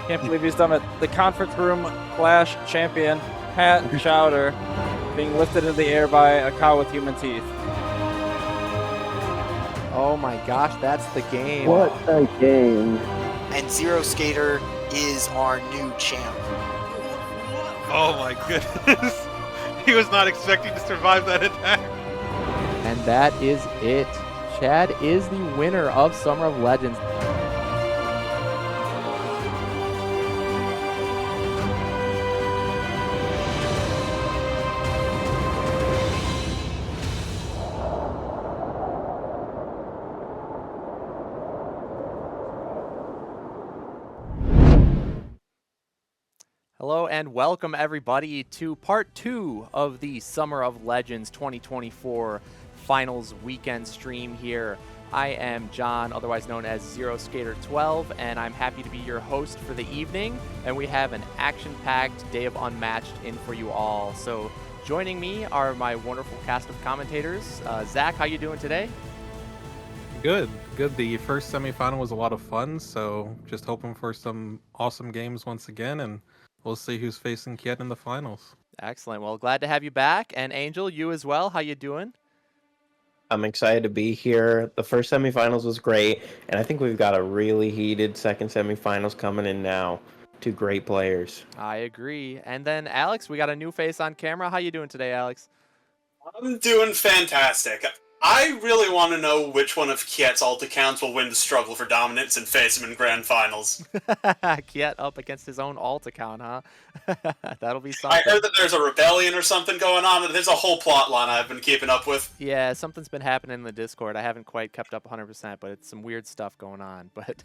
Can't believe he's done it. The conference room Clash champion, Pat Chowder, being lifted into the air by a cow with human teeth. Oh my gosh, that's the game. What a game. And Zero Skater is our new champ. Oh my goodness. He was not expecting to survive that attack. And that is it. Chad is the winner of Summer of Legends. Hello and welcome everybody to part 2 of the Summer of Legends 2024 Finals Weekend stream here. I am John, otherwise known as Zero Skater 12, and I'm happy to be your host for the evening. And we have an action-packed Day of Unmatched in for you all. So joining me are my wonderful cast of commentators. Zach, how you doing today? Good. The first semifinal was a lot of fun, so just hoping for some awesome games once again, and we'll see who's facing Kiet in the finals. Excellent. Well, glad to have you back. And Angel, you as well. How you doing? I'm excited to be here. The first semifinals was great, and I think we've got a really heated second semifinals coming in now. Two great players. I agree. And then Alex, we got a new face on camera. How you doing today, Alex? I'm doing fantastic. I really want to know which one of Kiet's alt accounts will win the struggle for dominance and face him in grand finals. Kiet up against his own alt account, huh? That'll be something. I heard that there's a rebellion or something going on, and there's a whole plot line I've been keeping up with. Yeah, something's been happening in the Discord. I haven't quite kept up 100%, but it's some weird stuff going on. But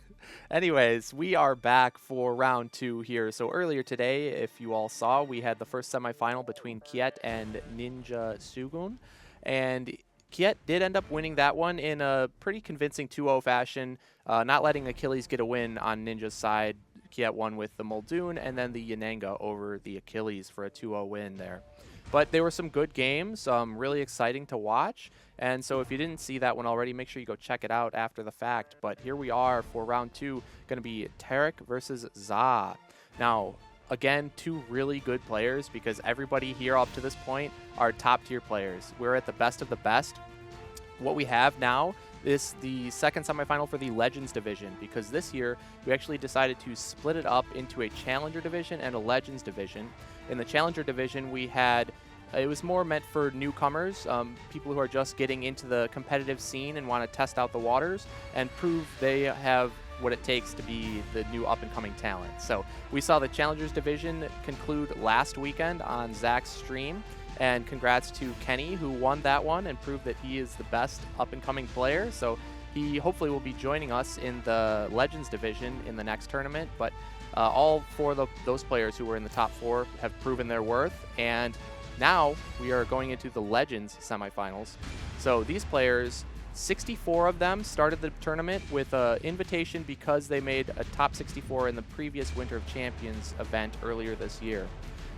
anyways, we are back for round 2 here. So earlier today, if you all saw, we had the first semifinal between Kiet and zzzzaa1. And Kiet did end up winning that one in a pretty convincing 2-0 fashion, not letting Achilles get a win on Ninja's side. Kiet won with the Muldoon and then the Yananga over the Achilles for a 2-0 win there. But there were some good games, really exciting to watch. And so if you didn't see that one already, make sure you go check it out after the fact. But here we are for round 2, going to be Tarik versus zzzzaa1. Now, again, two really good players because everybody here up to this point are top-tier players. We're at the best of the best. What we have now is the second semifinal for the Legends division because this year we actually decided to split it up into a Challenger division and a Legends division. In the Challenger division, we had it was more meant for newcomers, people who are just getting into the competitive scene and want to test out the waters and prove they have what it takes to be the new up-and-coming talent. So we saw the Challengers division conclude last weekend on Zach's stream, and congrats to Kenny who won that one and proved that he is the best up-and-coming player. So he hopefully will be joining us in the Legends division in the next tournament, but all four of those players who were in the top 4 have proven their worth, and now we are going into the Legends semifinals. So these players, 64 of them started the tournament with an invitation because they made a top 64 in the previous Winter of Champions event earlier this year.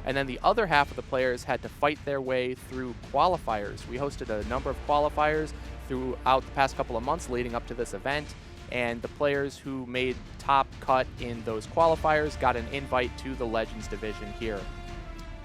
And then the other half of the players had to fight their way through qualifiers. We hosted a number of qualifiers throughout the past couple of months leading up to this event, and the players who made top cut in those qualifiers got an invite to the Legends division here.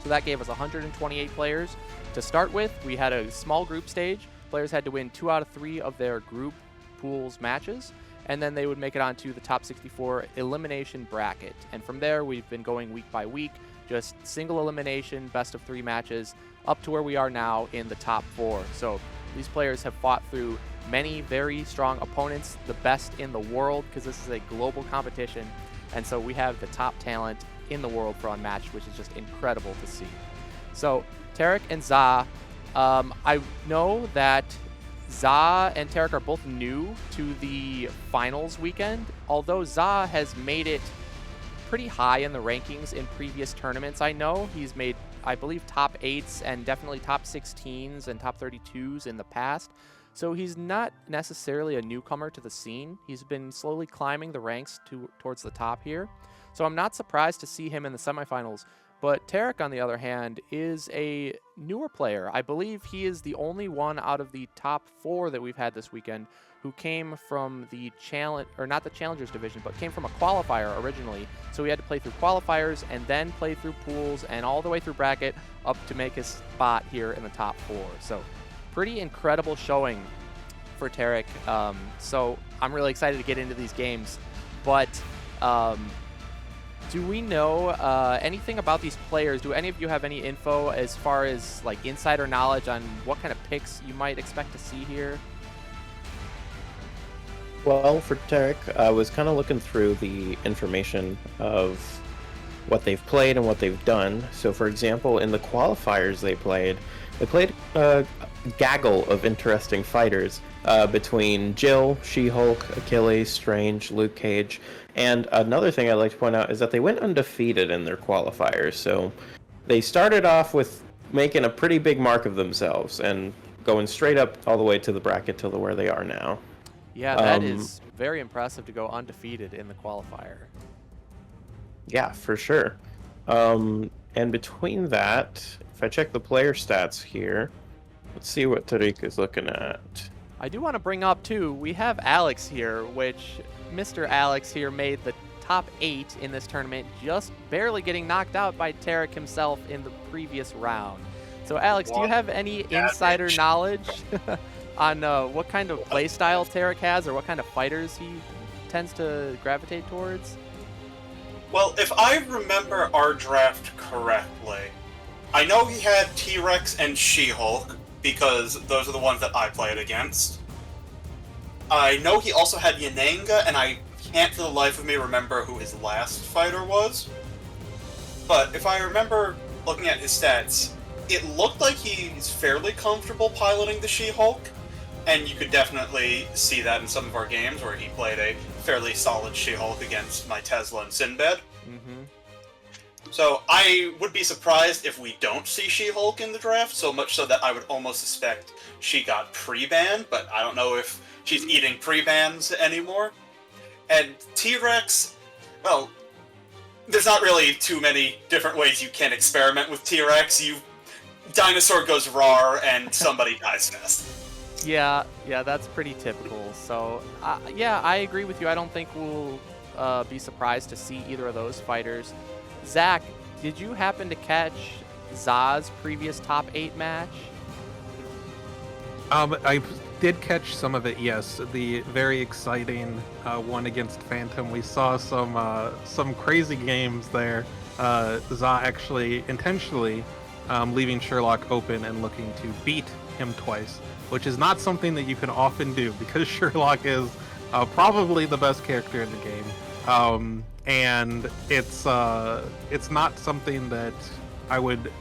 So that gave us 128 players to start with. We had a small group stage. Players had to win 2 out of 3 of their group pools matches, and then they would make it onto the top 64 elimination bracket. And from there, we've been going week by week, just single elimination, best of 3 matches, up to where we are now in the top 4. So these players have fought through many very strong opponents, the best in the world, because this is a global competition. And so we have the top talent in the world for Unmatched, which is just incredible to see. So Tarik and zzzzaa1, I know that zzzzaa1 and Tarik are both new to the finals weekend, although zzzzaa1 has made it pretty high in the rankings in previous tournaments. I know he's made, I believe, top 8s and definitely top 16s and top 32s in the past. So he's not necessarily a newcomer to the scene. He's been slowly climbing the ranks towards the top here. So I'm not surprised to see him in the semifinals. But Tarik, on the other hand, is a newer player. I believe he is the only one out of the top 4 that we've had this weekend who came from the challenge, or not the challengers division, but came from a qualifier originally. So he had to play through qualifiers and then play through pools and all the way through bracket up to make his spot here in the top 4. So pretty incredible showing for Tarik. So I'm really excited to get into these games. But do we know anything about these players? Do any of you have any info as far as like insider knowledge on what kind of picks you might expect to see here? Well, for Tarik, I was kind of looking through the information of what they've played and what they've done. So, for example, in the qualifiers they played a gaggle of interesting fighters between Jill, She-Hulk, Achilles, Strange, Luke Cage. And another thing I'd like to point out is that they went undefeated in their qualifiers. So they started off with making a pretty big mark of themselves and going straight up all the way to the bracket to where they are now. Yeah, that is very impressive to go undefeated in the qualifier. Yeah, for sure. And between that, if I check the player stats here, let's see what Tarik is looking at. I do want to bring up, too, we have Alex here, which Mr. Alex here made the top 8 in this tournament, just barely getting knocked out by Tarik himself in the previous round. So, Alex, do you have any insider knowledge on what kind of play style Tarik has or what kind of fighters he tends to gravitate towards? Well, if I remember our draft correctly, I know he had T-Rex and She-Hulk, because those are the ones that I played against. I know he also had Yananga, and I can't for the life of me remember who his last fighter was. But if I remember looking at his stats, it looked like he's fairly comfortable piloting the She-Hulk, and you could definitely see that in some of our games where he played a fairly solid She-Hulk against my Tesla and Sinbad. Mm-hmm. So I would be surprised if we don't see She-Hulk in the draft, so much so that I would almost suspect she got pre-banned, but I don't know if she's eating pre-bans anymore. And T-Rex, well, there's not really too many different ways you can experiment with T-Rex. Dinosaur goes raw and somebody dies fast. Yeah, that's pretty typical. So, yeah, I agree with you. I don't think we'll be surprised to see either of those fighters. Zach, did you happen to catch Za's previous top 8 match? I did catch some of it, yes. The very exciting one against Phantom. We saw some crazy games there. Za actually intentionally leaving Sherlock open and looking to beat him twice, which is not something that you can often do because Sherlock is probably the best character in the game. And it's not something that I would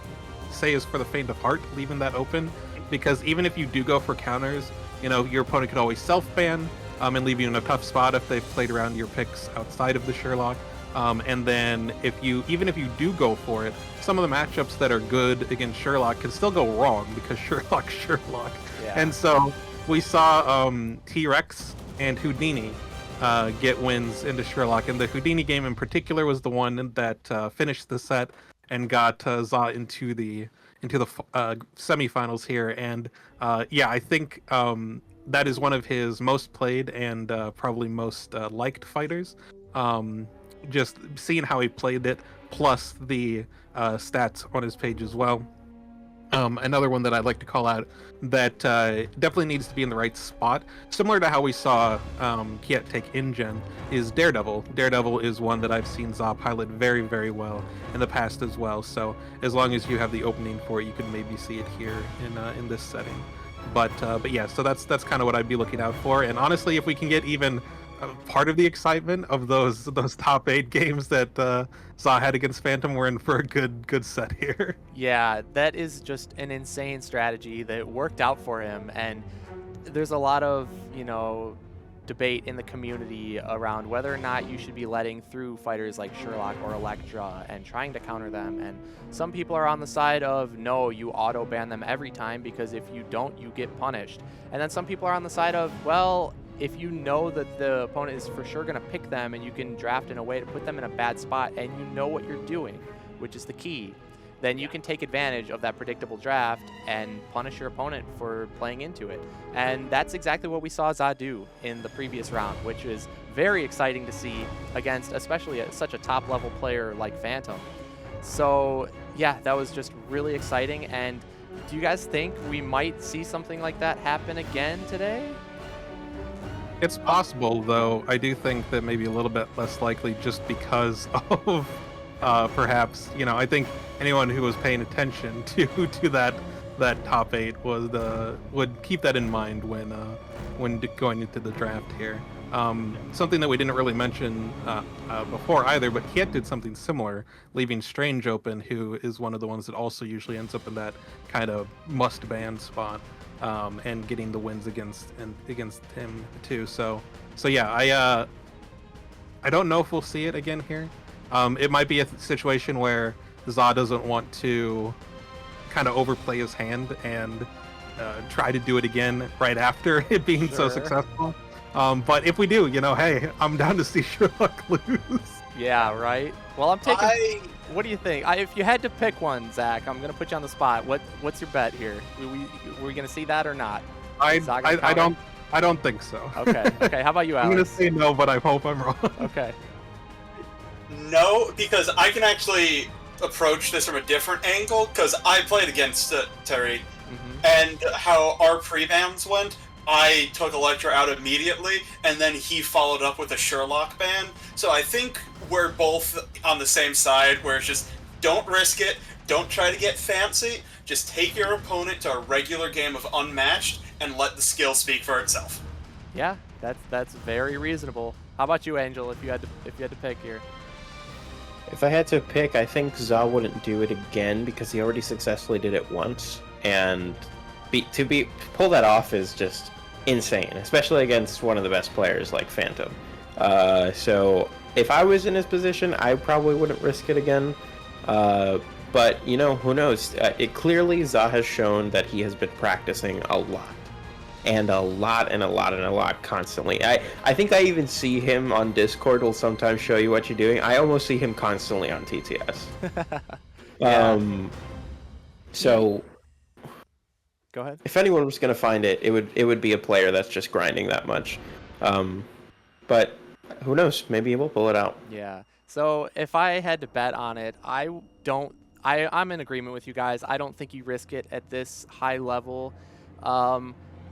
say is for the faint of heart, leaving that open, because even if you do go for counters, you know, your opponent could always self-ban and leave you in a tough spot if they've played around your picks outside of the Sherlock. And then even if you do go for it, some of the matchups that are good against Sherlock can still go wrong because Sherlock's Sherlock. Yeah. And so we saw T-Rex and Houdini get wins into Sherlock, and the Houdini game in particular was the one that finished the set and got Za into the semifinals here. And yeah, I think that is one of his most played and probably most liked fighters. Just seeing how he played it, plus the stats on his page as well. Another one that I'd like to call out that definitely needs to be in the right spot, similar to how we saw Kiet take InGen, is Daredevil. Daredevil is one that I've seen Za pilot very, very well in the past as well. So as long as you have the opening for it, you can maybe see it here in this setting. But yeah, so that's kind of what I'd be looking out for. And honestly, if we can get even part of the excitement of those top 8 games that Za had against Phantom, we're in for a good set here. Yeah, that is just an insane strategy that worked out for him, and there's a lot of, debate in the community around whether or not you should be letting through fighters like Sherlock or Elektra and trying to counter them. And some people are on the side of, no, you auto ban them every time because if you don't, you get punished. And then some people are on the side of, well, if you know that the opponent is for sure going to pick them and you can draft in a way to put them in a bad spot and you know what you're doing, which is the key, then you can take advantage of that predictable draft and punish your opponent for playing into it. And that's exactly what we saw zzaa do in the previous round, which is very exciting to see against especially such a top-level player like Phantom. So yeah, that was just really exciting. And do you guys think we might see something like that happen again today? It's possible, though. I do think that maybe a little bit less likely just because of perhaps, I think anyone who was paying attention to that top 8 would keep that in mind when going into the draft here. Something that we didn't really mention before either, but Kiet did something similar, leaving Strange open, who is one of the ones that also usually ends up in that kind of must-ban spot, and getting the wins against him too. So yeah, I don't know if we'll see it again here. It might be a situation where zzaa doesn't want to kind of overplay his hand and try to do it again right after it being so successful. But if we do, hey, I'm down to see Sherlock lose. Yeah, right. Well, I'm taking. What do you think? If you had to pick one, Zach, I'm gonna put you on the spot. What's your bet here? Were we gonna see that or not? I don't think so. Okay. Okay. How about you, Alex? I'm gonna say no, but I hope I'm wrong. Okay. No, because I can actually approach this from a different angle, because I played against Tarik, and how our pre-bans went, I took Electra out immediately, and then he followed up with a Sherlock ban. So I think we're both on the same side, where it's just, don't risk it, don't try to get fancy, just take your opponent to a regular game of Unmatched, and let the skill speak for itself. Yeah, that's very reasonable. How about you, Angel, if you had to pick here? If I had to pick, I think zzaa wouldn't do it again because he already successfully did it once, and pull that off is just insane, especially against one of the best players like Phantom. So if I was in his position, I probably wouldn't risk it again. But who knows? It clearly zzaa has shown that he has been practicing a lot. And a lot constantly. I think I even see him on Discord. Will sometimes show you what you're doing. I almost see him constantly on TTS. So go ahead. If anyone was going to find it, it would be a player that's just grinding that much. But who knows? Maybe he will pull it out. Yeah. So if I had to bet on it, I'm in agreement with you guys. I don't think you risk it at this high level.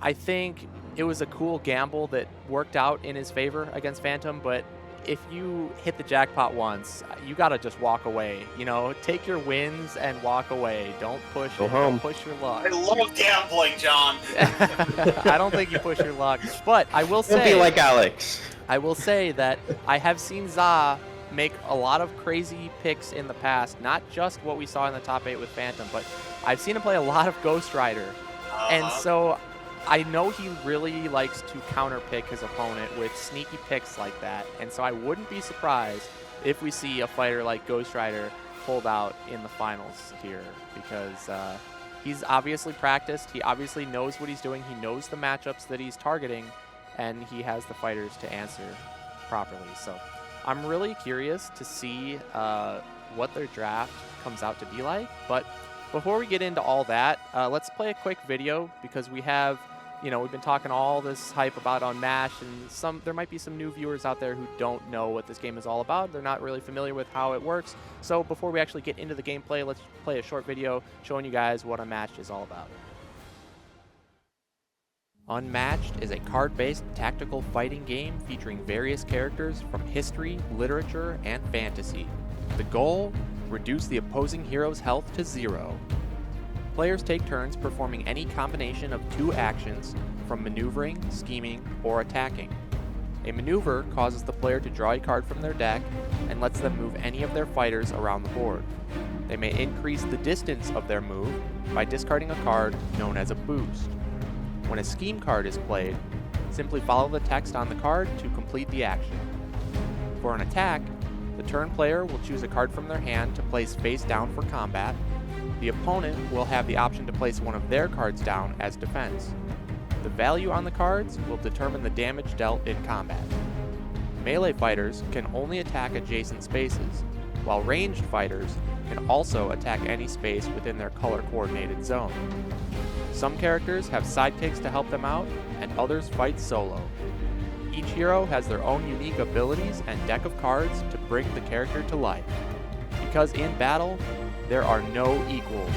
I think it was a cool gamble that worked out in his favor against Phantom, but if you hit the jackpot once, you gotta just walk away. Take your wins and walk away. Don't push Go home. Don't push your luck. I love gambling, John. I don't think you push your luck, but I will say. Don't be like Alex. I will say that I have seen zzaa make a lot of crazy picks in the past. Not just what we saw in the top 8 with Phantom, but I've seen him play a lot of Ghost Rider, and so I know he really likes to counterpick his opponent with sneaky picks like that, and so I wouldn't be surprised if we see a fighter like Ghost Rider pulled out in the finals here, because he's obviously practiced, he obviously knows what he's doing, he knows the matchups that he's targeting, and he has the fighters to answer properly. So I'm really curious to see what their draft comes out to be like, but before we get into all that, let's play a quick video, because we have we've been talking all this hype about Unmatched, and there might be some new viewers out there who don't know what this game is all about. They're not really familiar with how it works. So before we actually get into the gameplay, let's play a short video showing you guys what Unmatched is all about. Unmatched is a card-based tactical fighting game featuring various characters from history, literature, and fantasy. The goal? Reduce the opposing hero's health to 0. Players take turns performing any combination of 2 actions, from maneuvering, scheming, or attacking. A maneuver causes the player to draw a card from their deck and lets them move any of their fighters around the board. They may increase the distance of their move by discarding a card known as a boost. When a scheme card is played, simply follow the text on the card to complete the action. For an attack, the turn player will choose a card from their hand to place face down for combat. The opponent will have the option to place one of their cards down as defense. The value on the cards will determine the damage dealt in combat. Melee fighters can only attack adjacent spaces, while ranged fighters can also attack any space within their color-coordinated zone. Some characters have sidekicks to help them out, and others fight solo. Each hero has their own unique abilities and deck of cards to bring the character to life. Because in battle, there are no equals.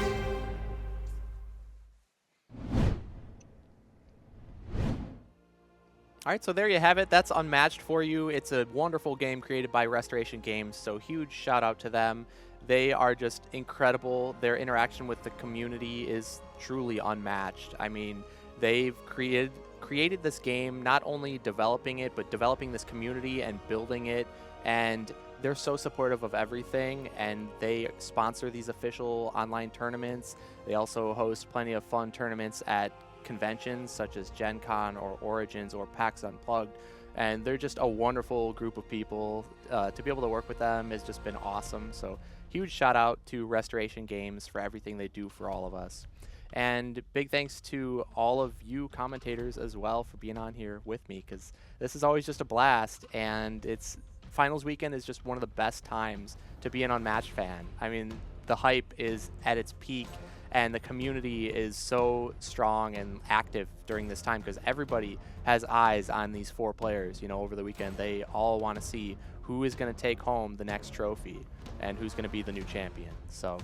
Alright, so there you have it. That's Unmatched for you. It's a wonderful game created by Restoration Games, so huge shout out to them. They are just incredible. Their interaction with the community is truly unmatched. I mean, they've created this game, not only developing it, but developing this community and building it, and they're so supportive of everything, and they sponsor these official online tournaments. They also host plenty of fun tournaments at conventions such as Gen Con or Origins or PAX Unplugged, and they're just a wonderful group of people. To be able to work with them has just been awesome, so huge shout out to Restoration Games for everything they do for all of us. And big thanks to all of you commentators as well for being on here with me, because this is always just a blast, and it's finals weekend is just one of the best times to be an Unmatched fan. I mean, the hype is at its peak, and the community is so strong and active during this time because everybody has eyes on these 4 players. You know, over the weekend, they all want to see who is going to take home the next trophy and who's going to be the new champion. So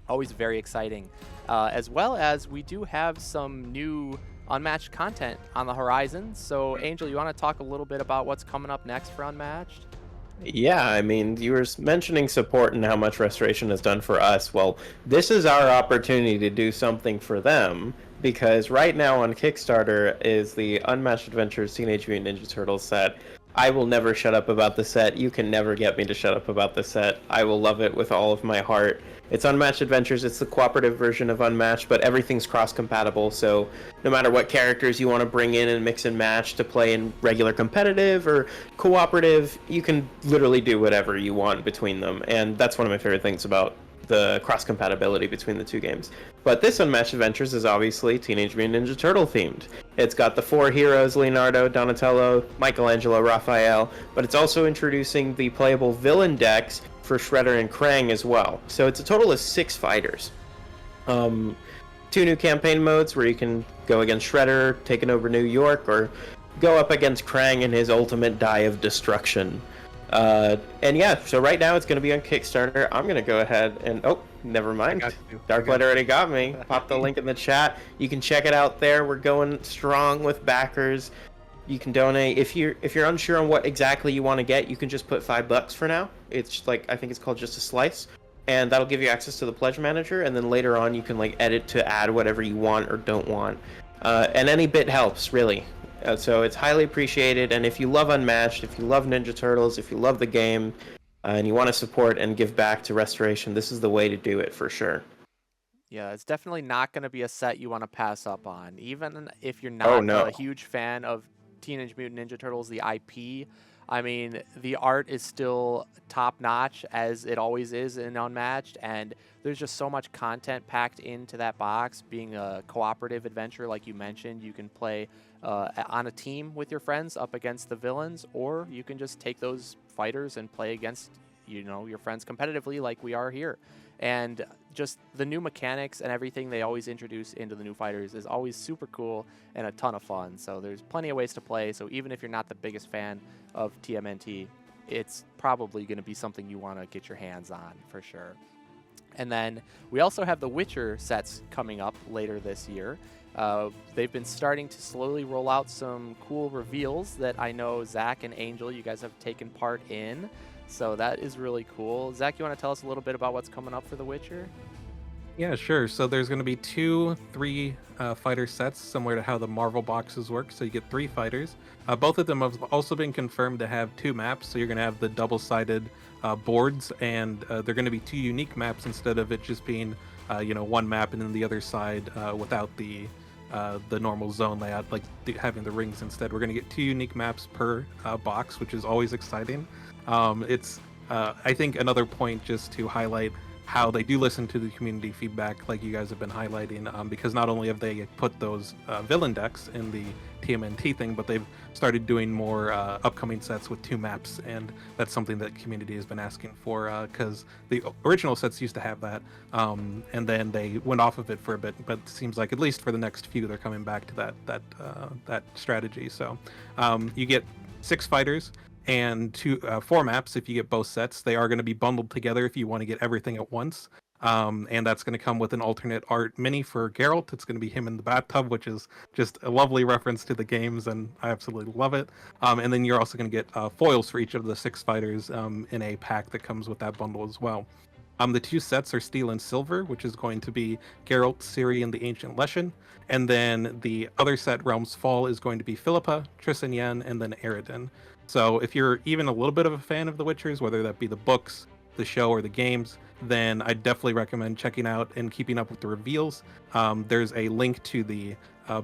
always very exciting. As well as we do have some new Unmatched content on the horizon. So Angel, you want to talk a little bit about what's coming up next for Unmatched? Yeah, I mean, you were mentioning support and how much Restoration has done for us. Well, this is our opportunity to do something for them, because right now on Kickstarter is the Unmatched Adventures Teenage Mutant Ninja Turtles set. I will never shut up about the set. You can never get me to shut up about the set. I will love it with all of my heart. It's Unmatched Adventures. It's the cooperative version of Unmatched, but everything's cross-compatible, so no matter what characters you want to bring in and mix and match to play in regular competitive or cooperative, you can literally do whatever you want between them, and that's one of my favorite things about the cross-compatibility between the two games. But this Unmatched Adventures is obviously Teenage Mutant Ninja Turtle themed. It's got the 4 heroes, Leonardo, Donatello, Michelangelo, Raphael, but it's also introducing the playable villain decks for Shredder and Krang as well. So it's a total of 6 fighters. 2 new campaign modes where you can go against Shredder, taking over New York, or go up against Krang in his ultimate die of destruction. And yeah, so right now it's going to be on Kickstarter. I'm going to go ahead and... Oh, never mind. Darklight already got me. Pop the link in the chat. You can check it out there. We're going strong with backers. You can donate. If you're unsure on what exactly you want to get, you can just put $5 for now. It's like, I think it's called Just a Slice. And that'll give you access to the Pledge Manager. And then later on, you can like edit to add whatever you want or don't want. And any bit helps, really. So it's highly appreciated, and if you love Unmatched, if you love Ninja Turtles, if you love the game, and you want to support and give back to Restoration, this is the way to do it for sure. Yeah, it's definitely not going to be a set you want to pass up on. Even if you're not a huge fan of Teenage Mutant Ninja Turtles, the IP, I mean, the art is still top-notch, as it always is in Unmatched, and there's just so much content packed into that box. Being a cooperative adventure, like you mentioned, you can play on a team with your friends up against the villains, or you can just take those fighters and play against, you know, your friends competitively like we are here. And just the new mechanics and everything they always introduce into the new fighters is always super cool and a ton of fun. So there's plenty of ways to play. So even if you're not the biggest fan of TMNT, it's probably going to be something you want to get your hands on for sure. And then we also have the Witcher sets coming up later this year. They've been starting to slowly roll out some cool reveals that I know Zach and Angel, you guys have taken part in. So that is really cool. Zach, you want to tell us a little bit about what's coming up for The Witcher? Yeah, sure. So there's going to be 2 3-fighter sets, similar to how the Marvel boxes work. So you get 3 fighters. Both of them have also been confirmed to have 2 maps. So you're going to have the double-sided boards, and they're going to be 2 unique maps instead of it just being, 1 map and then the other side without the normal zone layout, like having the rings instead. We're going to get 2 unique maps per box, which is always exciting. It's I think another point just to highlight how they do listen to the community feedback, like you guys have been highlighting, because not only have they put those villain decks in the TMNT thing, but they've started doing more upcoming sets with 2 maps, and that's something that community has been asking for, because the original sets used to have that, and then they went off of it for a bit, but it seems like at least for the next few they're coming back to that strategy. So you get 6 fighters and 4 maps if you get both sets. They are going to be bundled together if you want to get everything at once. And that's going to come with an alternate art mini for Geralt. It's going to be him in the bathtub, which is just a lovely reference to the games, and I absolutely love it. And then you're also going to get foils for each of the 6 fighters in a pack that comes with that bundle as well. The 2 sets are Steel and Silver, which is going to be Geralt, Ciri, and the Ancient Leshen. And then the other set, Realms Fall, is going to be Philippa, Triss and Yen, and then Eredin. So if you're even a little bit of a fan of The Witchers, whether that be the books, the show, or the games, then I definitely recommend checking out and keeping up with the reveals. There's a link to the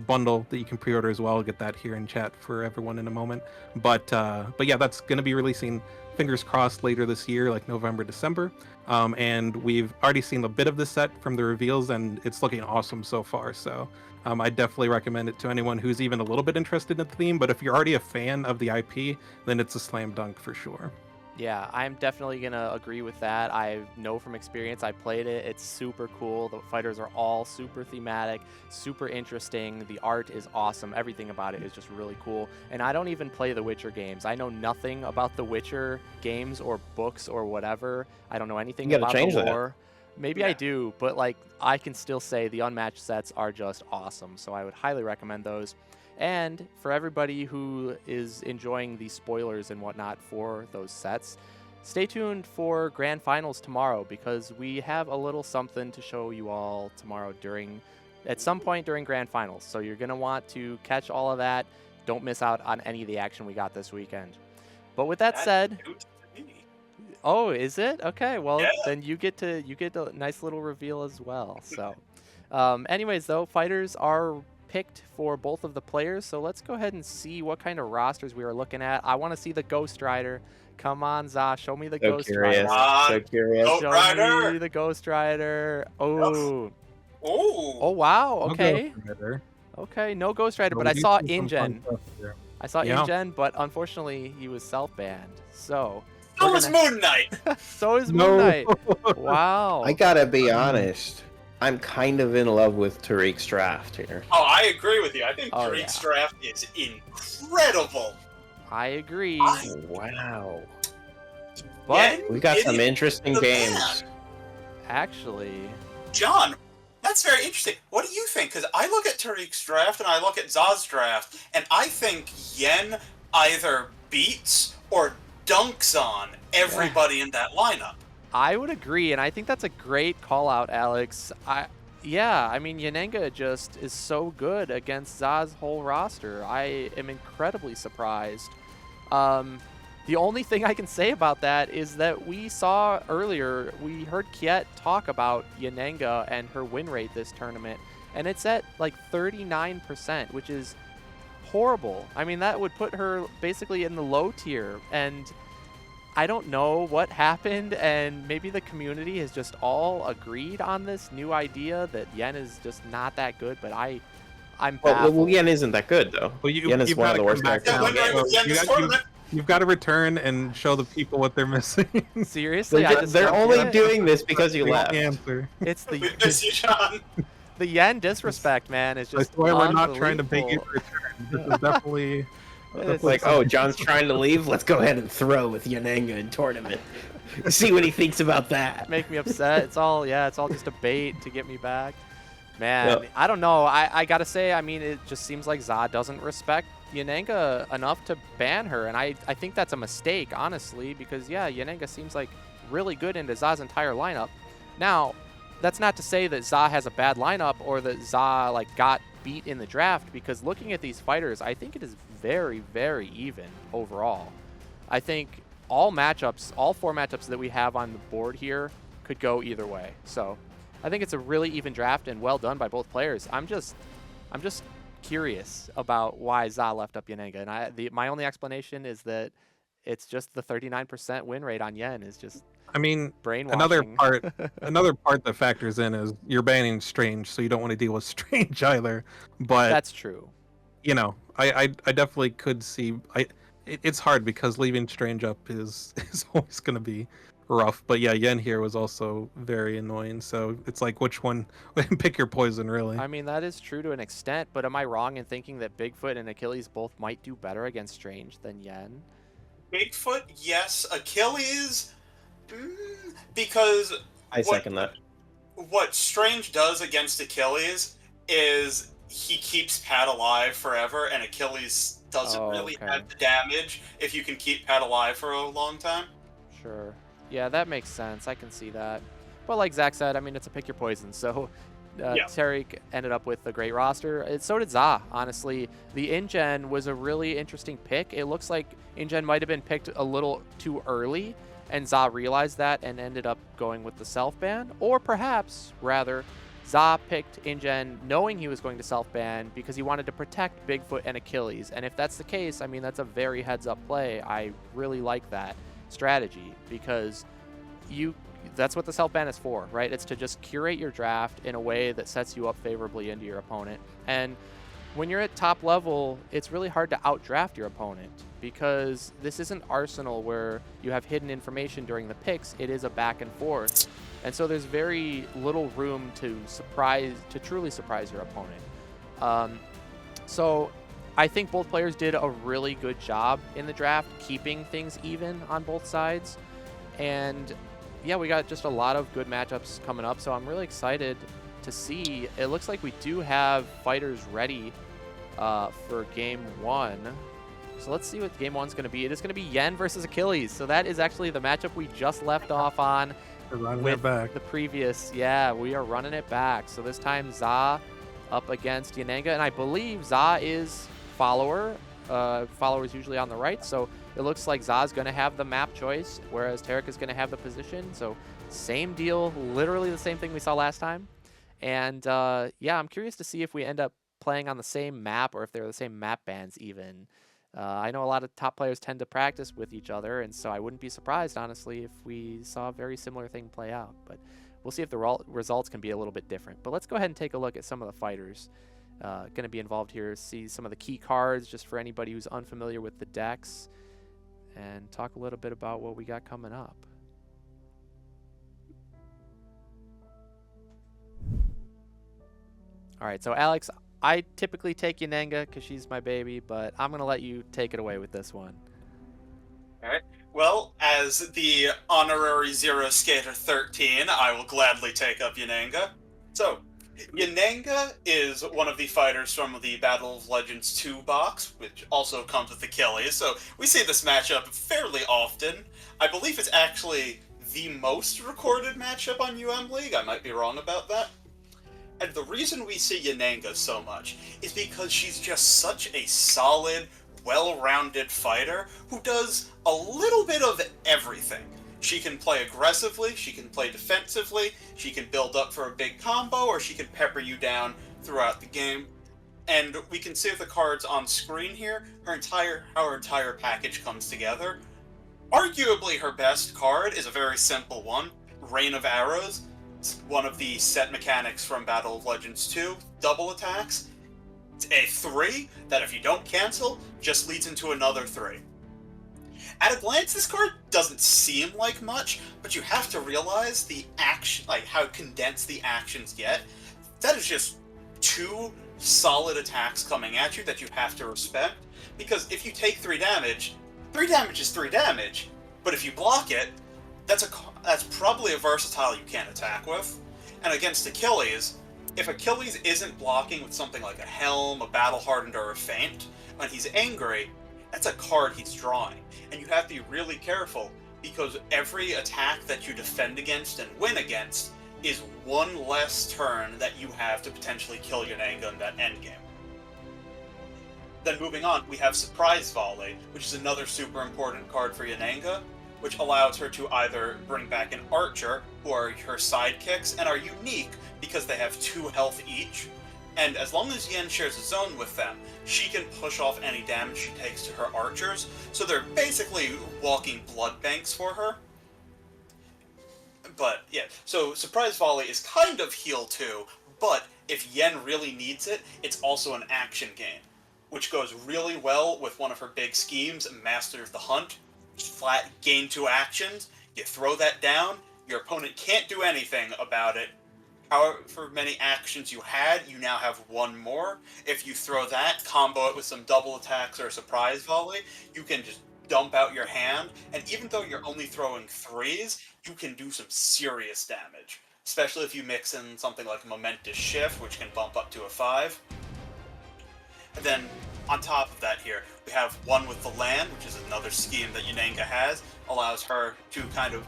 bundle that you can pre-order as well. I'll get that here in chat for everyone in a moment. But yeah, that's going to be releasing, fingers crossed, later this year, like November, December. And we've already seen a bit of the set from the reveals, and it's looking awesome so far. So I definitely recommend it to anyone who's even a little bit interested in the theme. But if you're already a fan of the IP, then it's a slam dunk for sure. Yeah, I'm definitely going to agree with that. I know from experience, I played it. It's super cool. The fighters are all super thematic, super interesting. The art is awesome. Everything about it is just really cool. And I don't even play the Witcher games. I know nothing about the Witcher games or books or whatever. I don't know anything about the lore. Maybe I do, but like I can still say the unmatched sets are just awesome. So I would highly recommend those. And for everybody who is enjoying the spoilers and whatnot for those sets, stay tuned for Grand Finals tomorrow, because we have a little something to show you all tomorrow at some point during Grand Finals. So you're going to want to catch all of that. Don't miss out on any of the action we got this weekend. But with that said... Oh, is it? Okay, well, then you get a nice little reveal as well. So anyways, though, fighters are picked for both of the players, so let's go ahead and see what kind of rosters we are looking at. I want to see the Ghost Rider. Come on, Za, show me the Ghost Rider. So curious. Show me the Ghost Rider. Oh. Oh, wow. Okay. Okay, no Ghost Rider, but I saw InGen. I saw InGen, but unfortunately he was self-banned. So is Moon Knight. So is Moon Knight. Wow. I gotta be honest. I'm kind of in love with Tarik's draft here. Oh, I agree with you. I think Tarik's draft is incredible. I agree. Wow. But we got some interesting games. Actually, John, that's very interesting. What do you think? Because I look at Tarik's draft and I look at Za's draft, and I think Yen either beats or dunks on everybody in that lineup. I would agree, and I think that's a great call out, Alex. I mean, Yanenga just is so good against Za's whole roster. I am incredibly surprised. The only thing I can say about that is that we saw earlier, we heard Kiet talk about Yanenga and her win rate this tournament, and it's at like 39%, which is horrible. I mean, that would put her basically in the low tier, and I don't know what happened, and maybe the community has just all agreed on this new idea that Yen is just not that good, but I'm baffled. Well, Yen isn't that good, though. Well, Yen is one of the worst characters. You've got to return and show the people what they're missing. Seriously? They're only doing this because you left. Answer. It's the Miss you, John. The Yen disrespect, man, is just That's why we're not trying to beg you to return. This is definitely... It's like, oh, John's trying to leave? Let's go ahead and throw with Yanenga in tournament. See what he thinks about that. Make me upset. It's all just a bait to get me back. Man, I don't know. I gotta say, I mean, it just seems like Za doesn't respect Yanenga enough to ban her, and I think that's a mistake, honestly, because, yeah, Yanenga seems like really good into Za's entire lineup. Now, that's not to say that Za has a bad lineup or that Za, like, got beat in the draft, because looking at these fighters, I think it is very, very even overall. I think all four matchups that we have on the board here could go either way. So I think it's a really even draft and well done by both players. I'm just curious about why Za left up Yanenga, and my only explanation is that it's just the 39% win rate on Yen is just I mean, Brainwashing. another part that factors in is you're banning Strange, so you don't want to deal with Strange either. But That's true. you know, I definitely could see. It's hard because leaving Strange up is always going to be rough. But yeah, Yen here was also very annoying. So it's like which one? Pick your poison, really. I mean, that is true to an extent, but am I wrong in thinking that Bigfoot and Achilles both might do better against Strange than Yen? Bigfoot, yes. Achilles, because I second that. what Strange does against Achilles is he keeps Pat alive forever, and Achilles doesn't really okay. have the damage if you can keep Pat alive for a long time. Sure. Yeah, that makes sense. I can see that. But like Zach said, I mean, it's a pick your poison. So Yeah. Tarik ended up with a great roster. So did zzaa, honestly. The InGen was a really interesting pick. It looks like InGen might have been picked a little too early, and zzaa realized that and ended up going with the self-ban. Or perhaps, rather, zzaa picked InGen knowing he was going to self-ban because he wanted to protect Bigfoot and Achilles. And if that's the case, I mean, that's a very heads-up play. I really like that strategy because that's what the self-ban is for, right? It's to just curate your draft in a way that sets you up favorably into your opponent. And when you're at top level, it's really hard to outdraft your opponent because this isn't Arsenal where you have hidden information during the picks. It is a back and forth. And so there's very little room to truly surprise your opponent. So I think both players did a really good job in the draft, keeping things even on both sides. And yeah, we got just a lot of good matchups coming up, so I'm really excited to see. It looks like we do have fighters ready for game one. So let's see what game one's going to be. It is going to be Yen versus Achilles. So that is actually the matchup we just left off on with the previous. Yeah, we are running it back. So this time zzaa up against Yananga, and I believe zzaa is follower. Follower is usually on the right, so it looks like zzaa is going to have the map choice, whereas Tarik is going to have the position. So same deal, literally the same thing we saw last time. And yeah, I'm curious to see if we end up playing on the same map or if they're the same map bands even. I know a lot of top players tend to practice with each other, and so I wouldn't be surprised, honestly, if we saw a very similar thing play out. But we'll see if the results can be a little bit different. But let's go ahead and take a look at some of the fighters going to be involved here. See some of the key cards just for anybody who's unfamiliar with the decks, and talk a little bit about what we got coming up. All right, so Alex, I typically take Yananga because she's my baby, but I'm going to let you take it away with this one. All right. Well, as the honorary Zero Skater 13, I will gladly take up Yananga. So, Yananga is one of the fighters from the Battle of Legends 2 box, which also comes with Achilles, so we see this matchup fairly often. I believe it's actually the most recorded matchup on UM League. I might be wrong about that. And the reason we see Yananga so much is because she's just such a solid, well-rounded fighter who does a little bit of everything. She can play aggressively, she can play defensively, she can build up for a big combo, or she can pepper you down throughout the game. And we can see the cards on screen here, how her entire package comes together. Arguably her best card is a very simple one, Rain of Arrows. It's one of the set mechanics from Battle of Legends 2, double attacks. It's a 3 that if you don't cancel, just leads into another 3. At a glance, this card doesn't seem like much, but you have to realize the action, like how condensed the actions get. That is just 2 solid attacks coming at you that you have to respect, because if you take 3 damage is 3 damage, but if you block it, that's probably a versatile you can't attack with. And against Achilles, if Achilles isn't blocking with something like a Helm, a Battle Hardened, or a Feint, when he's angry, that's a card he's drawing. And you have to be really careful, because every attack that you defend against and win against is 1 less turn that you have to potentially kill Yananga in that endgame. Then moving on, we have Surprise Volley, which is another super important card for Yananga, which allows her to either bring back an Archer, who are her sidekicks, and are unique because they have 2 health each, and as long as Yen shares a zone with them, she can push off any damage she takes to her archers, so they're basically walking blood banks for her. But yeah, so Surprise Volley is kind of heal too, but if Yen really needs it, it's also an action game, which goes really well with one of her big schemes, Master of the Hunt. Flat gain 2 actions, you throw that down, your opponent can't do anything about it. However many actions you had, you now have 1 more. If you throw that, combo it with some double attacks or a Surprise Volley, you can just dump out your hand, and even though you're only throwing 3s, you can do some serious damage. Especially if you mix in something like Momentous Shift, which can bump up to a 5. And then, on top of that here, we have one with the land, which is another scheme that Yananga has, allows her to kind of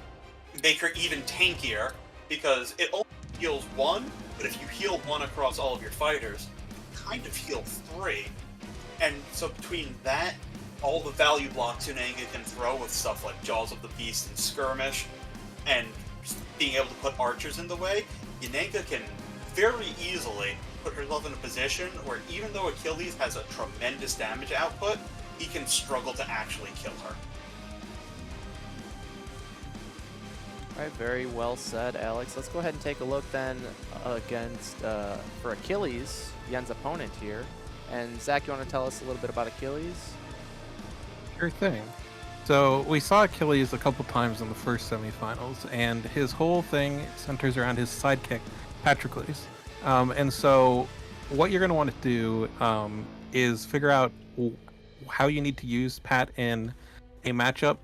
make her even tankier, because it only heals 1, but if you heal 1 across all of your fighters, you kind of heal 3. And so between that, all the value blocks Yananga can throw with stuff like Jaws of the Beast and Skirmish, and being able to put archers in the way, Yananga can very easily put herself in a position where even though Achilles has a tremendous damage output, he can struggle to actually kill her. Alright, very well said, Alex. Let's go ahead and take a look then against, for Achilles, Yen's opponent here. And Zach, you want to tell us a little bit about Achilles? Sure thing. So we saw Achilles a couple times in the first semifinals, and his whole thing centers around his sidekick, Patroclus. And so what you're going to want to do is figure out how you need to use Pat in a matchup,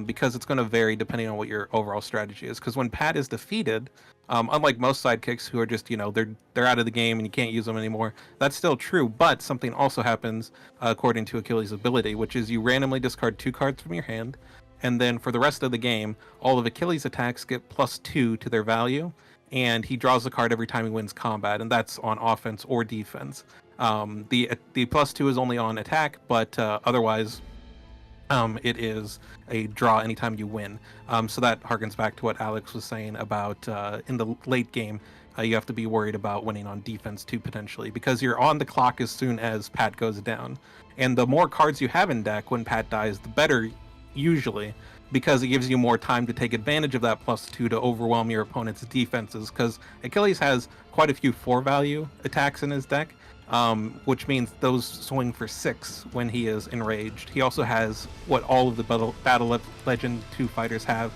because it's going to vary depending on what your overall strategy is. Because when Pat is defeated, unlike most sidekicks who are just, they're out of the game and you can't use them anymore, that's still true. But something also happens according to Achilles' ability, which is you randomly discard 2 cards from your hand, and then for the rest of the game, all of Achilles' attacks get +2 to their value, and he draws a card every time he wins combat, and that's on offense or defense. The +2 is only on attack, but otherwise it is a draw anytime you win. So that harkens back to what Alex was saying about in the late game, you have to be worried about winning on defense too, potentially, because you're on the clock as soon as Pat goes down. And the more cards you have in deck when Pat dies, the better, usually, because it gives you more time to take advantage of that +2 to overwhelm your opponent's defenses, because Achilles has quite a few 4-value attacks in his deck, which means those swing for 6 when he is enraged. He also has what all of the Battle Legend 2 fighters have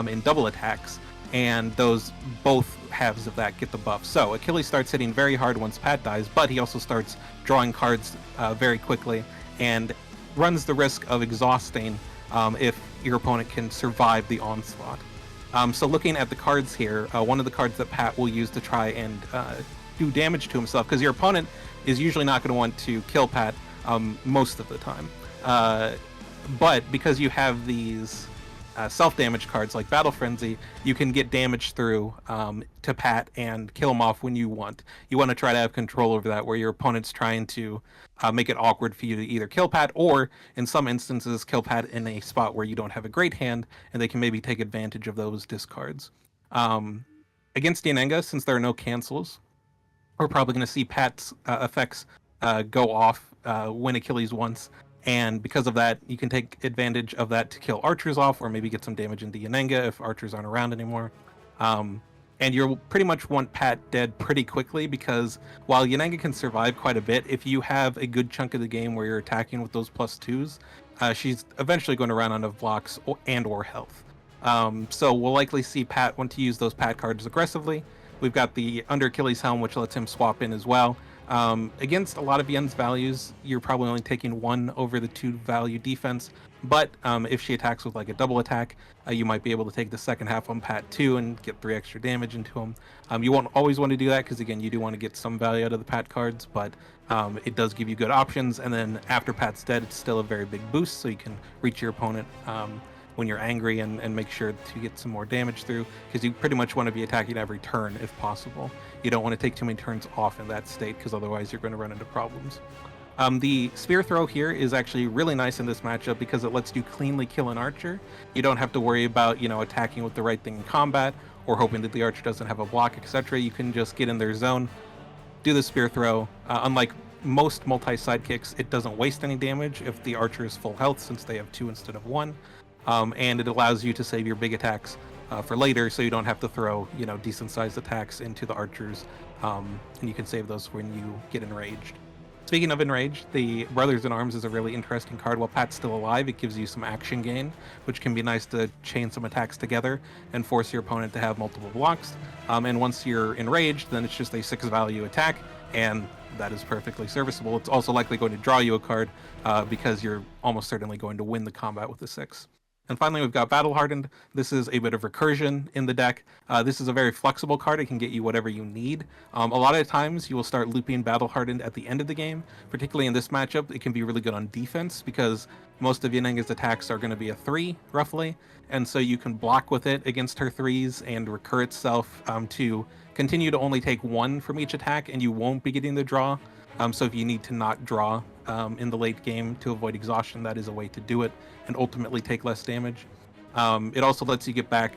in double attacks, and those both halves of that get the buff. So Achilles starts hitting very hard once Pat dies, but he also starts drawing cards very quickly and runs the risk of exhausting if your opponent can survive the onslaught. So looking at the cards here, one of the cards that Pat will use to try and do damage to himself, because your opponent is usually not going to want to kill Pat most of the time. But because you have these self-damage cards like Battle Frenzy, you can get damage through to Pat and kill him off when you want. You want to try to have control over that, where your opponent's trying to make it awkward for you to either kill Pat, or in some instances kill Pat in a spot where you don't have a great hand, and they can maybe take advantage of those discards. Against Yananga, since there are no cancels, we're probably going to see Pat's effects go off when Achilles wants, and because of that, you can take advantage of that to kill archers off, or maybe get some damage into Yananga if archers aren't around anymore. And you'll pretty much want Pat dead pretty quickly, because while Yananga can survive quite a bit, if you have a good chunk of the game where you're attacking with those +2s, she's eventually going to run out of blocks or health. So we'll likely see Pat want to use those Pat cards aggressively. We've got the Under Achilles Helm, which lets him swap in as well. Against a lot of Yen's values, you're probably only taking 1 over the 2 value defense, but if she attacks with like a double attack, you might be able to take the second half on Pat too and get 3 extra damage into him. You won't always want to do that, because again, you do want to get some value out of the Pat cards, but it does give you good options, and then after Pat's dead, it's still a very big boost, so you can reach your opponent when you're angry and make sure to get some more damage through, because you pretty much want to be attacking every turn if possible. You don't want to take too many turns off in that state, because otherwise you're going to run into problems. The spear throw here is actually really nice in this matchup, because it lets you cleanly kill an archer. You don't have to worry about, attacking with the right thing in combat, or hoping that the archer doesn't have a block, etc. You can just get in their zone, do the spear throw. Unlike most multi-sidekicks, it doesn't waste any damage if the archer is full health, since they have 2 instead of 1. And it allows you to save your big attacks for later, so you don't have to throw, decent sized attacks into the archers, and you can save those when you get enraged. Speaking of enraged, the Brothers in Arms is a really interesting card. While Pat's still alive, it gives you some action gain, which can be nice to chain some attacks together and force your opponent to have multiple blocks. And once you're enraged, then it's just a 6 value attack, and that is perfectly serviceable. It's also likely going to draw you a card because you're almost certainly going to win the combat with the 6. And finally, we've got Battle Hardened. This is a bit of recursion in the deck. This is a very flexible card. It can get you whatever you need. A lot of times, you will start looping Battle Hardened at the end of the game. Particularly in this matchup, it can be really good on defense because most of Yanenga's attacks are going to be a 3, roughly. And so you can block with it against her 3s and recur itself to continue to only take 1 from each attack, and you won't be getting the draw. So if you need to not draw in the late game to avoid exhaustion, that is a way to do it and ultimately take less damage. It also lets you get back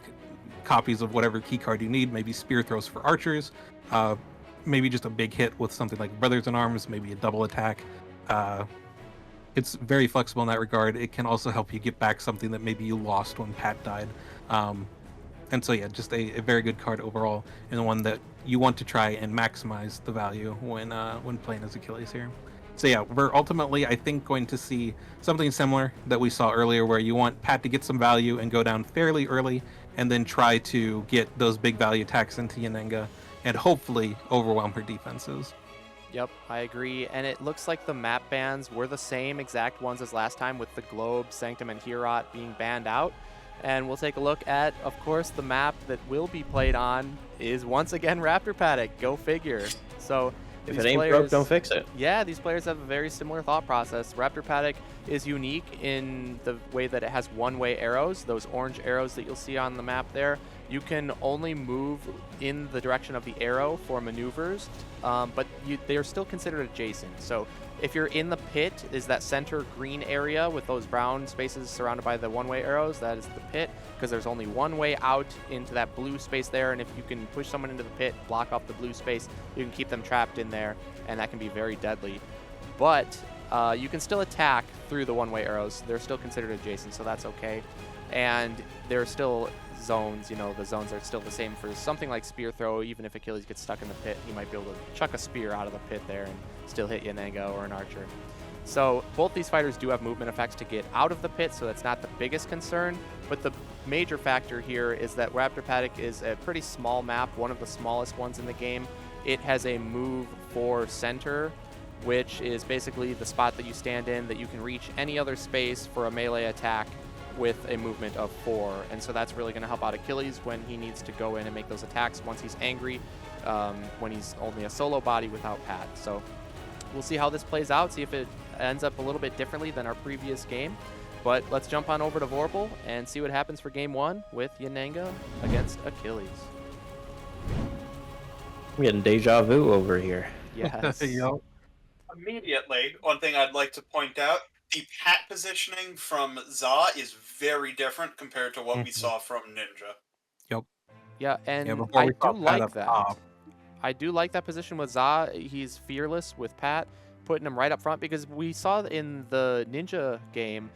copies of whatever key card you need, maybe spear throws for archers, maybe just a big hit with something like Brothers in Arms, maybe a double attack. It's very flexible in that regard. It can also help you get back something that maybe you lost when Pat died. And so yeah, just a very good card overall, and one that you want to try and maximize the value when playing as Achilles here. So yeah, we're ultimately, I think, going to see something similar that we saw earlier, where you want Pat to get some value and go down fairly early, and then try to get those big value attacks into Yanenga, and hopefully overwhelm her defenses. Yep, I agree. And it looks like the map bans were the same exact ones as last time, with the Globe, Sanctum, and Heorot being banned out. And we'll take a look at, of course, the map that will be played on is once again Raptor Paddock. Go figure. So if it ain't broke, don't fix it. Yeah, these players have a very similar thought process. Raptor Paddock is unique in the way that it has one-way arrows, those orange arrows that you'll see on the map there. You can only move in the direction of the arrow for maneuvers, but they are still considered adjacent. So if you're in the pit, is that center green area with those brown spaces surrounded by the one-way arrows, that is the pit, because there's only one way out into that blue space there, and if you can push someone into the pit, block off the blue space, you can keep them trapped in there, and that can be very deadly. But you can still attack through the one-way arrows. They're still considered adjacent, so that's okay. And there are still zones, the zones are still the same for something like spear throw. Even if Achilles gets stuck in the pit, he might be able to chuck a spear out of the pit there and still hit Yanenga or an archer. So both these fighters do have movement effects to get out of the pit, so that's not the biggest concern. But the major factor here is that Raptor Paddock is a pretty small map, one of the smallest ones in the game. It has a move for center, which is basically the spot that you stand in that you can reach any other space for a melee attack with a movement of 4, and so that's really going to help out Achilles when he needs to go in and make those attacks once he's angry, when he's only a solo body without Pat. So we'll see how this plays out, see if it ends up a little bit differently than our previous game. But let's jump on over to Vorpal and see what happens for game 1 with Yanenga against Achilles. I'm getting deja vu over here. Yes. Immediately, one thing I'd like to point out, the Pat positioning from ZA is very different compared to what we saw from Ninja. Yep. Yeah, and before I we saw do Pat like up that. top. I do like that position with ZA. He's fearless with Pat, putting him right up front, because we saw in the Ninja game,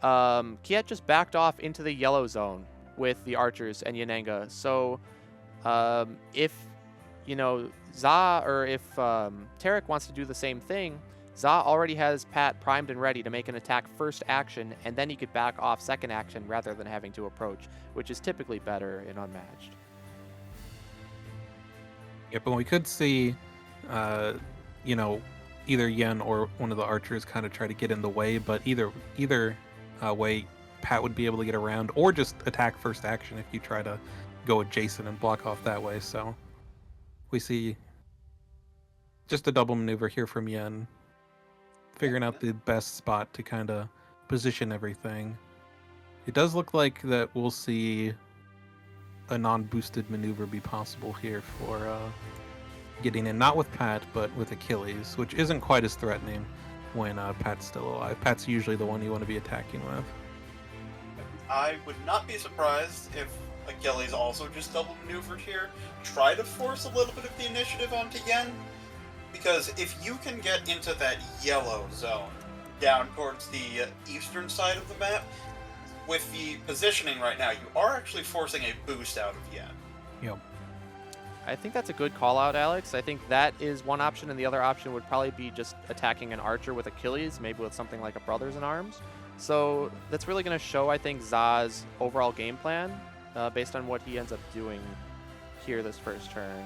Kiet just backed off into the yellow zone with the archers and Yanenga. So if, ZA, or if Tarik wants to do the same thing, ZA already has Pat primed and ready to make an attack first action, and then he could back off second action rather than having to approach, which is typically better in Unmatched. Yeah, but we could see, either Yen or one of the archers kind of try to get in the way, but either way, Pat would be able to get around, or just attack first action if you try to go adjacent and block off that way. So we see just a double maneuver here from Yen, figuring out the best spot to kind of position everything. It does look like that we'll see a non-boosted maneuver be possible here for getting in, not with Pat, but with Achilles, which isn't quite as threatening when Pat's still alive. Pat's usually the one you want to be attacking with. I would not be surprised if Achilles also just double maneuvered here, try to force a little bit of the initiative onto Yen, because if you can get into that yellow zone down towards the eastern side of the map, with the positioning right now, you are actually forcing a boost out of Yen. Yep. I think that's a good call out, Alex. I think that is one option, and the other option would probably be just attacking an archer with Achilles, maybe with something like a Brothers in Arms. So that's really going to show, I think, Za's overall game plan based on what he ends up doing here this first turn.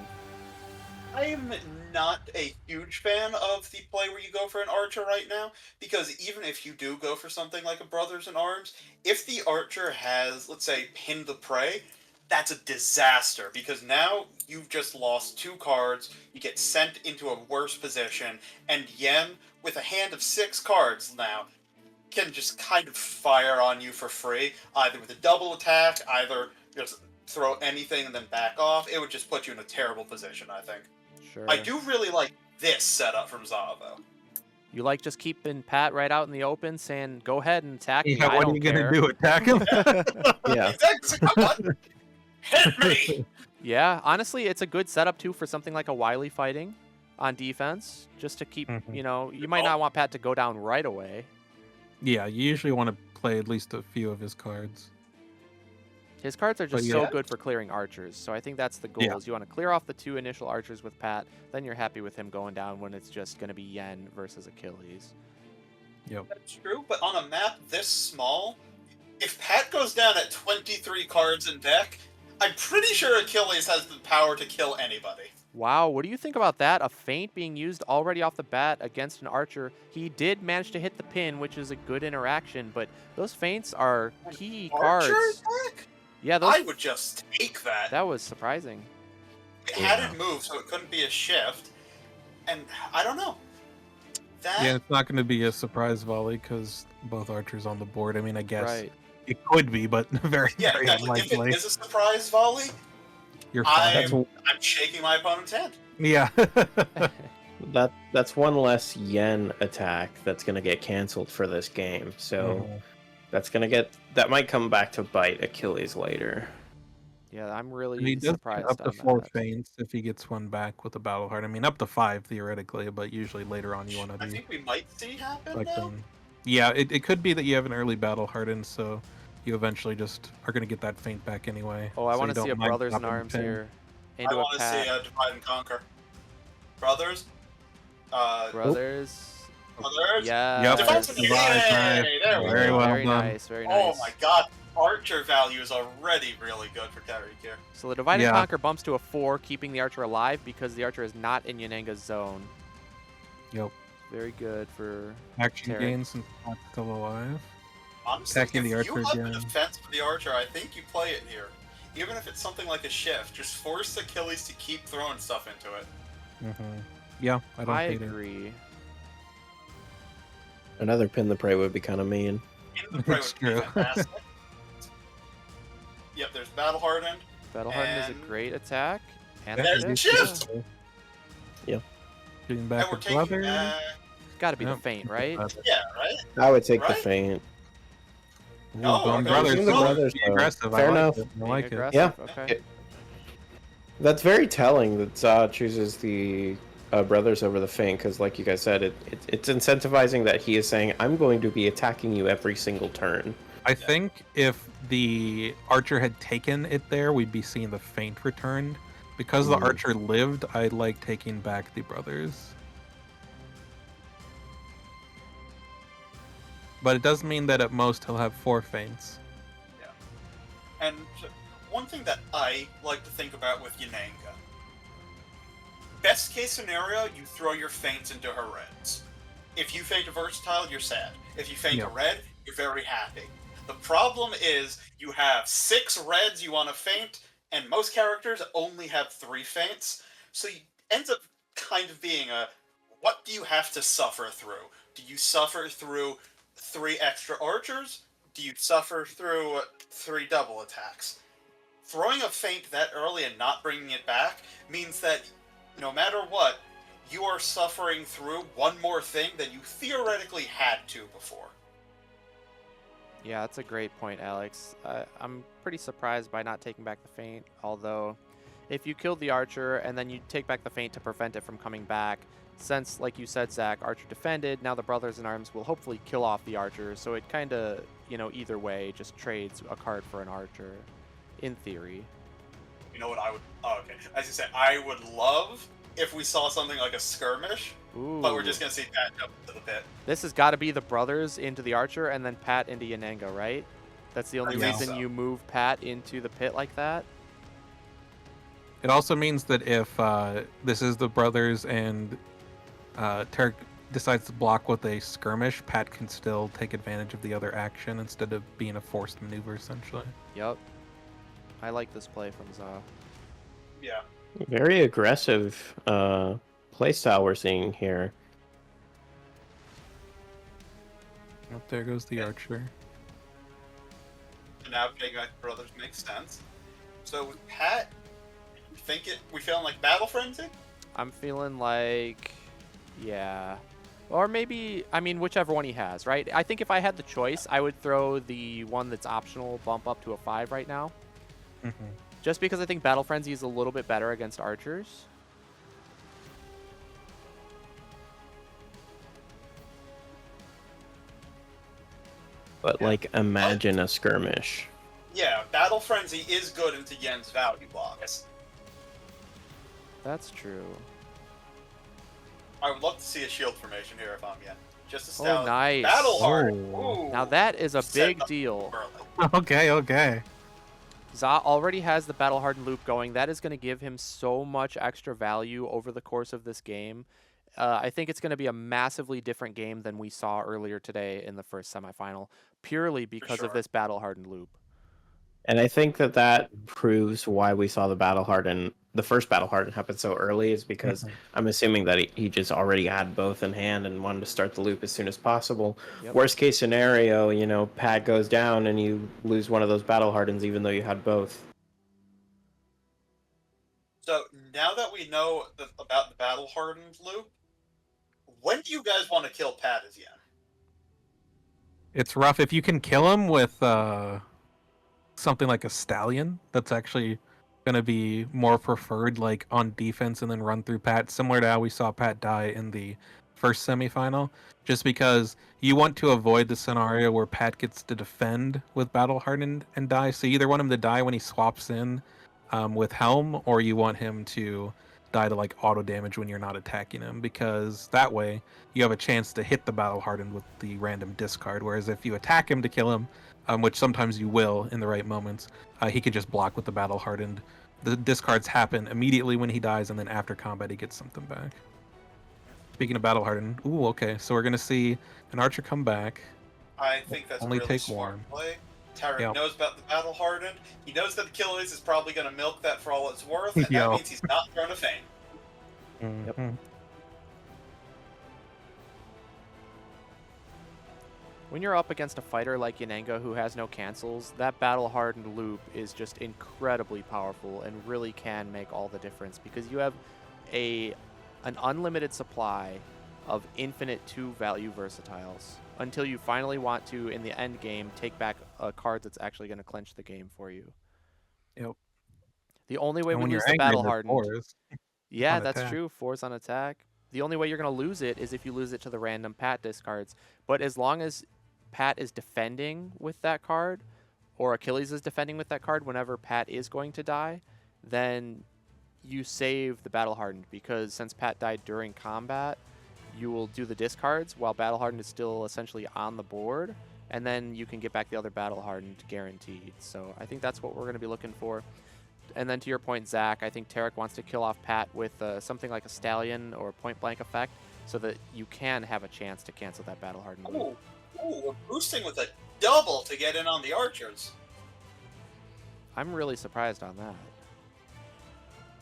I am not a huge fan of the play where you go for an archer right now, because even if you do go for something like a Brothers in Arms, if the archer has, let's say, pinned the prey, that's a disaster, because now you've just lost 2 cards, you get sent into a worse position, and Yen, with a hand of 6 cards now, can just kind of fire on you for free, either with a double attack, either just throw anything and then back off. It would just put you in a terrible position, I think. Sure. I do really like this setup from Za, though. You like just keeping Pat right out in the open, saying, "Go ahead and attack me. Yeah, I what are don't you care." gonna do? Attack him? Yeah. Exactly. Come on. Hit me! Yeah, honestly, it's a good setup too for something like a Wily fighting on defense, just to keep, Mhm. you know, you might not want Pat to go down right away. Yeah, you usually want to play at least a few of his cards. His cards are just yeah. so good for clearing archers, so I think that's the goal. Yeah. Is you want to clear off the 2 initial archers with Pat, then you're happy with him going down when it's just going to be Yen versus Achilles. Yep. That's true, but on a map this small, if Pat goes down at 23 cards in deck, I'm pretty sure Achilles has the power to kill anybody. Wow, what do you think about that? A feint being used already off the bat against an archer. He did manage to hit the pin, which is a good interaction, but those feints are key Archer cards. deck? Yeah, those, I would just take that. that was surprising. It hadn't moved, so it couldn't be a shift. And I don't know. That Yeah, it's not going to be a surprise volley because both archers on the board. I mean, I guess Right. it could be, but very, yeah, very exactly. If it unlikely. is a surprise volley, You're fine. I'm shaking my opponent's hand. Yeah. That's one less Yen attack that's gonna get canceled for this game. So that might come back to bite Achilles later. Yeah, I'm And he really does get surprised up to on 4 that. feints if he gets one back with a battle heart. I mean, up to 5 theoretically, but usually later on you want I to do think we might see happen like now. Yeah, it could be that you have an early battle hardened, so you eventually just are going to get that feint back anyway. Oh, I so want you to see a don't mind Brothers in dropping the Arms pin. here. I Into a want to see Pat. Divide and Conquer. Brothers? Brothers. Brothers? Yeah. Yep. Divide and Divide, nice. Yay! There we Very go. well Very done. nice, very Oh nice. my god, Archer value is already really good for Tarik here. So the Divide and Yeah. Conquer bumps to a 4, keeping the archer alive because the archer is not in Yanenga's zone. Yep. Very good for Action Tarik. gains since Pat's still alive. Honestly, Attacking if the you archer have again. the defense for the Archer, I think you play it here. Even if it's something like a shift, just force Achilles to keep throwing stuff into it. Yeah, I don't I hate it. agree. Another pin the prey would be kind of mean. In the prey It's would be true. fantastic. Yep, there's Battle Hardened. Battle Hardened is a And great attack. And there's a shift! Getting And back we're with taking brother. back... Got to be the Yep. feint, right? Yeah, right? I would take the Right? feint. No, Going okay. brothers. Using the brothers, Be though. aggressive. Fair I like enough. it. I Being like it. aggressive, Yeah. okay. That's very telling that Za chooses the brothers over the feint, because like you guys said, it's incentivizing that he is saying, I'm going to be attacking you every single turn. I think if the archer had taken it there, we'd be seeing the feint returned. Because the Mm. archer lived, I like taking back the brothers. But it does mean that at most he'll have 4 feints. And one thing that I like to think about with Yanenga. Best case scenario, you throw your feints into her reds. If you feint a versatile, you're sad. If you feint Yeah. a red, you're very happy. The problem is you have 6 reds you want to feint, and most characters only have 3 feints, so it ends up kind of being a, what do you have to suffer through? Do you suffer through 3 extra archers? Do you suffer through 3 double attacks? Throwing a feint that early and not bringing it back means that no matter what, you are suffering through one more thing than you theoretically had to before. Yeah, that's a great point, Alex. I'm pretty surprised by not taking back the feint, although if you killed the archer and then you take back the feint to prevent it from coming back, since, like you said, Zach, Archer defended, now the brothers in arms will hopefully kill off the Archer, so it kind of, you know, either way, just trades a card for an Archer, in theory. You know what I would... Oh, okay. As you say, I would love if we saw something like a skirmish, Ooh. but we're just going to see Pat jump into the pit. This has got to be the brothers into the Archer and then Pat into Yananga, right? That's the only I think reason so. you move Pat into the pit like that? It also means that if this is the brothers and Tarik decides to block with a skirmish, Pat can still take advantage of the other action instead of being a forced maneuver, essentially. Yep. I like this play from Za. Yeah. Very aggressive playstyle we're seeing here. Oh, there goes the Archer. Now taking back the brothers makes sense. So with Pat, we feeling like Battle Frenzy? I'm feeling like, yeah. Or maybe, I mean, whichever one he has, right? I think if I had the choice, I would throw the one that's optional bump up to a 5 right now. Mm-hmm. Just because I think Battle Frenzy is a little bit better against Archers. But, like, imagine a skirmish. Yeah, Battle Frenzy is good into Yen's value box. That's true. I would love to see a shield formation here if I'm Yen. Just a Oh, stout nice. Battle Hard. Oh. Now that is a Set big up deal. early. Okay. Za already has the Battle Hardened loop going. That is going to give him so much extra value over the course of this game. I think it's going to be a massively different game than we saw earlier today in the first semifinal, purely because of sure. this Battle Hardened loop. And I think that proves why we saw the first Battle Harden happen so early, is because I'm assuming that he just already had both in hand and wanted to start the loop as soon as possible. Yep. Worst case scenario, you know, Pat goes down and you lose one of those Battle Hardens even though you had both. So now that we know about the Battle Hardened loop, when do you guys want to kill Pat as Yen? It's rough. If you can kill him with something like a Stallion, that's actually going to be more preferred, like on defense and then run through Pat, similar to how we saw Pat die in the first semifinal, just because you want to avoid the scenario where Pat gets to defend with Battle Hardened and die. So you either want him to die when he swaps in with Helm, or you want him to die to like auto damage when you're not attacking him, because that way you have a chance to hit the Battle Hardened with the random discard, whereas if you attack him to kill him, which sometimes you will in the right moments, he could just block with the Battle Hardened. The discards happen immediately when he dies, and then after combat he gets something back. Speaking of Battle Hardened, ooh, okay, so we're gonna see an Archer come back. I think that's Only a really take smart one. play. Tarik Yep. knows about the Battle Hardened. He knows that Achilles is probably going to milk that for all it's worth, and that Yep. means he's not throwing a feint. Mhm. When you're up against a fighter like Yananga who has no cancels, that Battle Hardened loop is just incredibly powerful and really can make all the difference, because you have an unlimited supply of infinite 2-value versatiles until you finally want to, in the end game, take back a card that's actually going to clinch the game for you. Yep. The only way And we when lose you're the angry, Battle they're Hardened... fours. Yeah, on that's attack. true. 4's on attack. The only way you're going to lose it is if you lose it to the random Pat discards. But as long as Pat is defending with that card, or Achilles is defending with that card whenever Pat is going to die, then you save the Battle Hardened, because since Pat died during combat, you will do the discards while Battle Hardened is still essentially on the board, and then you can get back the other Battle Hardened guaranteed. So I think that's what we're going to be looking for. And then to your point, Zach, I think Tarik wants to kill off Pat with something like a Stallion or Point Blank effect, so that you can have a chance to cancel that Battle Hardened loop. Ooh, we're boosting with a double to get in on the Archers. I'm really surprised on that.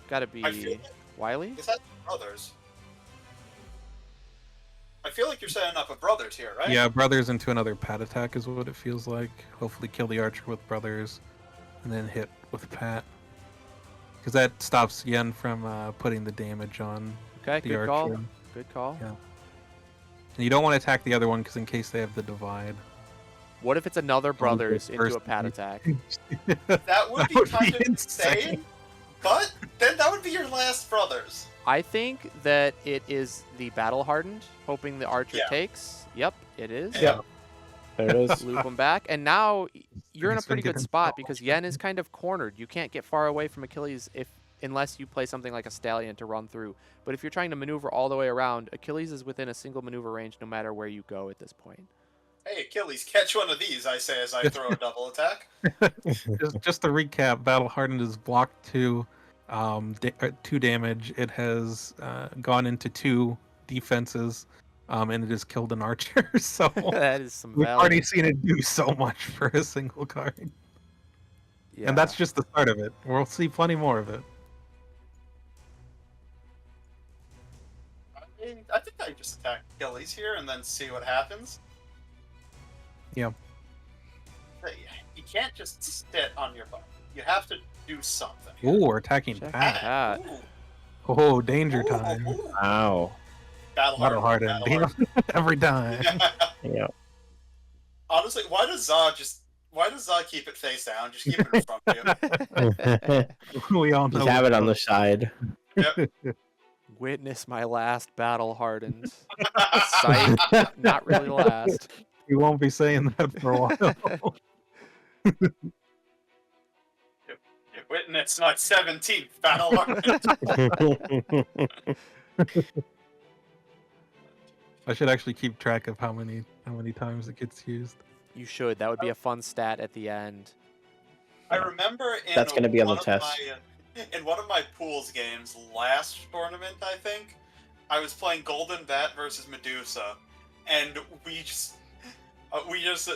Gotta I feel be like Wiley? is that brothers? I feel like you're setting up a brothers here, right? Yeah, brothers into another Pat attack is what it feels like. Hopefully kill the Archer with brothers, and then hit with Pat. Because that stops Yen from putting the damage on Okay, the good Archer. call. Good call. Yeah. And you don't want to attack the other one, because in case they have the divide. What if it's another brothers into a first Pat one. attack? That would be would kind be of insane. insane. But then that would be your last brothers. I think that it is the battle hardened, hoping the archer Yeah. takes. Yep, it is. Yep. There it is. Loop him back, and now you're in a He's pretty gonna good get spot himself. because Yen is kind of cornered. You can't get far away from Achilles unless you play something like a stallion to run through. But if you're trying to maneuver all the way around, Achilles is within a single maneuver range no matter where you go at this point. Hey, Achilles, catch one of these, I say as I throw a double attack. Just to recap, Battle Hardened is blocked 2, 2 damage. It has gone into 2 defenses, and it has killed an archer. So That is some we've value. already seen it do so much for a single card. Yeah. And that's just the start of it. We'll see plenty more of it. I think I just attack Achilles here and then see what happens. Yeah. You can't just sit on your butt. You have to do something. Ooh, we're attacking Check Pat. Pat. Ooh. Oh, danger Ooh, time. ooh. Wow. Battle Hardened. Every time. Yeah. Honestly, why does Za keep it face down? Just keep it in front of you. We all know. Just have it on the side. Yep. Witness my last battle hardened. Sight, not really last. We won't be saying that for a while. Witness my 17th battle hardened. I should actually keep track of how many times it gets used. You should. That would be a fun stat at the end. I remember in That's gonna be on the one of test. in one of my pools games last tournament, I think, I was playing Golden Bat versus Medusa, and we just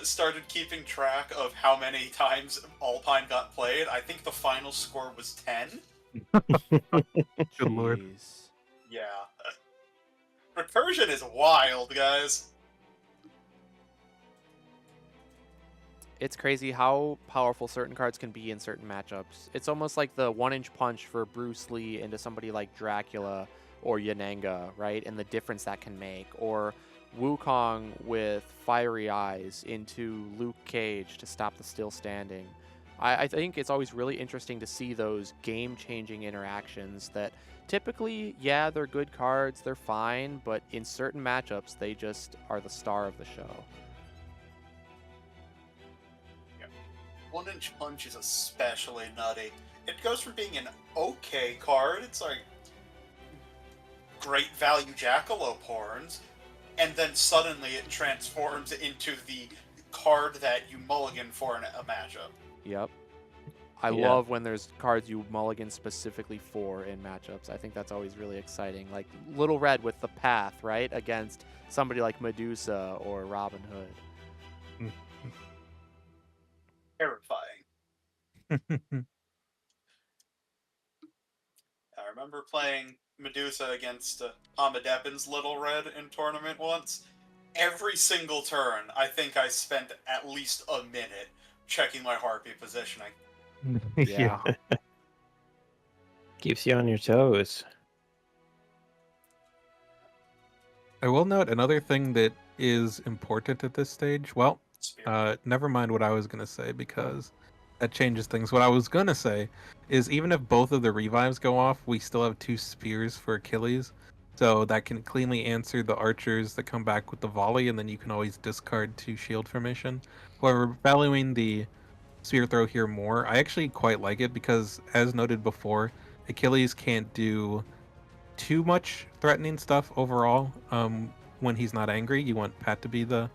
started keeping track of how many times Alpine got played. I think the final score was 10. Good lord. Jeez. Yeah. Recursion is wild, guys. It's crazy how powerful certain cards can be in certain matchups. It's almost like the 1-inch punch for Bruce Lee into somebody like Dracula or Yananga, right? And the difference that can make. Or Wukong with Fiery Eyes into Luke Cage to stop the Still Standing. I think it's always really interesting to see those game-changing interactions that typically, yeah, they're good cards, they're fine, but in certain matchups, they just are the star of the show. 1-inch punch is especially nutty. It goes from being an okay card, it's like great value Jackalope Horns, and then suddenly it transforms into the card that you mulligan for in a matchup. Yep. I Yeah. love when there's cards you mulligan specifically for in matchups. I think that's always really exciting. Like Little Red with the Path, right? Against somebody like Medusa or Robin Hood. Terrifying. I remember playing Medusa against Hamadepin's Little Red in tournament once. Every single turn, I think I spent at least a minute checking my Harpy positioning. Yeah. Keeps you on your toes. I will note another thing that is important at this stage. Well, never mind what I was going to say because that changes things. What I was going to say is even if both of the revives go off, we still have 2 spears for Achilles. So that can cleanly answer the archers that come back with the volley, and then you can always discard 2 shield formation. However, valuing the spear throw here more, I actually quite like it because, as noted before, Achilles can't do too much threatening stuff overall. When he's not angry, you want Pat to be the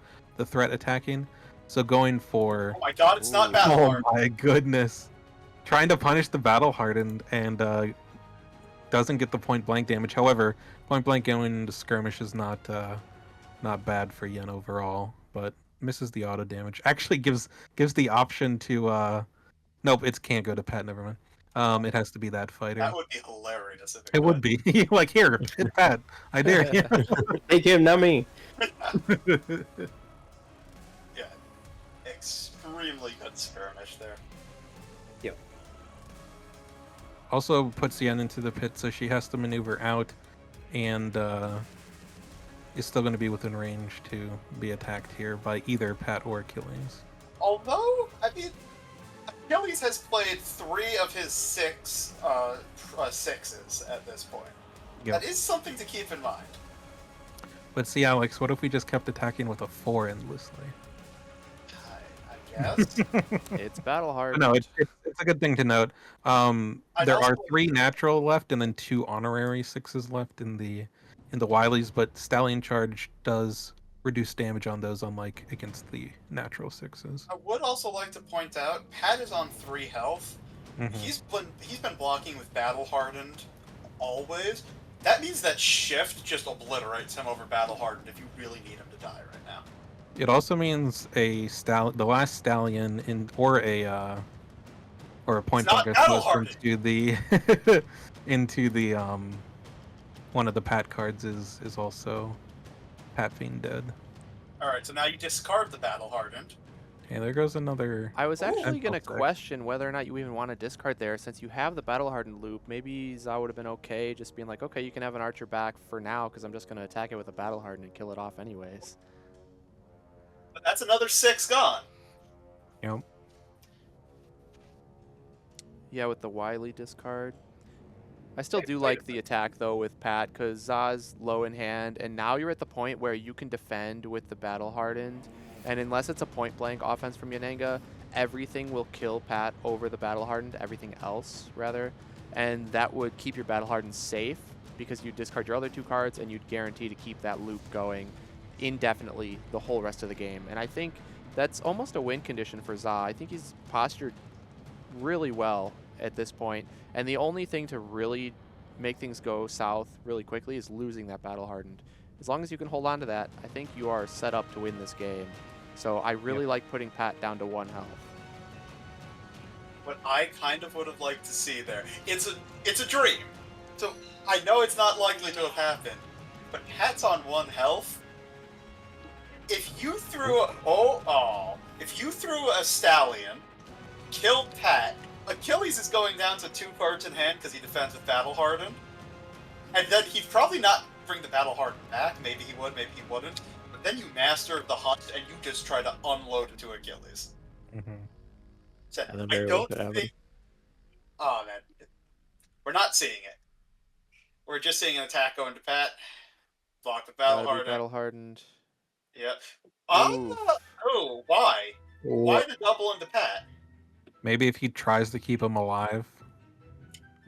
threat attacking. So going for... Oh my god, it's not Ooh. Battle Oh Hard. my goodness. Trying to punish the battle hardened and doesn't get the point blank damage. However, point blank going into skirmish is not bad for Yen overall, but misses the auto damage. Actually gives the option to nope, it can't go to Pat, never mind. It has to be that fighter. That would be hilarious if It would be. Like, here, hit Pat. I dare you. Take him, not me. Yeah, extremely good skirmish there. Also puts Yen into the pit, so she has to maneuver out, and is still going to be within range to be attacked here by either Pat or Achilles. Although, I mean, Achilles has played 3 of his 6 sixes at this point. Yep. That is something to keep in mind. But see, Alex, what if we just kept attacking with a 4 endlessly? I guess. It's battle hard. No, it's a good thing to note. There are also- 3 natural left, and then 2 honorary 6s left in the Wileys. But Stallion Charge does reduce damage on those, unlike against the natural 6s. I would also like to point out, Pat is on 3 health. Mhm. He's been blocking with Battle Hardened always. That means that Shift just obliterates him over Battle Hardened if you really need him to die right now. It also means the last Stallion or a point It's not bug battle into the into the one of the Pat cards is also Pat Fiend dead. Alright, so now you discard the Battle Hardened. Okay, there goes another. I was actually going to Angelcake. question whether or not you even want to discard there, since you have the battle hardened loop. Maybe Za would have been okay, just being like, okay, you can have an archer back for now, because I'm just going to attack it with a battle hardened and kill it off anyways. But that's another 6 gone. Yep. Yeah, with the Wily discard. I still do like the attack, though, with Pat, because Za's low in hand, and now you're at the point where you can defend with the battle hardened, and unless it's a point-blank offense from Yananga, everything will kill Pat over the battle hardened, everything else, rather, and that would keep your battle hardened safe, because you discard your other 2 cards, and you'd guarantee to keep that loop going indefinitely the whole rest of the game, and I think that's almost a win condition for Za. I think he's postured really well at this point, and the only thing to really make things go south really quickly is losing that battle hardened. As long as you can hold on to that, I think you are set up to win this game. So I really like putting Pat down to 1 health. What I kind of would have liked to see there. It's a dream. So I know it's not likely to have happened. But Pat's on 1 health. If you threw a Stallion, killed Pat, Achilles is going down to 2 cards in hand because he defends with Battle Hardened. And then he'd probably not bring the Battle Hardened back. Maybe he would, maybe he wouldn't. But then you master the hunt and you just try to unload into Achilles. Mm-hmm. So Yeah, that I very well don't could happen. think... Oh, man. We're not seeing it. We're just seeing an attack going to Pat. Block the Battle Gotta be Hardened. battle hardened. Yep. Oof. Oh, why? Why the double into Pat? Maybe if he tries to keep him alive,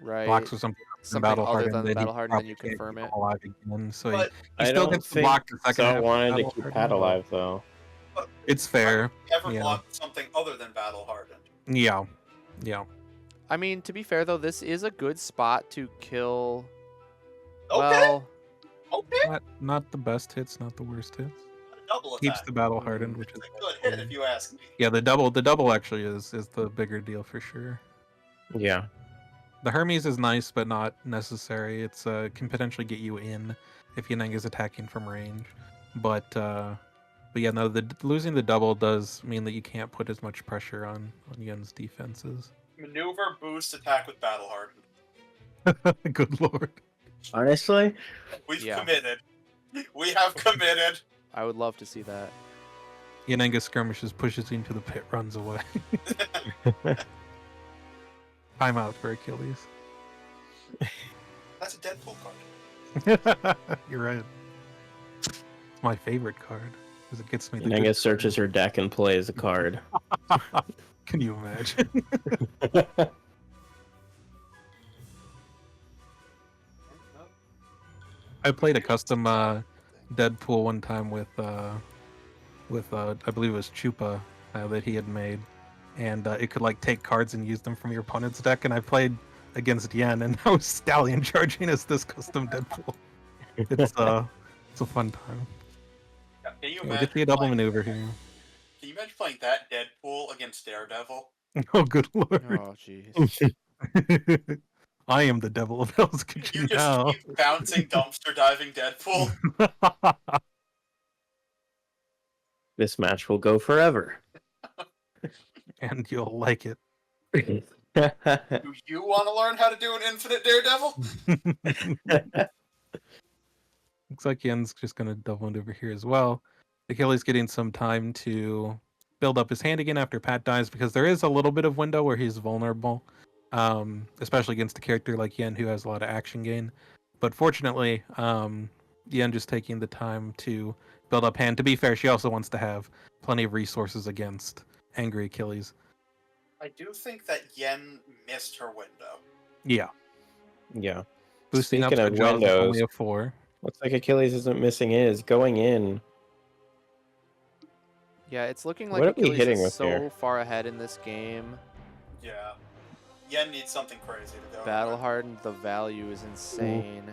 Right. blocks or something, Something battle other hardened, than the then he battle hardened, then you probably can't confirm keep it. him alive again. So But he I still don't gets to think block the second half Zot of wanted to battle keep hardened, Pat but alive, though. It's fair. Ever Yeah. blocked something other than Battle Hardened? Yeah. Yeah. I mean, to be fair, though, this is a good spot to kill... Okay. Well, Okay. Not the best hits, not the worst hits. Double attack. Keeps the battle hardened, which It's is a good hit if you ask me. yeah. The double actually is the bigger deal for sure. Yeah. The Hermes is nice, but not necessary. It's can potentially get you in if Yanang is attacking from range, but yeah, no. Losing the double does mean that you can't put as much pressure on Yun's defenses. Maneuver, boost, attack with Battle Hardened. Good lord. Honestly, We've Yeah. committed. We have committed. I would love to see that. Yananga skirmishes, pushes into the pit, runs away. Timeout for Achilles. That's a Deadpool card. You're right. It's my favorite card because it gets me. The Nanga good searches her deck and plays a card. cards. Can you imagine? I played a custom Deadpool one time with I believe it was Chupa that he had made, and it could like take cards and use them from your opponent's deck. And I played against Yen, and I was Stallion charging as this custom Deadpool. It's a fun time. Can you We'll imagine get the double playing, maneuver here. Can you imagine playing that Deadpool against Daredevil? Oh, good lord! Oh, jeez. I am the devil of Hell's Kitchen You just now. keep bouncing dumpster diving Deadpool. This match will go forever. And you'll like it. Do you want to learn how to do an infinite Daredevil? Looks like Yen's just gonna double it over here as well. Achilles getting some time to build up his hand again after Pat dies, because there is a little bit of window where he's vulnerable, especially against a character like Yen who has a lot of action gain. But fortunately, Yen just taking the time to build up hand. To be fair, she also wants to have plenty of resources against angry Achilles. I do think that Yen missed her window. Yeah. Yeah. Boosting up Speaking to of Jaws is windows, only a 4. looks like Achilles isn't missing his. Going in. Yeah, it's looking like What are we Achilles hitting is with so here? far ahead in this game. Yeah. Yen needs something crazy to go. Battle hardened, the value is insane.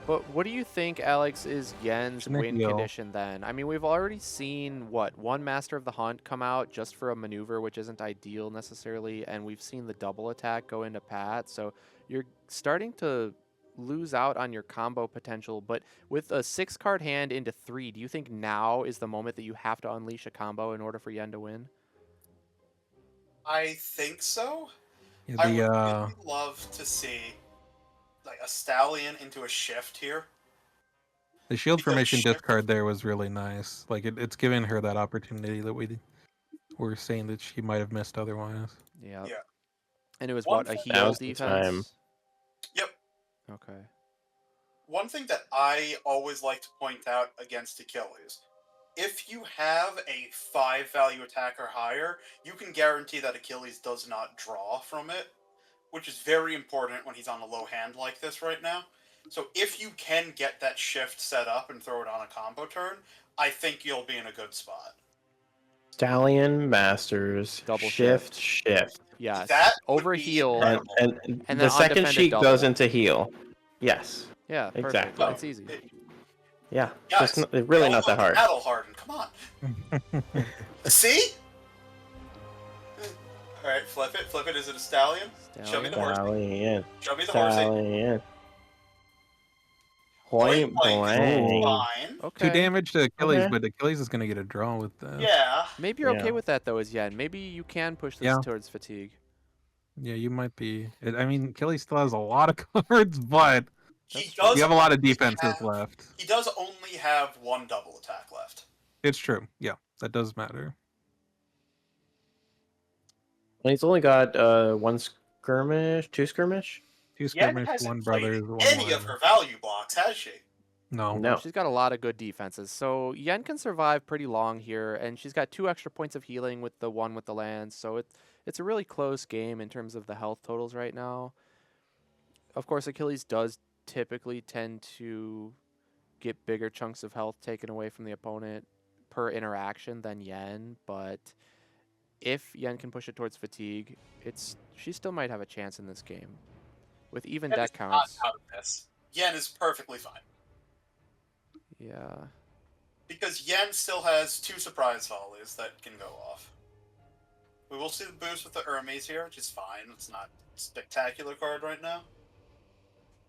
But what do you think, Alex, is Yen's Shouldn't win heal. condition then? I mean, we've already seen, what, one Master of the Hunt come out just for a maneuver, which isn't ideal necessarily, and we've seen the double attack go into Pat, so you're starting to lose out on your combo potential. But with a 6-card hand into 3, do you think now is the moment that you have to unleash a combo in order for Yen to win? I think so. Yeah, I would really love to see like a stallion into a shift here. the shield because formation shift- discard there was really nice. Like it's giving her that opportunity that we were saying that she might have missed otherwise. Yeah. Yeah. And it was One what, a thing- heal Now's the time. defense? Yep. Okay. One thing that I always like to point out against Achilles, if you have a 5-value attack or higher, you can guarantee that Achilles does not draw from it, which is very important when he's on a low hand like this right now. So if you can get that shift set up and throw it on a combo turn, I think you'll be in a good spot. Stallion Masters. Double shift. Yes. That would Over be heal. incredible. And And the then second undefended sheet double. goes into heal. Yes. Yeah, perfect. Exactly. It's easy. Yeah. Guys, Just really we not all that know hard. Battle hardened. Come on. See? All right, flip it. Flip it. Is it a stallion? Show me the horse. Stallion. Show me the horse. Stallion. Point blank. Fine. Okay. 2 damage to Achilles, Okay. but Achilles is going to get a draw with that. Yeah. Maybe you're okay Yeah. with that though, as Yen. Maybe you can push this Yeah. towards fatigue. Yeah, you might be. I mean, Achilles still has a lot of cards, but He does. you have a lot of only defenses have- left. He does only have 1 double attack left. It's true. Yeah, that does matter. And he's only got 1 skirmish, 2 skirmish. 2 Yen skirmish, hasn't 1 played brothers, 1 any of her value blocks, has she? No. No. She's got a lot of good defenses. So Yen can survive pretty long here, and she's got 2 extra points of healing with the 1 with the lands. So it's a really close game in terms of the health totals right now. Of course, Achilles does typically tend to get bigger chunks of health taken away from the opponent per interaction than Yen, but if Yen can push it towards fatigue, she still might have a chance in this game. With even Yen deck is not counts. out of this. Yen is perfectly fine. Yeah. Because Yen still has 2 surprise volleys that can go off. We will see the boost with the Hermes here, which is fine. It's not a spectacular card right now.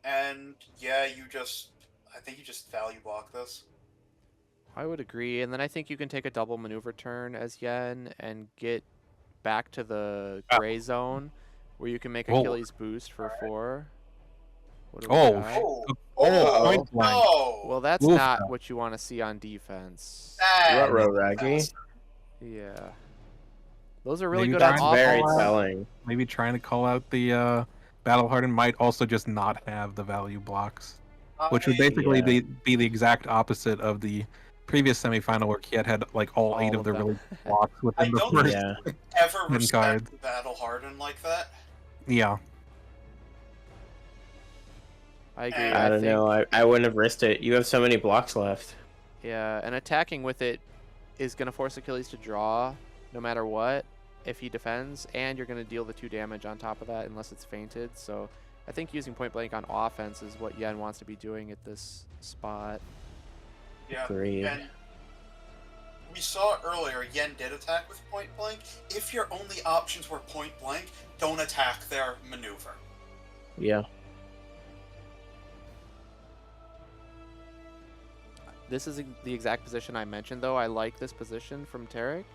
And yeah, I think you just value block this. I would agree, and then I think you can take a double maneuver turn as Yen and get back to the gray zone where you can make Whoa. Achilles boost for 4. What do we Oh, got? Oh, no! Well, that's Oof. not what you want to see on defense. That Ruh-roh, is Raggy. bastard. Yeah. Those are really Maybe good on that's off Very balls. telling. Maybe trying to call out the Battle Hardened might also just not have the value blocks, which would basically Yeah. be the exact opposite of the previous semifinal where Kiet had like all 8 All of the of them. really blocks I within the don't first. Yeah. ever 10 respect cards. Battle Harden like that. Yeah. I agree. I don't think, know. I wouldn't have risked it. You have so many blocks left. Yeah, and attacking with it is going to force Achilles to draw no matter what if he defends, and you're going to deal the 2 damage on top of that unless it's fainted. So I think using point blank on offense is what Yen wants to be doing at this spot. Yeah. Agreed. And we saw earlier, Yen did attack with point blank. If your only options were point blank, don't attack their maneuver. Yeah. This is the exact position I mentioned, though. I like this position from Tarik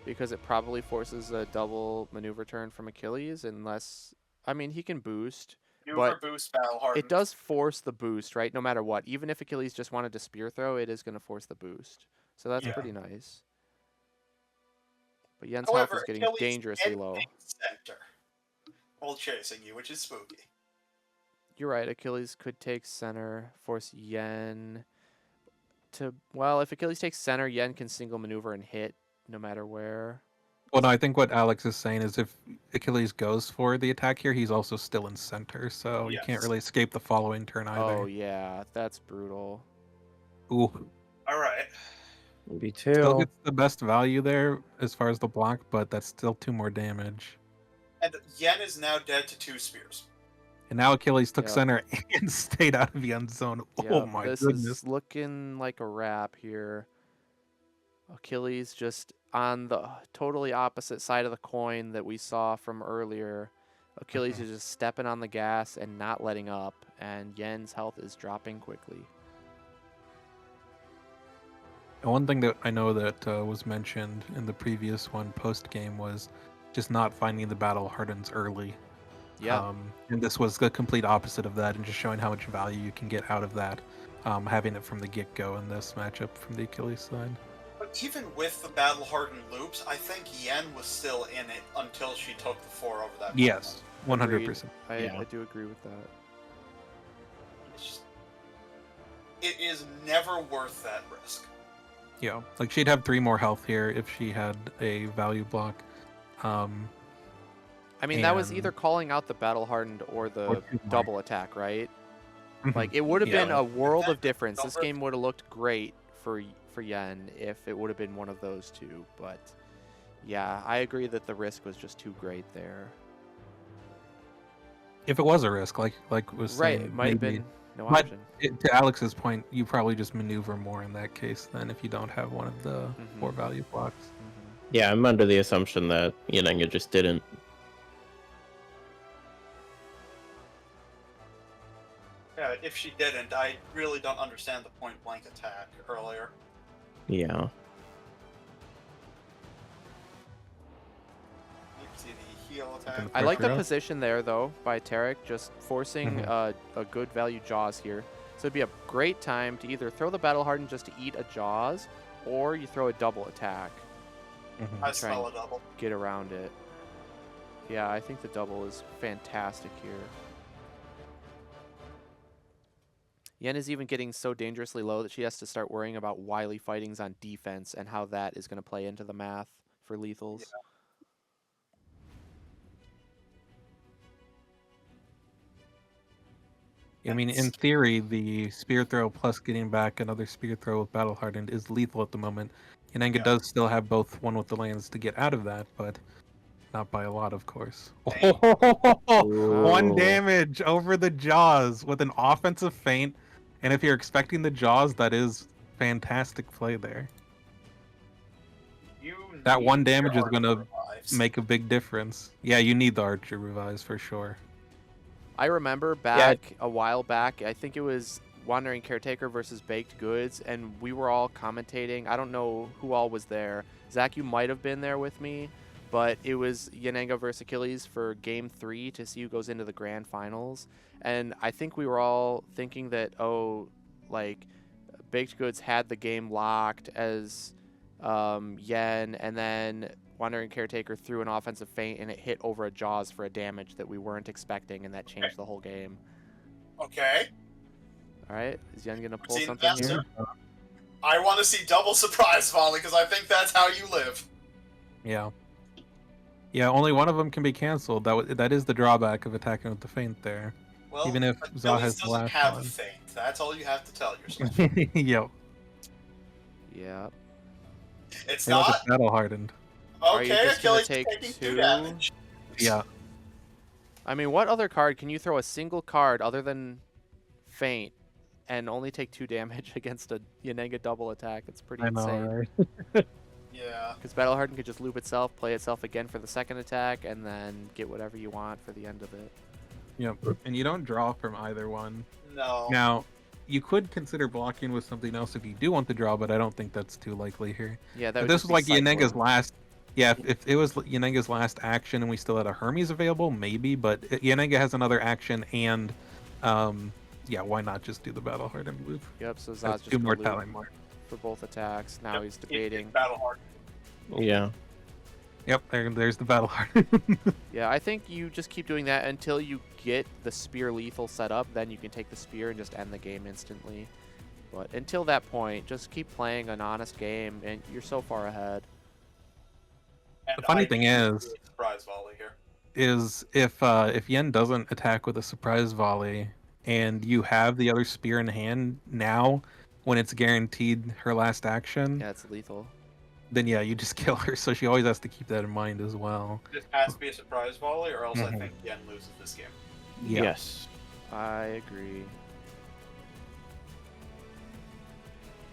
because it probably forces a double maneuver turn from Achilles unless... I mean, he can boost. Maneuver boost Battle Harden. It does force the boost, right? No matter what. Even if Achilles just wanted to spear throw, it is going to force the boost. So that's Yeah. pretty nice. But Yen's health However, is getting Achilles dangerously can low. take center while chasing you, which is spooky. You're right. Achilles could take center, force Yen to... Well, if Achilles takes center, Yen can single maneuver and hit no matter where. Well, no, I think what Alex is saying is if Achilles goes for the attack here, he's also still in center, so you can't Yes. really escape the following turn either. Oh, yeah. That's brutal. Ooh. All right. Maybe Still 2. gets the best value there as far as the block, but that's still 2 more damage. And Yen is now dead to 2 spears. And now Achilles took Yep. center and stayed out of Yen's zone. Oh Yep, my this goodness. is looking like a wrap here. Achilles just on the totally opposite side of the coin that we saw from earlier. Achilles is just stepping on the gas and not letting up, and Yen's health is dropping quickly. And one thing that I know that was mentioned in the previous one post-game was just not finding the battle hardens early. Yeah, And this was the complete opposite of that, and just showing how much value you can get out of that, having it from the get-go in this matchup from the Achilles side. But even with the battle hardened loops, I think Yen was still in it until she took the 4 over that. Yes, agreed. 100%. I do agree with that. It's just, it is never worth that risk. Yeah, like she'd have 3 more health here if she had a value block. I mean, that was And- either calling out the battle hardened or the 2 more. double attack, right? Mhm. Like, it would have Yeah. been a world of difference. This Double- game would have looked great for Yen if it would have been one of those two. But yeah, I agree that the risk was just too great there. If it was a risk, like was Right, saying, it might have maybe- been no But option. to Alex's point, you probably just maneuver more in that case than if you don't have one of the Mhm. 4 value blocks. Mhm. Yeah, I'm under the assumption that Yenenga just didn't. Yeah, if she didn't, I really don't understand the point blank attack earlier. Yeah. You can see the heal attack. Okay. I like the Pressure up. position there, though, by Tarik, just forcing Mhm. a good value Jaws here. So it'd be a great time to either throw the Battle Harden just to eat a Jaws, or you throw a double attack, Mhm. I try smell and a double. get around it. Yeah, I think the double is fantastic here. Yen is even getting so dangerously low that she has to start worrying about wily fightings on defense and how that is going to play into the math for lethals. I mean, in theory, the spear throw plus getting back another spear throw with battle hardened is lethal at the moment. Yenenga Yeah. does still have both one with the lands to get out of that, but not by a lot, of course. Dang. 1 Ooh. damage over the jaws with an offensive feint, and if you're expecting the jaws, that is fantastic play there. You That need 1 damage your is gonna archer revives. make a big difference. Yeah, you need the archer revives for sure. I remember back a while back, I think it was Wandering Caretaker versus Baked Goods, and we were all commentating. I don't know who all was there. Zach, you might have been there with me, but it was Yenenga versus Achilles for Game 3 to see who goes into the Grand Finals. And I think we were all thinking that, like, Baked Goods had the game locked as Yen, and then Wandering Caretaker threw an offensive feint and it hit over a Jaws for a damage that we weren't expecting, and that changed the whole game. Okay. All right, is Yen gonna pull See, something that's here? I want to see double surprise volley because I think that's how you live. Yeah. Yeah, only one of them can be canceled. That is the drawback of attacking with the feint there. Well, Even if Achilles Za has the doesn't last have one. a feint. That's all you have to tell yourself. Yep. Yeah. It's They want not. the battle hardened. Are you Okay, just gonna Achilles take taking 2 2? damage. Yeah. I mean, what other card can you throw a single card other than Feint and only take 2 damage against a Yenenga double attack? It's pretty I know, insane. right? Yeah. Because Battle Harden could just loop itself, play itself again for the second attack, and then get whatever you want for the end of it. Yep. And you don't draw from either one. No. Now, you could consider blocking with something else if you do want to draw, but I don't think that's too likely here. Yeah, that If would this just was be like Yenenga's cycling. last. Yeah, if it was Yenenga's last action and we still had a Hermes available, maybe. But Yenenga has another action, and yeah, why not just do the battle hardened loop? Yep, so Zaz That's just 2 more gonna loop time more. for both attacks. Now Yep, he's it's debating. battle hard. Yeah. Yep, there's the battle hardened. Yeah, I think you just keep doing that until you get the spear lethal set up. Then you can take the spear and just end the game instantly. But until that point, just keep playing an honest game, and you're so far ahead. And The funny I thing do is- do a surprise volley here. Is if Yen doesn't attack with a surprise volley and you have the other spear in hand now when it's guaranteed her last action, Yeah, it's lethal. then yeah, you just kill her. So she always has to keep that in mind as well. This has to be a surprise volley, or else I Mhm. think Yen loses this game. Yeah. Yes. I agree.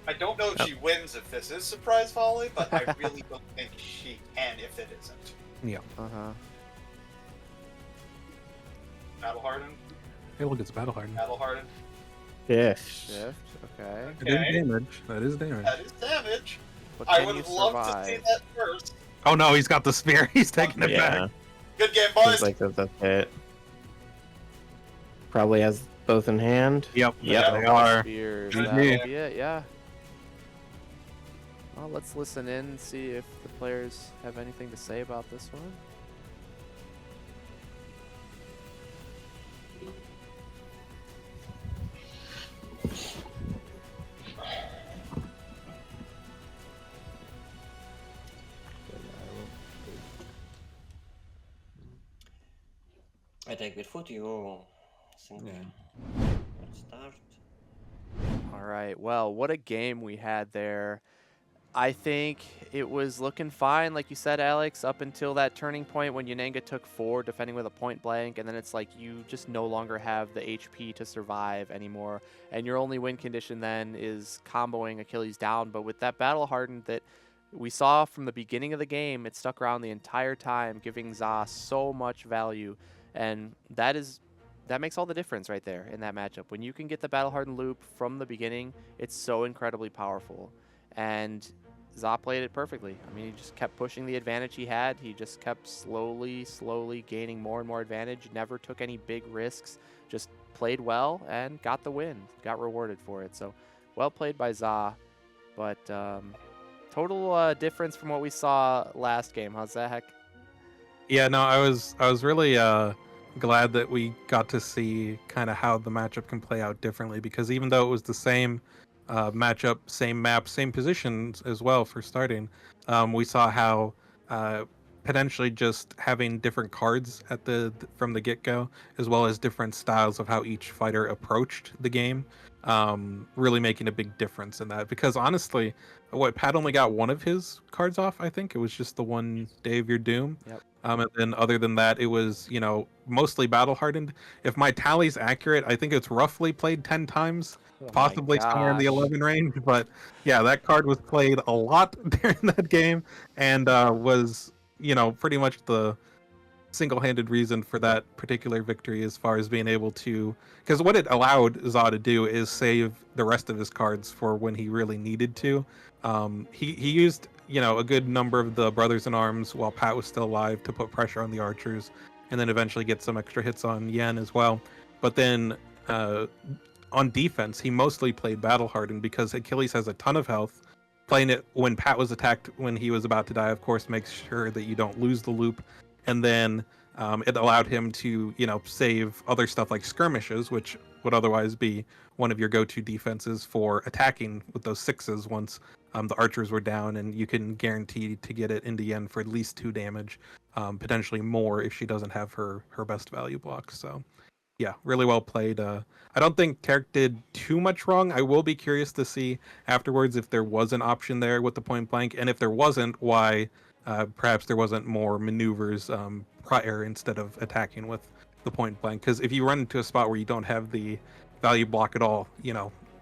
I don't know if she wins if this is surprise volley, but I really don't think she can if it isn't. Yeah. Uh-huh. Battle hardened. Hey, look, it's battle hardened. Battle hardened. Yes. Shift, okay. It is Okay. damage. That is damage. That is damage. But I can would you have loved to see survive? that first. Oh no, he's got the spear. He's taking it Yeah. back. Good game, Seems boys. like that's it. Probably has both in hand. Yep. Yep. They are. Spears. GG. That'll be it, yeah. Well, let's listen in and see if the players have anything to say about this one. I take with foot, you think. Let's start. All right. Well, what a game we had there. I think it was looking fine, like you said, Alex, up until that turning point when Yananga took 4, defending with a point blank, and then it's like you just no longer have the HP to survive anymore, and your only win condition then is comboing Achilles down. But with that battle hardened that we saw from the beginning of the game, it stuck around the entire time, giving zzaa so much value, and that makes all the difference right there in that matchup. When you can get the battle hardened loop from the beginning, it's so incredibly powerful. And zzaa played it perfectly. I mean, he just kept pushing the advantage he had. He just kept slowly gaining more and more advantage. Never took any big risks. Just played well and got the win. Got rewarded for it. So, well played by zzaa. But total difference from what we saw last game. How's that, Heck? Yeah, no, I was really glad that we got to see kind of how the matchup can play out differently, because even though it was the same matchup, same map, same positions as well for starting, we saw how potentially just having different cards at from the get-go, as well as different styles of how each fighter approached the game, really making a big difference in that. Because honestly, Pat only got one of his cards off. I think it was just the one Day of Your Doom. Yep. And then other than that, it was, mostly battle hardened. If my tally's accurate, I think it's roughly played 10 times, Oh my possibly somewhere in the gosh. 11 range. But yeah, that card was played a lot during that game, and was, pretty much the single-handed reason for that particular victory, as far as being able to, because what it allowed zzaa to do is save the rest of his cards for when he really needed to. He used a good number of the brothers in arms while Pat was still alive to put pressure on the archers, and then eventually get some extra hits on Yen as well. But then on defense, he mostly played battle hardened because Achilles has a ton of health. Playing it when Pat was attacked when he was about to die, of course, makes sure that you don't lose the loop. And then it allowed him to, save other stuff like skirmishes, which would otherwise be one of your go-to defenses for attacking with those 6s once the archers were down, and you can guarantee to get it into Yen for at least 2 damage, potentially more if she doesn't have her best value block. So yeah, really well played. I don't think Tarik did too much wrong. I will be curious to see afterwards if there was an option there with the point blank, and if there wasn't, why perhaps there wasn't more maneuvers prior instead of attacking with the point blank. Because if you run into a spot where you don't have the value block at all,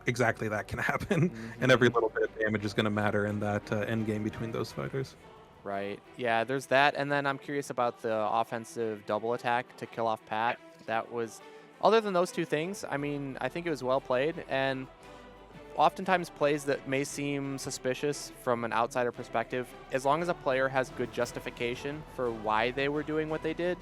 exactly that can happen. And every little bit of damage is going to matter in that end game between those fighters. Right. Yeah, there's that. And then I'm curious about the offensive double attack to kill off Pat. That was, other than those 2 things, I mean, I think it was well played. And oftentimes plays that may seem suspicious from an outsider perspective, as long as a player has good justification for why they were doing what they did,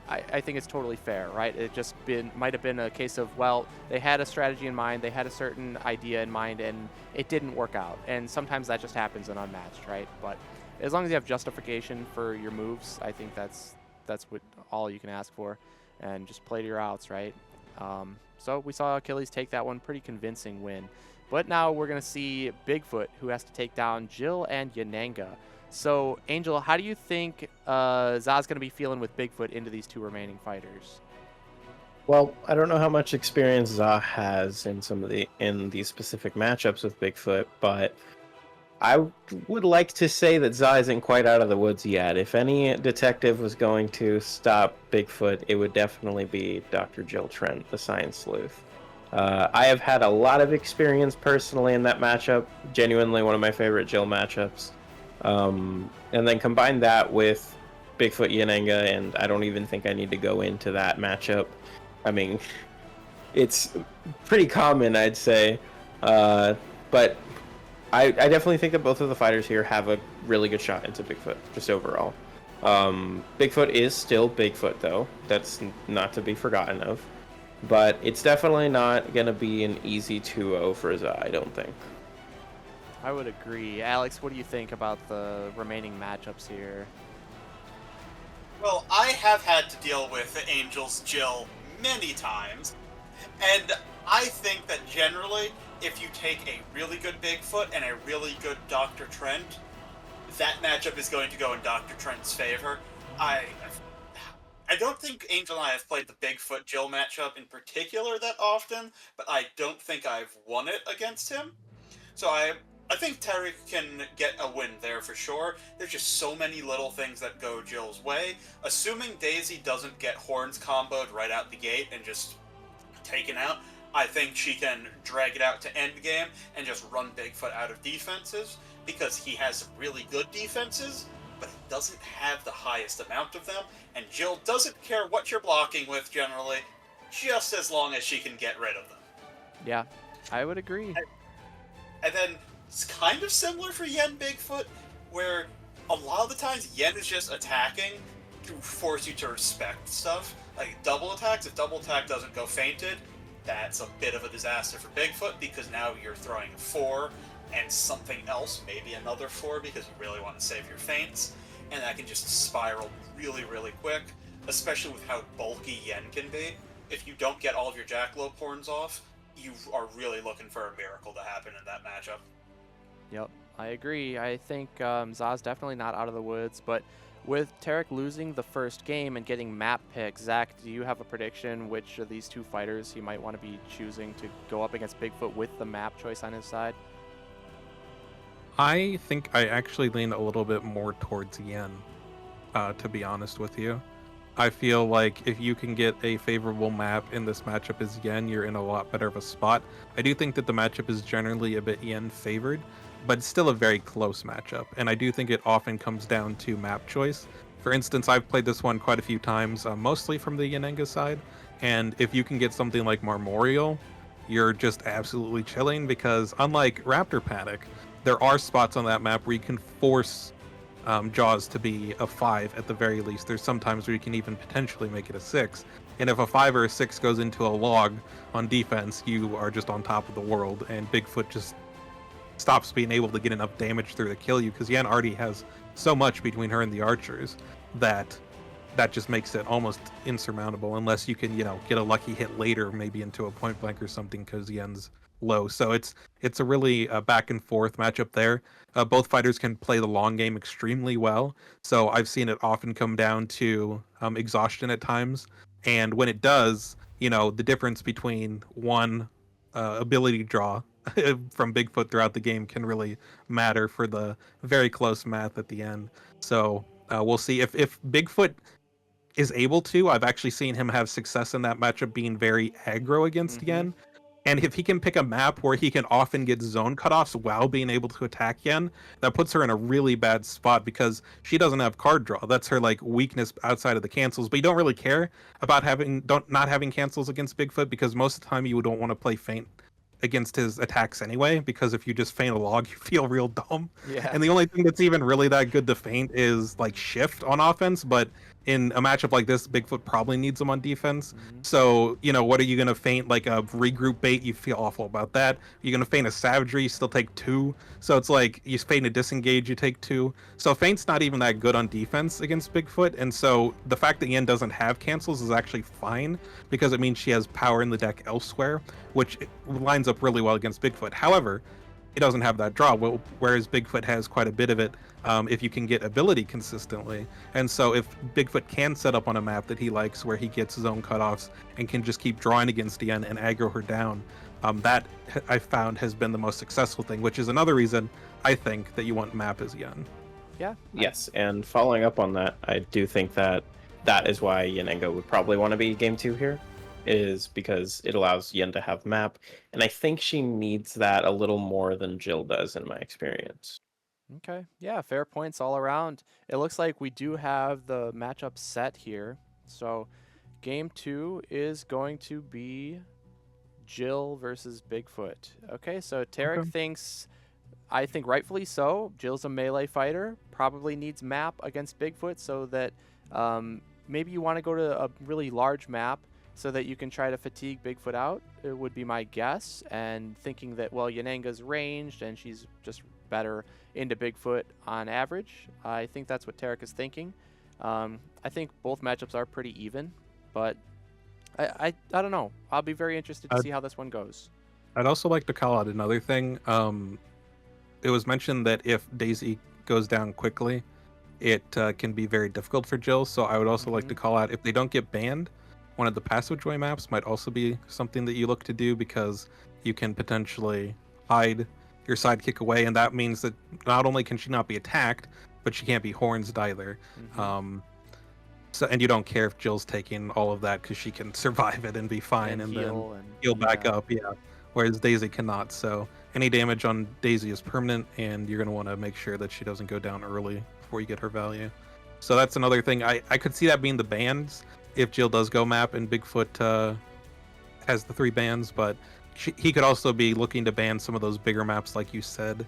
I think it's totally fair, right? It just might have been a case of, well, they had a strategy in mind, they had a certain idea in mind, and it didn't work out. And sometimes that just happens in Unmatched, right? But as long as you have justification for your moves, I think that's what all you can ask for, and just play to your outs, right? So we saw Achilles take that one, pretty convincing win. But now we're going to see Bigfoot, who has to take down Jill and Yananga. So, Angel, how do you think Za's going to be feeling with Bigfoot into these two remaining fighters? Well, I don't know how much experience Za has in these specific matchups with Bigfoot, but I would like to say that Za isn't quite out of the woods yet. If any detective was going to stop Bigfoot, it would definitely be Dr. Jill Trent, the science sleuth. I have had a lot of experience personally in that matchup. Genuinely one of my favorite Jill matchups. And then combine that with Bigfoot Yananga, and I don't even think I need to go into that matchup. I mean, it's pretty common, I'd say. But I definitely think that both of the fighters here have a really good shot into Bigfoot, just overall. Bigfoot is still Bigfoot, though. That's not to be forgotten of. But it's definitely not going to be an easy 2-0 for Za, I don't think. I would agree. Alex, what do you think about the remaining matchups here? Well, I have had to deal with Angel's Jill many times, and I think that generally, if you take a really good Bigfoot and a really good Dr. Trent, that matchup is going to go in Dr. Trent's favor. I don't think Angel and I have played the Bigfoot Jill matchup in particular that often, but I don't think I've won it against him. So I think Tarik can get a win there for sure. There's just so many little things that go Jill's way. Assuming Daisy doesn't get horns comboed right out the gate and just taken out, I think she can drag it out to endgame and just run Bigfoot out of defenses, because he has some really good defenses, but he doesn't have the highest amount of them, and Jill doesn't care what you're blocking with generally, just as long as she can get rid of them. Yeah, I would agree. And then it's kind of similar for Yen Bigfoot, where a lot of the times Yen is just attacking to force you to respect stuff. Like double attacks, if double attack doesn't go fainted, that's a bit of a disaster for Bigfoot, because now you're throwing a 4 and something else, maybe another 4, because you really want to save your feints, and that can just spiral really, really quick, especially with how bulky Yen can be. If you don't get all of your Jackalope horns off, you are really looking for a miracle to happen in that matchup. Yep, I agree. I think Za's definitely not out of the woods, but with Tarik losing the first game and getting map picks, Zach, do you have a prediction which of these two fighters he might want to be choosing to go up against Bigfoot with the map choice on his side? I think I actually lean a little bit more towards Yen, to be honest with you. I feel like if you can get a favorable map in this matchup as Yen, you're in a lot better of a spot. I do think that the matchup is generally a bit Yen favored, but it's still a very close matchup, and I do think it often comes down to map choice. For instance, I've played this one quite a few times, mostly from the Yananga side, and if you can get something like Marmorial, you're just absolutely chilling, because unlike Raptor Panic, there are spots on that map where you can force Jaws to be a 5 at the very least. There's sometimes where you can even potentially make it a 6. And if a 5 or a 6 goes into a log on defense, you are just on top of the world, and Bigfoot just stops being able to get enough damage through to kill you, because Yen already has so much between her and the archers that just makes it almost insurmountable, unless you can, get a lucky hit later, maybe into a point blank or something, because Yen's low. So it's a really back and forth matchup there. Both fighters can play the long game extremely well, so I've seen it often come down to exhaustion at times, and when it does, the difference between one ability draw from Bigfoot throughout the game can really matter for the very close math at the end. So we'll see if Bigfoot is able to. I've actually seen him have success in that matchup being very aggro against Yen. And if he can pick a map where he can often get zone cutoffs while being able to attack Yen, that puts her in a really bad spot, because she doesn't have card draw. That's her weakness outside of the cancels. But you don't really care about not having cancels against Bigfoot, because most of the time you don't want to play feint against his attacks anyway, because if you just feint a log, you feel real dumb. Yeah. And the only thing that's even really that good to feint is shift on offense, but in a matchup like this, Bigfoot probably needs them on defense. So, what are you going to feint? Like a regroup bait, you feel awful about that. You're going to feint a savagery, you still take 2. So it's like, you feint a disengage, you take 2. So feint's not even that good on defense against Bigfoot. And so the fact that Yen doesn't have cancels is actually fine, because it means she has power in the deck elsewhere, which lines up really well against Bigfoot. However, it doesn't have that draw, whereas Bigfoot has quite a bit of it if you can get ability consistently. And so if Bigfoot can set up on a map that he likes where he gets zone cutoffs and can just keep drawing against Yen and aggro her down, that I found has been the most successful thing, which is another reason I think that you want map as Yen. Yeah. Yes, and following up on that, I do think that is why Yenengo would probably want to be game 2 here, is because it allows Yen to have map, and I think she needs that a little more than Jill does in my experience. Okay. Yeah, fair points all around. It looks like we do have the matchup set here. So game 2 is going to be Jill versus Bigfoot. Okay, so Tarik thinks, I think rightfully so, Jill's a melee fighter, probably needs map against Bigfoot, so that maybe you want to go to a really large map so that you can try to fatigue Bigfoot out, it would be my guess. And thinking that, well, Yenenga's ranged and she's just better into Bigfoot on average. I think that's what Tarik is thinking. I think both matchups are pretty even, but I don't know. I'll be very interested to see how this one goes. I'd also like to call out another thing. It was mentioned that if Daisy goes down quickly, it can be very difficult for Jill. So I would also like to call out, if they don't get banned, one of the passageway maps might also be something that you look to do, because you can potentially hide your sidekick away, and that means that not only can she not be attacked, but she can't be hornsed either. And you don't care if Jill's taking all of that, because she can survive it and be fine, and then heal back up. Yeah, whereas Daisy cannot. So any damage on Daisy is permanent, and you're going to want to make sure that she doesn't go down early before you get her value. So that's another thing. I could see that being the bans if Jill does go map and Bigfoot has the 3 bans, but he could also be looking to ban some of those bigger maps, like you said.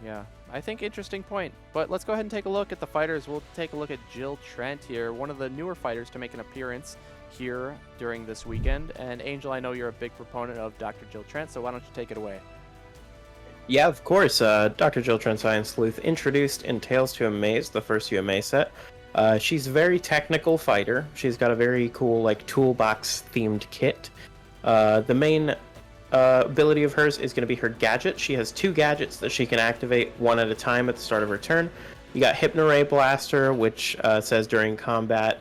Yeah, I think interesting point. But let's go ahead and take a look at the fighters. We'll take a look at Jill Trent here, one of the newer fighters to make an appearance here during this weekend. And Angel, I know you're a big proponent of Dr. Jill Trent, so why don't you take it away? Yeah, of course. Dr. Jill Trent, Science Sleuth, introduced in Tales to Amaze, the first UMA set. She's a very technical fighter. She's got a very cool, like, toolbox-themed kit. The main ability of hers is going to be her gadget. She has 2 gadgets that she can activate one at a time at the start of her turn. You got Hypnoray Blaster, which says during combat,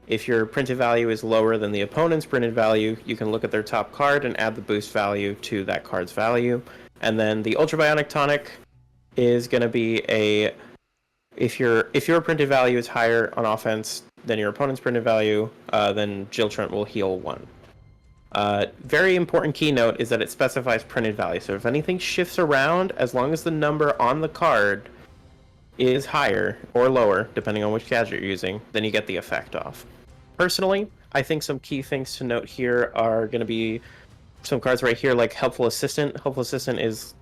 if your printed value is lower than the opponent's printed value, you can look at their top card and add the boost value to that card's value. And then the Ultrabionic Tonic is going to be a... If your printed value is higher on offense than your opponent's printed value, then Jill Trent will heal 1. Very important keynote is that it specifies printed value. So if anything shifts around, as long as the number on the card is higher or lower, depending on which gadget you're using, then you get the effect off. Personally, I think some key things to note here are going to be some cards right here, like Helpful Assistant. Helpful Assistant is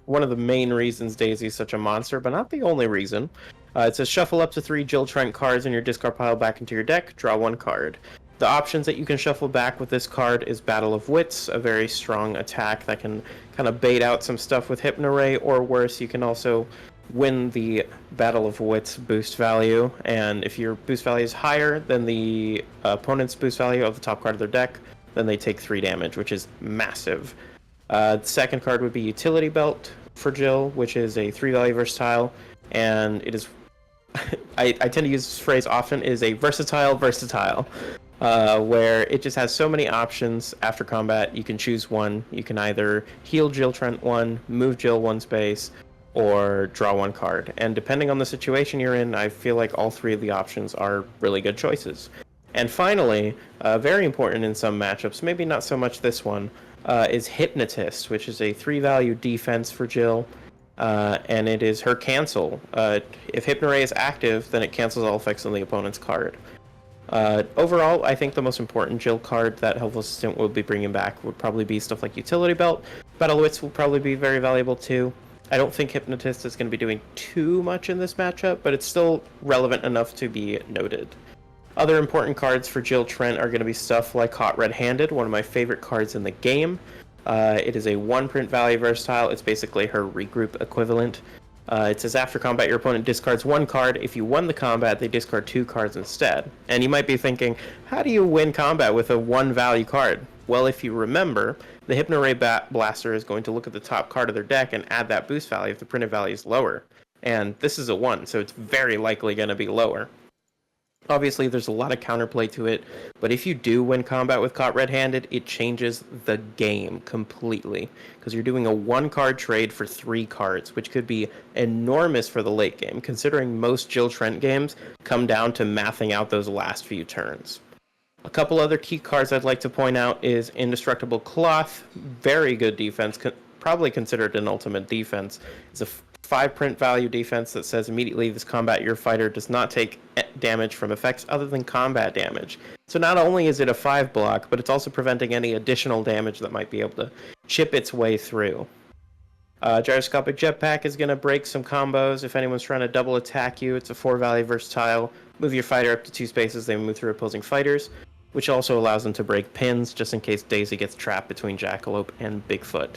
one of the main reasons Daisy is such a monster, but not the only reason. It says shuffle up to 3 Jill Trent cards in your discard pile back into your deck, draw 1 card. The options that you can shuffle back with this card is Battle of Wits, a very strong attack that can kind of bait out some stuff with Hypnoray, or worse, you can also win the Battle of Wits boost value, and if your boost value is higher than the opponent's boost value of the top card of their deck, then they take 3 damage, which is massive. The second card would be Utility Belt for Jill, which is a 3-value versatile, and it is... I tend to use this phrase often, is a versatile, where it just has so many options after combat. You can choose one. You can either heal Jill Trent 1, move Jill 1 space, or draw 1 card. And depending on the situation you're in, I feel like all 3 of the options are really good choices. And finally, very important in some matchups, maybe not so much this one, is Hypnotist, which is a 3-value defense for Jill. And it is her cancel. If Hypnoray is active, then it cancels all effects on the opponent's card. Overall, I think the most important Jill card that Helpful Assistant will be bringing back would probably be stuff like Utility Belt. Battle Wits will probably be very valuable too. I don't think Hypnotist is going to be doing too much in this matchup, but it's still relevant enough to be noted. Other important cards for Jill Trent are going to be stuff like Caught Red-Handed, one of my favorite cards in the game. It is a 1-print value versatile. It's basically her regroup equivalent. It says after combat, your opponent discards 1 card. If you won the combat, they discard 2 cards instead. And you might be thinking, how do you win combat with a 1-value card? Well, if you remember, the Hypno-Ray Blaster is going to look at the top card of their deck and add that boost value if the printed value is lower. And this is a 1, so it's very likely going to be lower. Obviously, there's a lot of counterplay to it, but if you do win combat with Caught Red-Handed, it changes the game completely, because you're doing a 1-card trade for 3 cards, which could be enormous for the late game, considering most Jill Trent games come down to mathing out those last few turns. A couple other key cards I'd like to point out is Indestructible Cloth, very good defense, probably considered an ultimate defense. It's a 5-print value defense that says immediately this combat your fighter does not take damage from effects other than combat damage. So not only is it a 5 block, but it's also preventing any additional damage that might be able to chip its way through. Gyroscopic Jetpack is going to break some combos. If anyone's trying to double attack you, it's a 4-value versatile. Move your fighter up to 2 spaces, they move through opposing fighters, which also allows them to break pins just in case Daisy gets trapped between Jackalope and Bigfoot.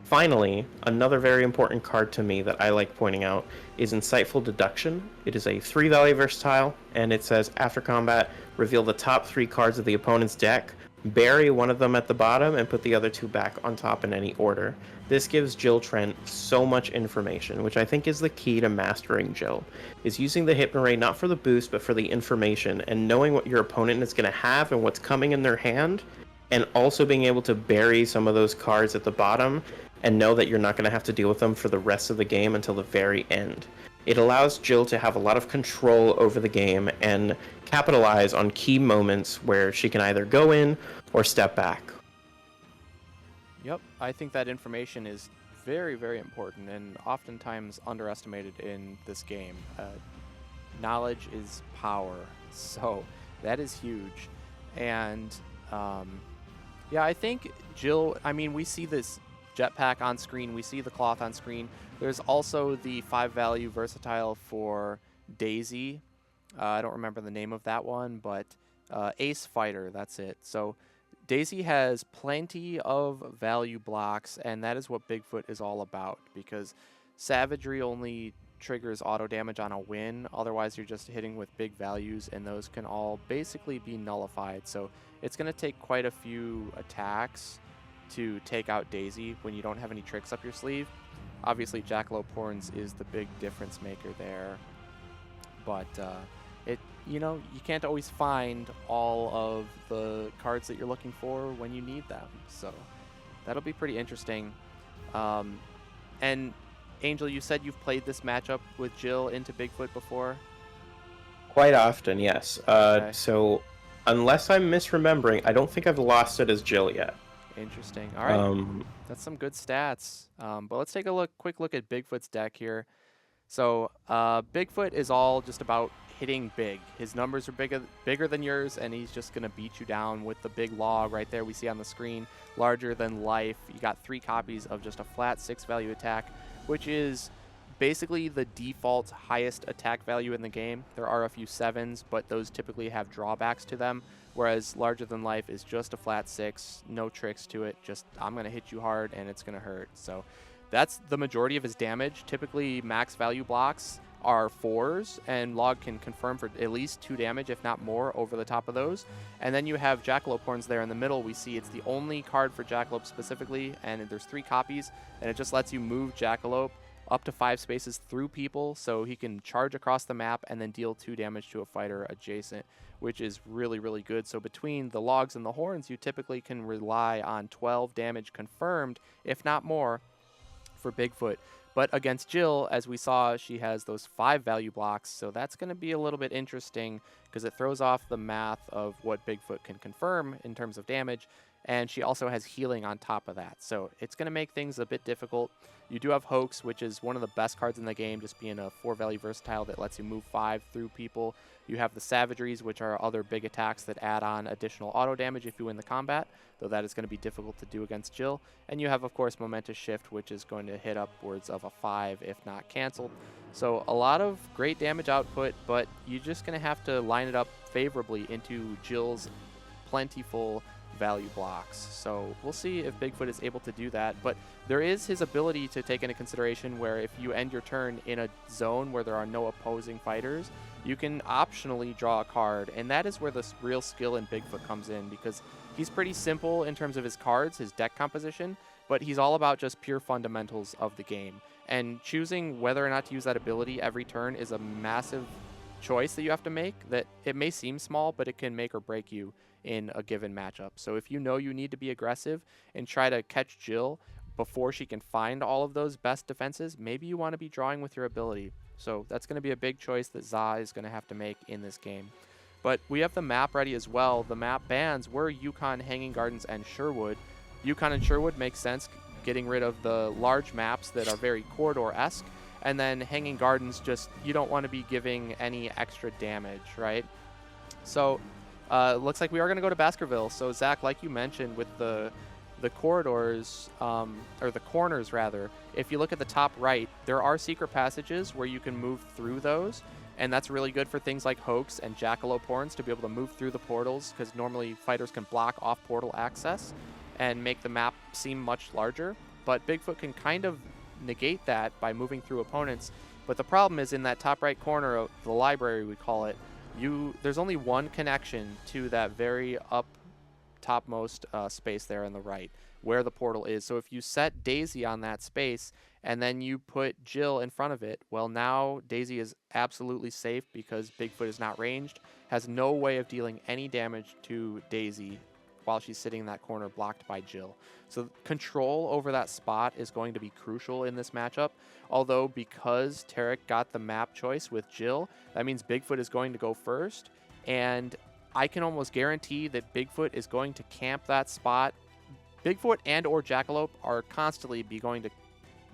Finally, another very important card to me that I like pointing out is Insightful Deduction. It is a 3-value versatile, and it says, after combat, reveal the top 3 cards of the opponent's deck, bury one of them at the bottom, and put the other 2 back on top in any order. This gives Jill Trent so much information, which I think is the key to mastering Jill, is using the Hypno-Ray not for the boost, but for the information, and knowing what your opponent is going to have and what's coming in their hand, and also being able to bury some of those cards at the bottom, and know that you're not going to have to deal with them for the rest of the game until the very end. It allows Jill to have a lot of control over the game and capitalize on key moments where she can either go in or step back. Yep, I think that information is very, very important and oftentimes underestimated in this game. Knowledge is power, so that is huge. And yeah, I think Jill, I mean, we see this Jetpack on screen, we see the Cloth on screen. There's also the 5-value versatile for Daisy. I don't remember the name of that one, but Ace Fighter, that's it. So Daisy has plenty of value blocks, and that is what Bigfoot is all about, because Savagery only triggers auto damage on a win. Otherwise, you're just hitting with big values, and those can all basically be nullified. So it's going to take quite a few attacks to take out Daisy when you don't have any tricks up your sleeve. Obviously, Jackalope Horns is the big difference maker there, but you know, you can't always find all of the cards that you're looking for when you need them, so that'll be pretty interesting. And Angel, you said you've played this matchup with Jill into Bigfoot before? Quite often, yes. Okay. So unless I'm misremembering, I don't think I've lost it as Jill yet. Interesting. All right. That's some good stats. But let's take a quick look at Bigfoot's deck here. So Bigfoot is all just about hitting big. His numbers are bigger than yours, and he's just going to beat you down with the big log right there we see on the screen. Larger than life. You got 3 copies of just a flat 6-value attack, which is basically the default highest attack value in the game. There are a few 7s, but those typically have drawbacks to them. Whereas larger than life is just a flat 6, no tricks to it, just I'm going to hit you hard and it's going to hurt. So that's the majority of his damage. Typically max value blocks are 4s, and Log can confirm for at least 2 damage, if not more, over the top of those. And then you have Jackalope Horns there in the middle. We see it's the only card for Jackalope specifically, and there's 3 copies, and it just lets you move Jackalope up to 5 spaces through people, so he can charge across the map and then deal 2 damage to a fighter adjacent, which is really, really good. So between the logs and the horns, you typically can rely on 12 damage confirmed, if not more, for Bigfoot. But against Jill, as we saw, she has those 5-value blocks, so that's going to be a little bit interesting because it throws off the math of what Bigfoot can confirm in terms of damage, and she also has healing on top of that. So it's going to make things a bit difficult. You do have Hoax, which is one of the best cards in the game, just being a 4-value versatile that lets you move 5 through people. You have the Savageries, which are other big attacks that add on additional auto damage if you win the combat, though that is going to be difficult to do against Jill. And you have, of course, Momentous Shift, which is going to hit upwards of a 5, if not canceled. So a lot of great damage output, but you're just going to have to line it up favorably into Jill's plentiful value blocks. So we'll see if Bigfoot is able to do that, but there is his ability to take into consideration where if you end your turn in a zone where there are no opposing fighters, you can optionally draw a card, and that is where the real skill in Bigfoot comes in, because he's pretty simple in terms of his cards, his deck composition, but he's all about just pure fundamentals of the game. And choosing whether or not to use that ability every turn is a massive choice that you have to make, that it may seem small, but it can make or break you in a given matchup. So if you know you need to be aggressive and try to catch Jill before she can find all of those best defenses, maybe you want to be drawing with your ability. So that's going to be a big choice that zzaa is going to have to make in this game. But we have the map ready as well. The map bans were Yukon, Hanging Gardens, and Sherwood. Yukon and Sherwood makes sense, getting rid of the large maps that are very corridor-esque. And then Hanging Gardens, just you don't want to be giving any extra damage, right? So looks like we are going to go to Baskerville. So Zach, like you mentioned with the corridors, or the corners rather, if you look at the top right, there are secret passages where you can move through those. And that's really good for things like Hoax and Jackalope Horns to be able to move through the portals, because normally fighters can block off portal access and make the map seem much larger. But Bigfoot can kind of negate that by moving through opponents. But the problem is in that top right corner of the library, we call it, there's only one connection to that very up topmost space there on the right where the portal is. So if you set Daisy on that space and then you put Jill in front of it, well, now Daisy is absolutely safe because Bigfoot is not ranged, has no way of dealing any damage to Daisy while she's sitting in that corner blocked by Jill. So control over that spot is going to be crucial in this matchup. Although because Tarik got the map choice with Jill, that means Bigfoot is going to go first. And I can almost guarantee that Bigfoot is going to camp that spot. Bigfoot and or Jackalope are constantly going to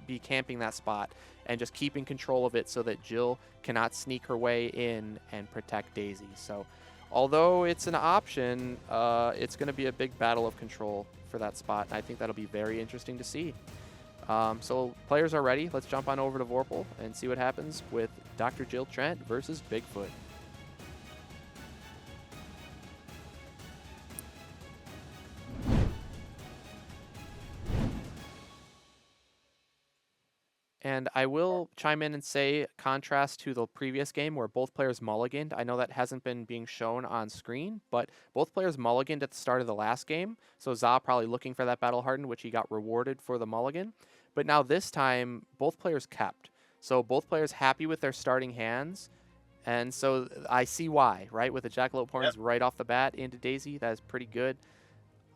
be camping that spot and just keeping control of it so that Jill cannot sneak her way in and protect Daisy. So although it's an option, it's going to be a big battle of control for that spot. And I think that'll be very interesting to see. So players are ready. Let's jump on over to Vorpal and see what happens with Dr. Jill Trent versus Bigfoot. And I will chime in and say, contrast to the previous game where both players mulliganed. I know that hasn't been being shown on screen, but both players mulliganed at the start of the last game. So zzaa probably looking for that battle hardened, which he got rewarded for the mulligan. But now this time, both players kept. So both players happy with their starting hands. And so I see why, right? With the Jackalope Horns right off the bat into Daisy, that is pretty good.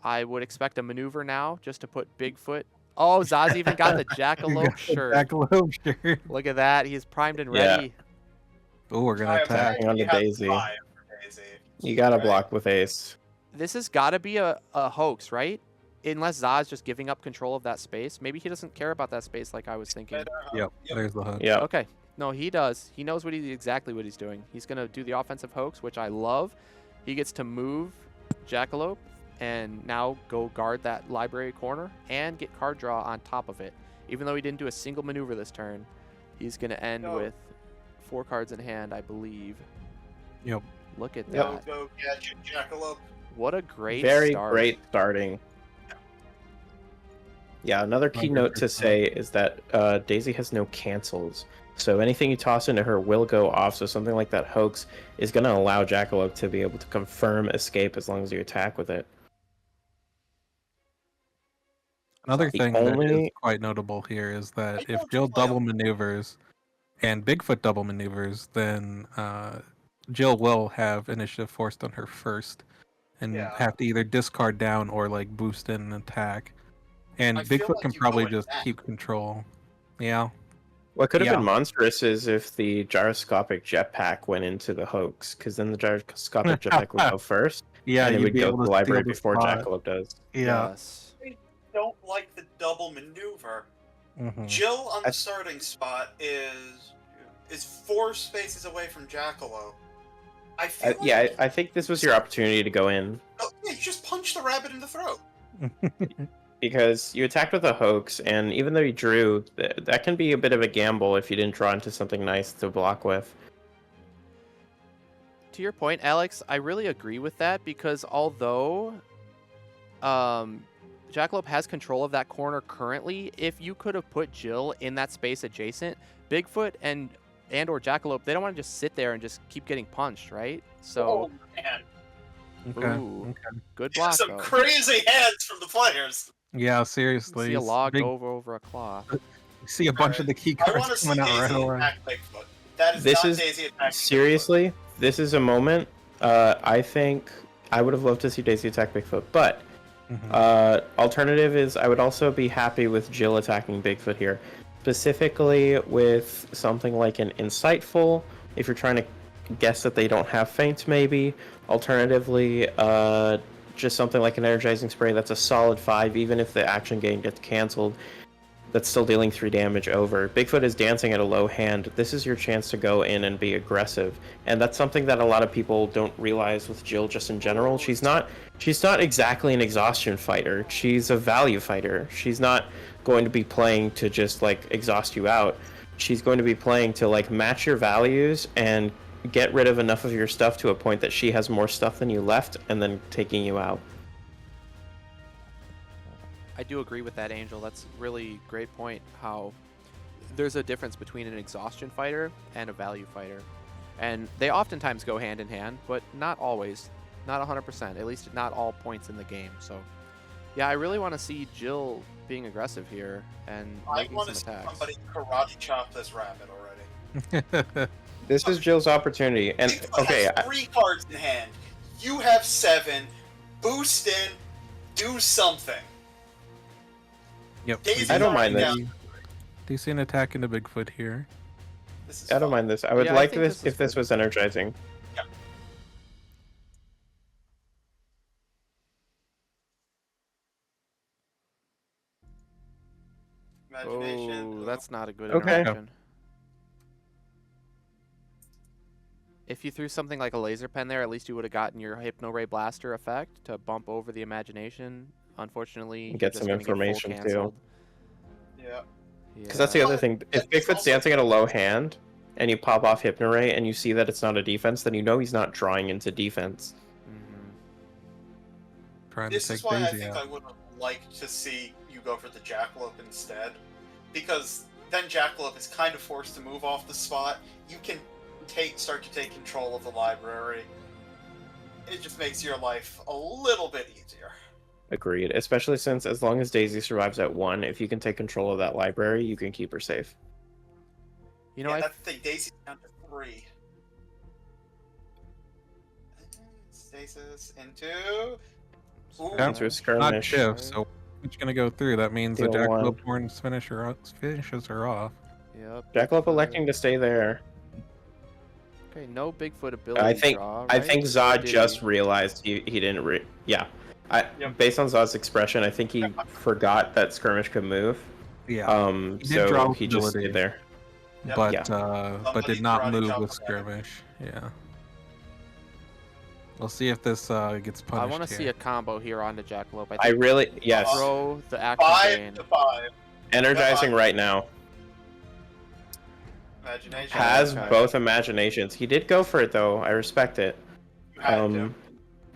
I would expect a maneuver now just to put Bigfoot. Oh, zzaa's even got the Jackalope shirt. Jackalope shirt. Look at that. He's primed and ready. Oh, we're going to attack. On the Daisy. You got to block with Ace. This has got to be a hoax, right? Unless zzaa's just giving up control of that space. Maybe he doesn't care about that space like I was thinking. Yep, there's the hook. Yeah. Okay. No, he does. He knows exactly what he's doing. He's going to do the offensive hoax, which I love. He gets to move Jackalope and now go guard that library corner and get card draw on top of it. Even though he didn't do a single maneuver this turn, he's going to end with 4 cards in hand, I believe. Yep. Look at that. Go gadget Jackalope. What a great Very start. great starting. Yeah, another key note to say is that Daisy has no cancels. So anything you toss into her will go off. So something like that hoax is going to allow Jackalope to be able to confirm escape as long as you attack with it. Another thing that is quite notable here is that if Jill double maneuvers and Bigfoot double maneuvers, then Jill will have initiative forced on her first and have to either discard down or like boost in an attack. And Bigfoot can probably just keep control. Yeah. What could have been monstrous is if the gyroscopic jetpack went into the hoax, because then the gyroscopic jetpack would go first. Yeah, and it you'd would be go able to the to library steal the before spot. Jackalope does. Yeah. Yes. I don't like the double maneuver. Mhm. Jill on the starting spot is 4 spaces away from Jackalope. I feel like I think this was your opportunity to go in. you just punch the rabbit in the throat. Because you attacked with a hoax, and even though you drew, that can be a bit of a gamble if you didn't draw into something nice to block with. to your point, Alex, I really agree with that because although Jackalope has control of that corner currently, if you could have put Jill in that space adjacent, Bigfoot and or Jackalope, they don't want to just sit there and just keep getting punched, right? So, Oh man, Okay. ooh, Okay. good block some though. crazy hands from the players. Yeah, You seriously. see a log big- go over a cloth. You see a bunch of the key I want cards to see coming out right Daisy away. attack Bigfoot. That is This not is Daisy attacking seriously, this is a moment. I think I would have loved to see Daisy attack Bigfoot, but alternative is I would also be happy with Jill attacking Bigfoot here, specifically with something like an insightful. If you're trying to guess that they don't have feints, maybe. Alternatively, just something like an energizing spray that's a solid 5, even if the action gain gets canceled. That's still dealing 3 damage over. Bigfoot is dancing at a low hand. This is your chance to go in and be aggressive. And that's something that a lot of people don't realize with Jill just in general. She's not exactly an exhaustion fighter. She's a value fighter. She's not going to be playing to just like exhaust you out. She's going to be playing to like match your values and get rid of enough of your stuff to a point that she has more stuff than you left and then taking you out. I do agree with that, Angel. That's really great point. How there's a difference between an exhaustion fighter and a value fighter, and they oftentimes go hand in hand, but not always, not 100%. At least not all points in the game. So, yeah, I really want to see Jill being aggressive here and I making want to some see attacks. somebody karate chop this rabbit already. This is Jill's opportunity. And Bigfoot okay, has 3 cards in hand. You have 7. Boost in. Do something. Yep. Daisy I don't mind already this. down. Do you see an attack into Bigfoot here? This is I don't fun. mind this. I would Yeah, I like think this this is if this good. was energizing. Imagination. Oh, that's not a good Okay. interaction. If you threw something like a laser pen there, at least you would have gotten your Hypno Ray Blaster effect to bump over the imagination. Unfortunately, you're Get just some gonna information, get full too. canceled. Yeah. Because that's the other thing. If It's Bigfoot's also- dancing at a low hand, and you pop off Hypnoray, and you see that it's not a defense, then you know he's not drawing into defense. Mhm. Trying This to is take why I Daisy think out. I would have liked to see you go for the Jackalope instead. Because then Jackalope is kind of forced to move off the spot. You can start to take control of the library. It just makes your life a little bit easier. Agreed. Especially since as long as Daisy survives at 1, if you can take control of that library, you can keep her safe. You know, Yeah, I that's the thing. Daisy's down to 3. Stasis into. Ooh. Yeah. Into a Not skirmish. Shiv, so it's gonna go through. That means the Deal 1. Jackalope Horns finishes her off. Yep. Jackalope Bigfoot. electing to stay there. Okay, no Bigfoot ability I think draw, I right? think Or Zod did just he? realized he didn't yeah. Yep. Based on Zod's expression, I think he forgot that skirmish could move. Yeah, Um, He did draw so with he just ability. stayed there. Yep. but Yeah. but Somebody did not karate move chop with the guy. skirmish. Yeah. We'll see if this gets punished. I want to see here. a combo here on the Jackalope. I really yes. throw the action 5 gain. to 5. Energizing right now. Imagination. Has Okay. both imaginations. He did go for it though. I respect it. You had to.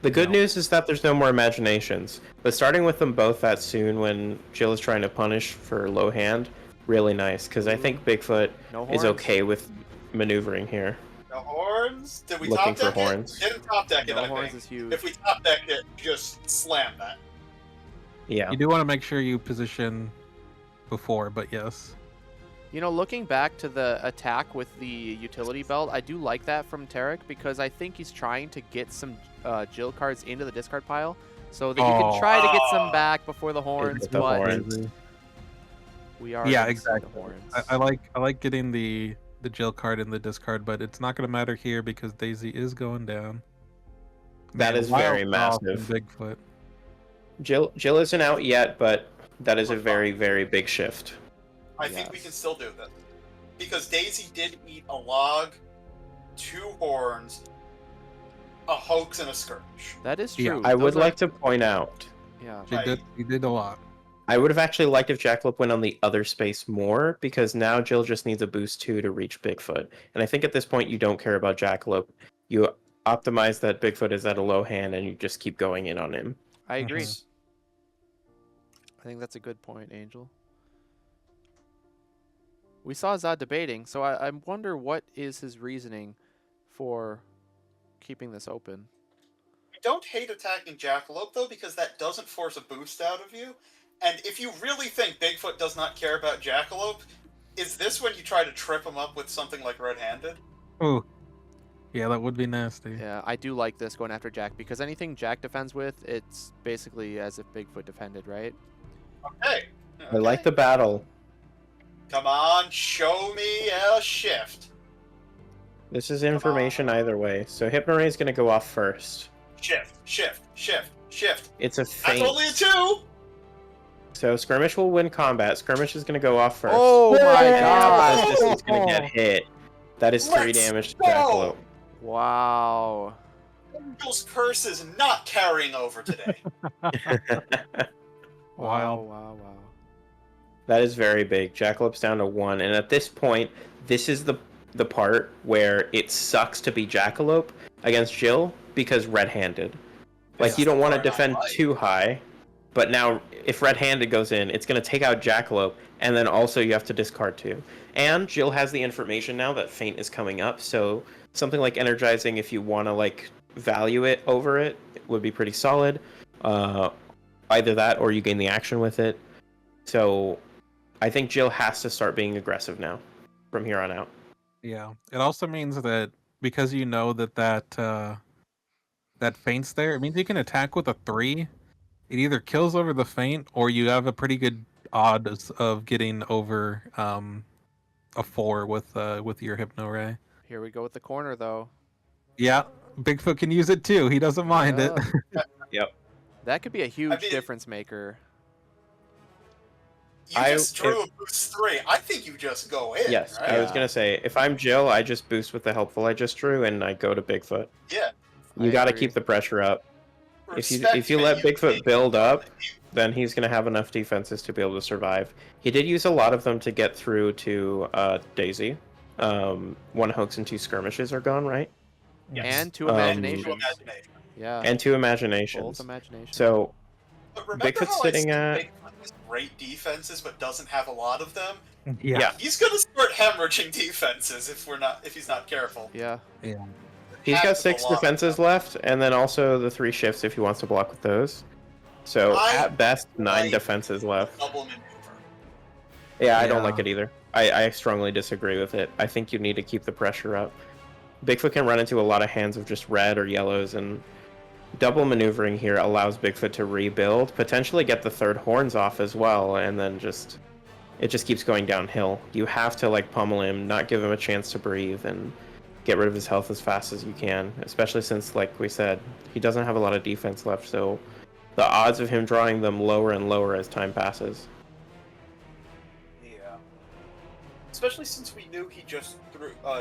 The good No. news is that there's no more imaginations. But starting with them both that soon when Jill is trying to punish for low hand, really nice. Because I think Bigfoot No is horns? okay with maneuvering here. No horns? Did we Looking top deck for it? horns. Didn't top deck it, No I horns think. is huge. If we top deck it, just slam that. Yeah. You do want to make sure you position before, but yes. You know, looking back to the attack with the utility belt, I do like that from Tarik because I think he's trying to get some Jill cards into the discard pile so that you Oh. can try to get some Oh. back before the horns, With the but horns. we are Yeah, gonna see the exactly. horns. I like getting the Jill card in the discard, but it's not going to matter here because Daisy is going down. That is Wild very Off and massive. Bigfoot. Jill isn't out yet, but that is a very, very big shift. I think we Yes. can still do this. Because Daisy did eat a log, 2 horns, a hoax, and a skirmish. That is Yeah, true. I would Those are- like to point out, Yeah. She did a lot. I would have actually liked if Jackalope went on the other space more, because now Jill just needs a boost 2 to reach Bigfoot. And I think at this point you don't care about Jackalope. You optimize that Bigfoot is at a low hand and you just keep going in on him. I agree. Mhm. I think that's a good point, Angel. We saw Zod debating, so I wonder what is his reasoning for keeping this open. I don't hate attacking Jackalope, though, because that doesn't force a boost out of you. And if you really think Bigfoot does not care about Jackalope, is this when you try to trip him up with something like Red-Handed? Ooh. Yeah, that would be nasty. Yeah, I do like this going after Jack, because anything Jack defends with, it's basically as if Bigfoot defended, right? Okay. I like the battle. Come on, show me a shift. This is information either way. So Hypno Ray is going to go off first. Shift, shift, shift, shift. It's a That's feint. only a 2! So Skirmish will win combat. Skirmish is going to go off first. Oh my And god! This is going to get hit. That is 3 Let's damage to go! Jackalope. Wow. Angel's curse is not carrying over today. Wow, Wild. wow, wow. That is very big. Jackalope's down to 1. And at this point, this is the part where it sucks to be Jackalope against Jill because red-handed. Like, This you is don't the want to part I defend like. too high. But now, if red-handed goes in, it's going to take out Jackalope, and then also you have to discard 2. And Jill has the information now that Feint is coming up, so something like Energizing, if you want to, like, value it over it, would be pretty solid. Either that, or you gain the action with it. So, I think Jill has to start being aggressive now, from here on out. Yeah. It also means that because you know that feint's there, it means you can attack with a 3. It either kills over the feint, or you have a pretty good odds of getting over a 4 with your Hypno Ray. Here we go with the corner, though. Yeah, Bigfoot can use it too. He doesn't mind it. Yep. That could be a huge mean- difference maker. You just drew a boost 3. I think you just go in. Yes, right? I was going to say, if I'm Jill, I just boost with the helpful I just drew, and I go to Bigfoot. Yeah. You I got to agree. keep the pressure up. If you Respect me, let Bigfoot think- build up, then he's going to have enough defenses to be able to survive. He did use a lot of them to get through to Daisy. 1 hoax and 2 skirmishes are gone, right? Yes. And 2 Um, imaginations. To imagination. Yeah. And 2 both imaginations. imaginations. So But remember Bigfoot's how sitting I at- said Bigfoot has great defenses but doesn't have a lot of them? yeah, He's gonna start hemorrhaging defenses if he's not careful. Yeah. he's Half got of 6 the lot. defenses left, and then also the 3 shifts if he wants to block with those. So I at best, 9 like defenses left. Double maneuver. Yeah, I don't Yeah. like it either. I strongly disagree with it. I think you need to keep the pressure up. Bigfoot can run into a lot of hands of just red or yellows, and double maneuvering here allows Bigfoot to rebuild, potentially get the 3rd horns off as well, and then it just keeps going downhill. You have to like pummel him, not give him a chance to breathe, and get rid of his health as fast as you can, especially since, like we said, he doesn't have a lot of defense left, so the odds of him drawing them lower and lower as time passes. Yeah. Especially since we knew he just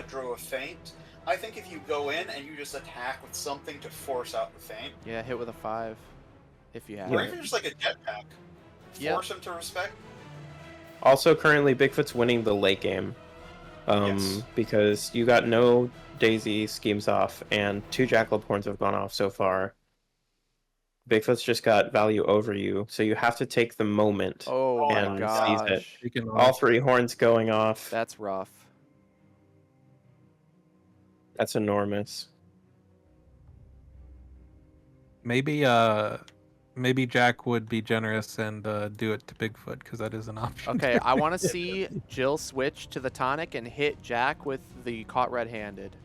drew a feint. I think if you go in and you just attack with something to force out the feint, Yeah, hit with a 5 if you have or it. even just like a jetpack, Yeah. force him to respect. Also, currently, Bigfoot's winning the late game. Yes. Because you got no Daisy schemes off, and 2 Jackalope horns have gone off so far. Bigfoot's just got value over you, so you have to take the moment. Oh my And seize it. gosh. You can All 3 horns going off. That's rough. That's enormous. maybe Jack would be generous and do it to Bigfoot because that is an option. Okay, I want to see Jill switch to the tonic and hit Jack with the caught red-handed.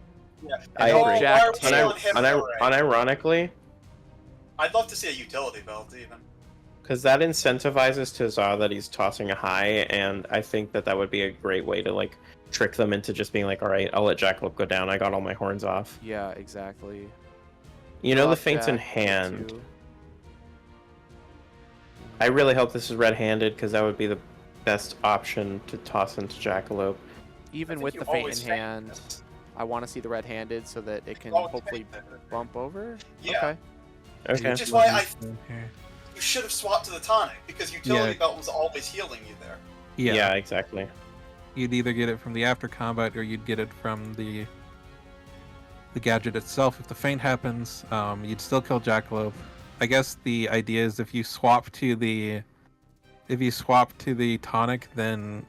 Yeah. I hope agree. Jack why are we takes- still on him already? Unironically, I'd love to see a utility belt even. because that incentivizes to Za that he's tossing a high, and I think that would be a great way to like trick them into just being like, all right, I'll let Jackalope go down. I got all my horns off. Yeah, exactly. You know, the Drop feint's in Jack, hand. two. I really hope this is red-handed because that would be the best option to toss into Jackalope. Even I with think the you feint always in feint hand, this. I want to see the red-handed so that it can Always hopefully feint it. bump over. Yeah. Okay. Okay. Which is why I Here. you should have swapped to the tonic because utility Yeah. belt was always healing you there. Yeah, exactly. You'd either get it from the after combat or you'd get it from the the gadget itself. If the feint happens, you'd still kill Jackalope. I guess the idea is if you swap to the tonic, then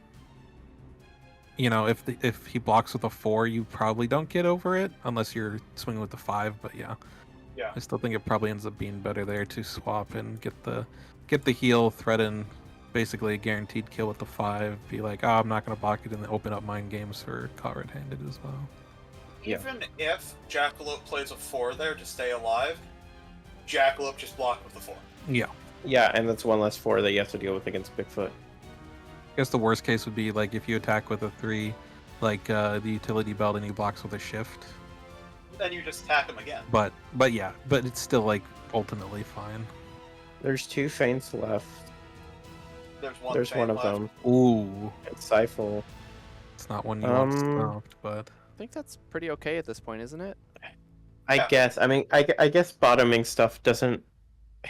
if he blocks with a 4, you probably don't get over it unless you're swinging with the 5. But yeah, I still think it probably ends up being better there to swap and get the heal, threaten basically a guaranteed kill with the 5. Be like, oh, I'm not going to block it, and then open up mind games for caught red-handed as well. Even if Jackalope plays a 4 there to stay alive, Jackalope just blocked with the 4. Yeah. Yeah, and that's one less 4 that you have to deal with against Bigfoot. I guess the worst case would be like if you attack with a 3, like the utility belt, and he blocks with a shift. Then you just attack him again. But it's still like ultimately fine. There's 2 feints left. There's one of left. them. Ooh, It's Sifle. it's not one you want stopped, but I think that's pretty okay at this point, isn't it? I guess. I mean, I guess bottoming stuff doesn't.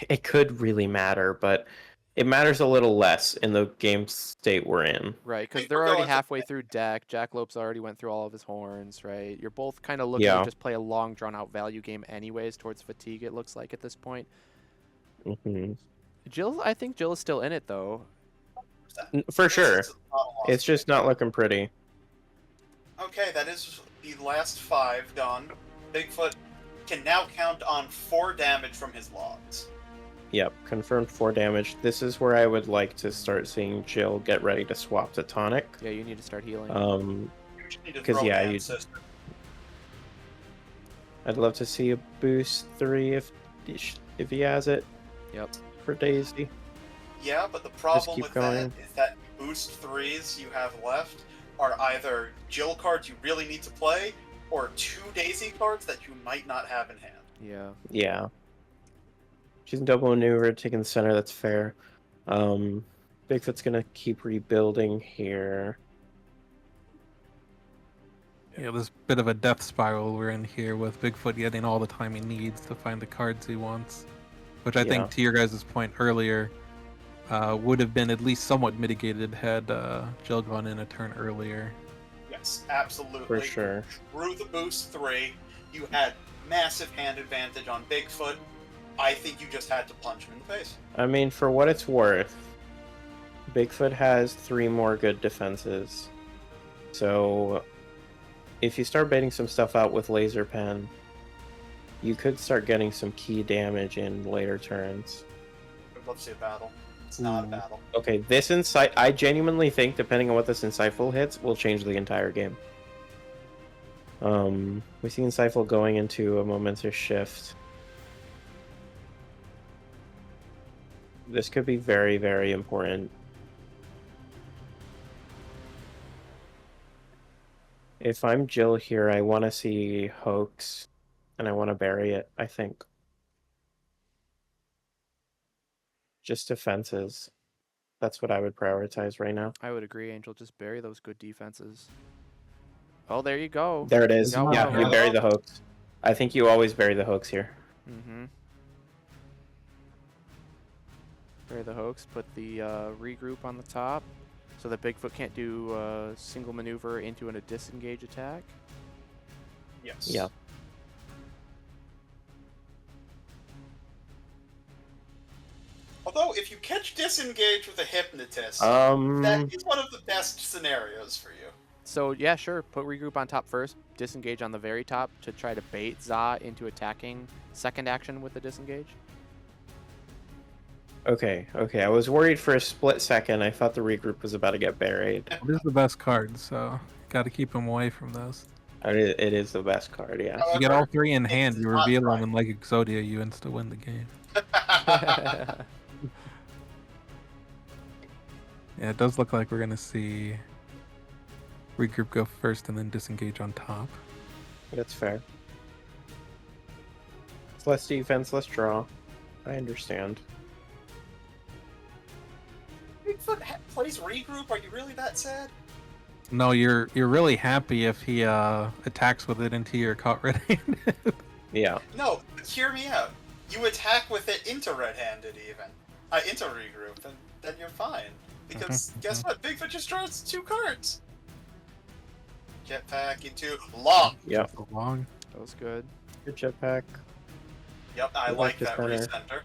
It could really matter, but it matters a little less in the game state we're in. Right, because Wait, they're we're already going to- halfway through deck. Jackalope's already went through all of his horns, right? You're both kind of looking Yeah. to just play a long, drawn-out value game anyways towards fatigue, it looks like, at this point. Hmm. I think Jill is still in it, though. For sure. This is not a loss. It's just not looking pretty. Okay, that is the last 5 done. Bigfoot can now count on 4 damage from his logs. Yep, confirmed 4 damage. This is where I would like to start seeing Jill get ready to swap to tonic. Yeah, you need to start healing. You just need to 'Cause, throw yeah, an you- ancestor. I'd love to see a boost 3 if he has it Yep. for Daisy. Yeah, but the problem keep with going. that is that boost 3s you have left are either Jill cards you really need to play, or 2 Daisy cards that you might not have in hand. Yeah. Yeah. She's in double maneuver, taking the center, that's fair. Bigfoot's gonna keep rebuilding here. yeah, this bit of a death spiral we're in here with Bigfoot getting all the time he needs to find the cards he wants, which I Yeah. think, to your guys' point earlier, would have been at least somewhat mitigated had Jill gone in a turn earlier. Yes, absolutely. For sure. Through the boost 3, you had massive hand advantage on Bigfoot. I think you just had to punch him in the face. I mean, for what it's worth, Bigfoot has 3 more good defenses. So, if you start baiting some stuff out with Laser Pen, you could start getting some key damage in later turns. I'd love to see a battle. It's not a Ooh. battle. Okay, this insight, I genuinely think, depending on what this Insightful hits, will change the entire game. We see Insightful going into a momentous shift. This could be very, very important. If I'm Jill here, I want to see Hoax, and I want to bury it, I think. Just defenses. That's what I would prioritize right now. I would agree, Angel. Just bury those good defenses. Oh, there you go. There it is. Got one Yeah, of you them. bury the Hoax. I think you always bury the Hoax here. Mm-hmm. Bury the hoax, put the regroup on the top so that Bigfoot can't do a single maneuver into a disengage attack. Yes. Yeah. Although, if you catch disengage with a hypnotist, Um, that is one of the best scenarios for you. So yeah, sure. Put regroup on top first. Disengage on the very top to try to bait zzaa into attacking second action with the disengage. Okay. I was worried for a split second. I thought the regroup was about to get buried. It is the best card, so got to keep him away from this. It is the best card, yeah. You get all 3 in It's hand, you not reveal right. them, and like Exodia, you insta win the game. Yeah, it does look like we're gonna see regroup go first and then disengage on top. That's fair. It's less defense, less draw. I understand. Bigfoot plays regroup. Are you really that sad? No, you're really happy if he attacks with it into your caught red-handed. Yeah. No, hear me out. You attack with it into red-handed, even into regroup, then you're fine. Because guess what? Bigfoot just draws 2 cards. Jetpack into long. Yeah. So long. That was good. Good jetpack. Yep, I like like the that center. recenter.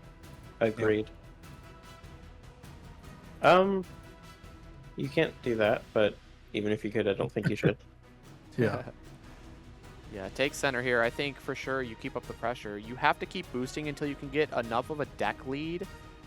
Agreed. You can't do that, but even if you could, I don't think you should. Yeah. Yeah, take center here. I think for sure you keep up the pressure. You have to keep boosting until you can get enough of a deck lead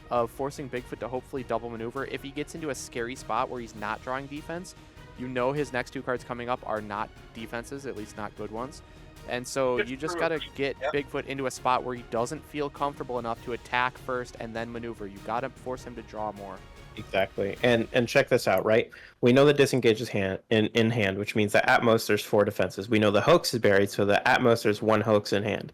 of forcing Bigfoot to hopefully double maneuver. If he gets into a scary spot where he's not drawing defense, you know his next 2 cards coming up are not defenses, at least not good ones. And so you just got to get Bigfoot into a spot where he doesn't feel comfortable enough to attack first and then maneuver. You got to force him to draw more. Exactly. And check this out, right? We know the disengage is in hand, which means that at most there's 4 defenses. We know the hoax is buried, so that at most there's 1 hoax in hand.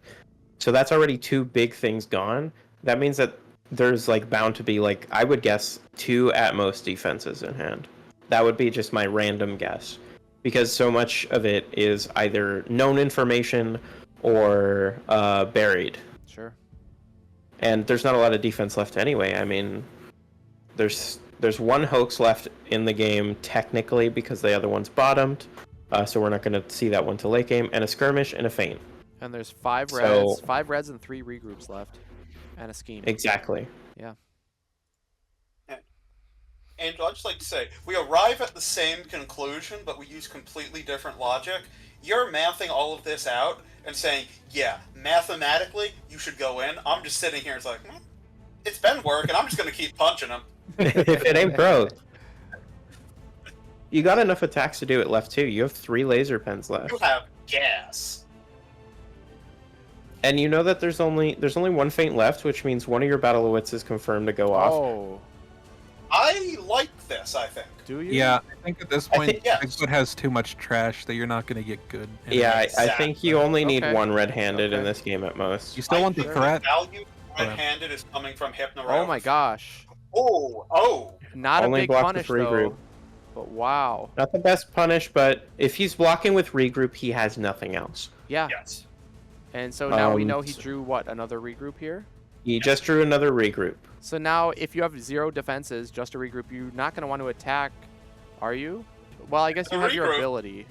So that's already 2 big things gone. That means that there's like bound to be like, I would guess 2 at most defenses in hand. That would be just my random guess. Because so much of it is either known information or buried. Sure. And there's not a lot of defense left anyway. I mean, there's 1 hoax left in the game technically because the other one's bottomed, so we're not going to see that one till late game, and a skirmish and a feint. And there's 5 reds, 5 reds and 3 regroups left, and a scheme. Exactly. Yeah. Angel, I'd just like to say, we arrive at the same conclusion, but we use completely different logic. You're mathing all of this out and saying, yeah, mathematically, you should go in. I'm just sitting here, it's like, it's been working, I'm just going to keep punching him. If it ain't broke. You got enough attacks to do it left too. You have 3 laser pens left. You have gas. And you know that there's only 1 feint left, which means one of your Battle of Wits is confirmed to go off. Oh. I like this, I think. Do you? Yeah, I think at this point, yes. Bigfoot has too much trash that you're not going to get good. Yeah, I think you only need Okay. 1 red-handed in Okay. this game at most. You still want the think threat? value red-handed is coming from Hypno. Oh my gosh. Oh. Not Only a big block punish, with regroup. though. But wow. Not the best punish, but if he's blocking with regroup, he has nothing else. Yeah. Yes. And so now we know he so- drew, what, another regroup here? He just drew another regroup. So now if you have 0 defenses, just a regroup, you're not going to want to attack, are you? Well, I guess you have your Regroup. ability.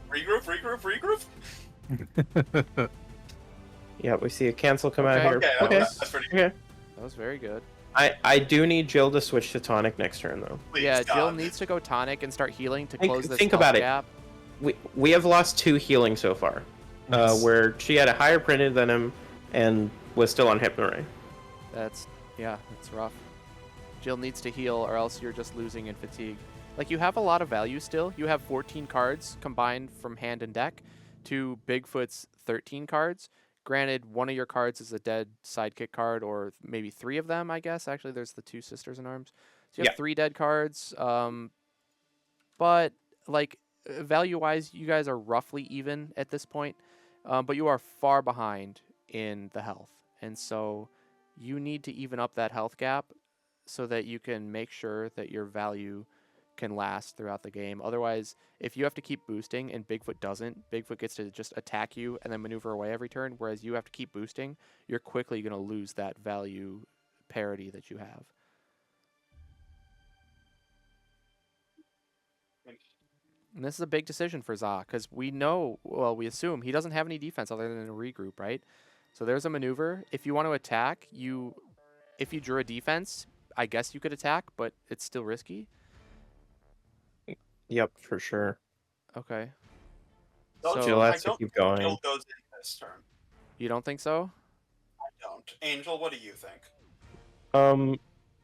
Regroup. Yeah, we see a cancel come out Okay. here. Okay, that's pretty good. Okay. That was very good. I do need Jill to switch to tonic next turn, though. Please, Yeah, Jill God. needs to go tonic and start healing to Think- close this think health about it. gap. We have lost 2 healing so far, where she had a higher printed than him and was still on Hypno Ray. That's rough. Jill needs to heal or else you're just losing in fatigue. Like, you have a lot of value still. You have 14 cards combined from hand and deck to Bigfoot's 13 cards. Granted, one of your cards is a dead sidekick card, or maybe 3 of them, I guess. Actually, there's the 2 Sisters in Arms. So you have 3 dead cards. But, like, value-wise, you guys are roughly even at this point. But you are far behind in the health. And so you need to even up that health gap so that you can make sure that your value can last throughout the game. Otherwise, if you have to keep boosting and Bigfoot doesn't, Bigfoot gets to just attack you and then maneuver away every turn, whereas you have to keep boosting, you're quickly going to lose that value parity that you have. And this is a big decision for Za, because we know, well, we assume he doesn't have any defense other than a regroup, right? So there's a maneuver. If you want to attack, if you drew a defense, I guess you could attack, but it's still risky. Yep, for sure. Okay. Jill I has to don't keep think going. Jill goes in this turn. You don't think so? I don't. Angel, what do you think?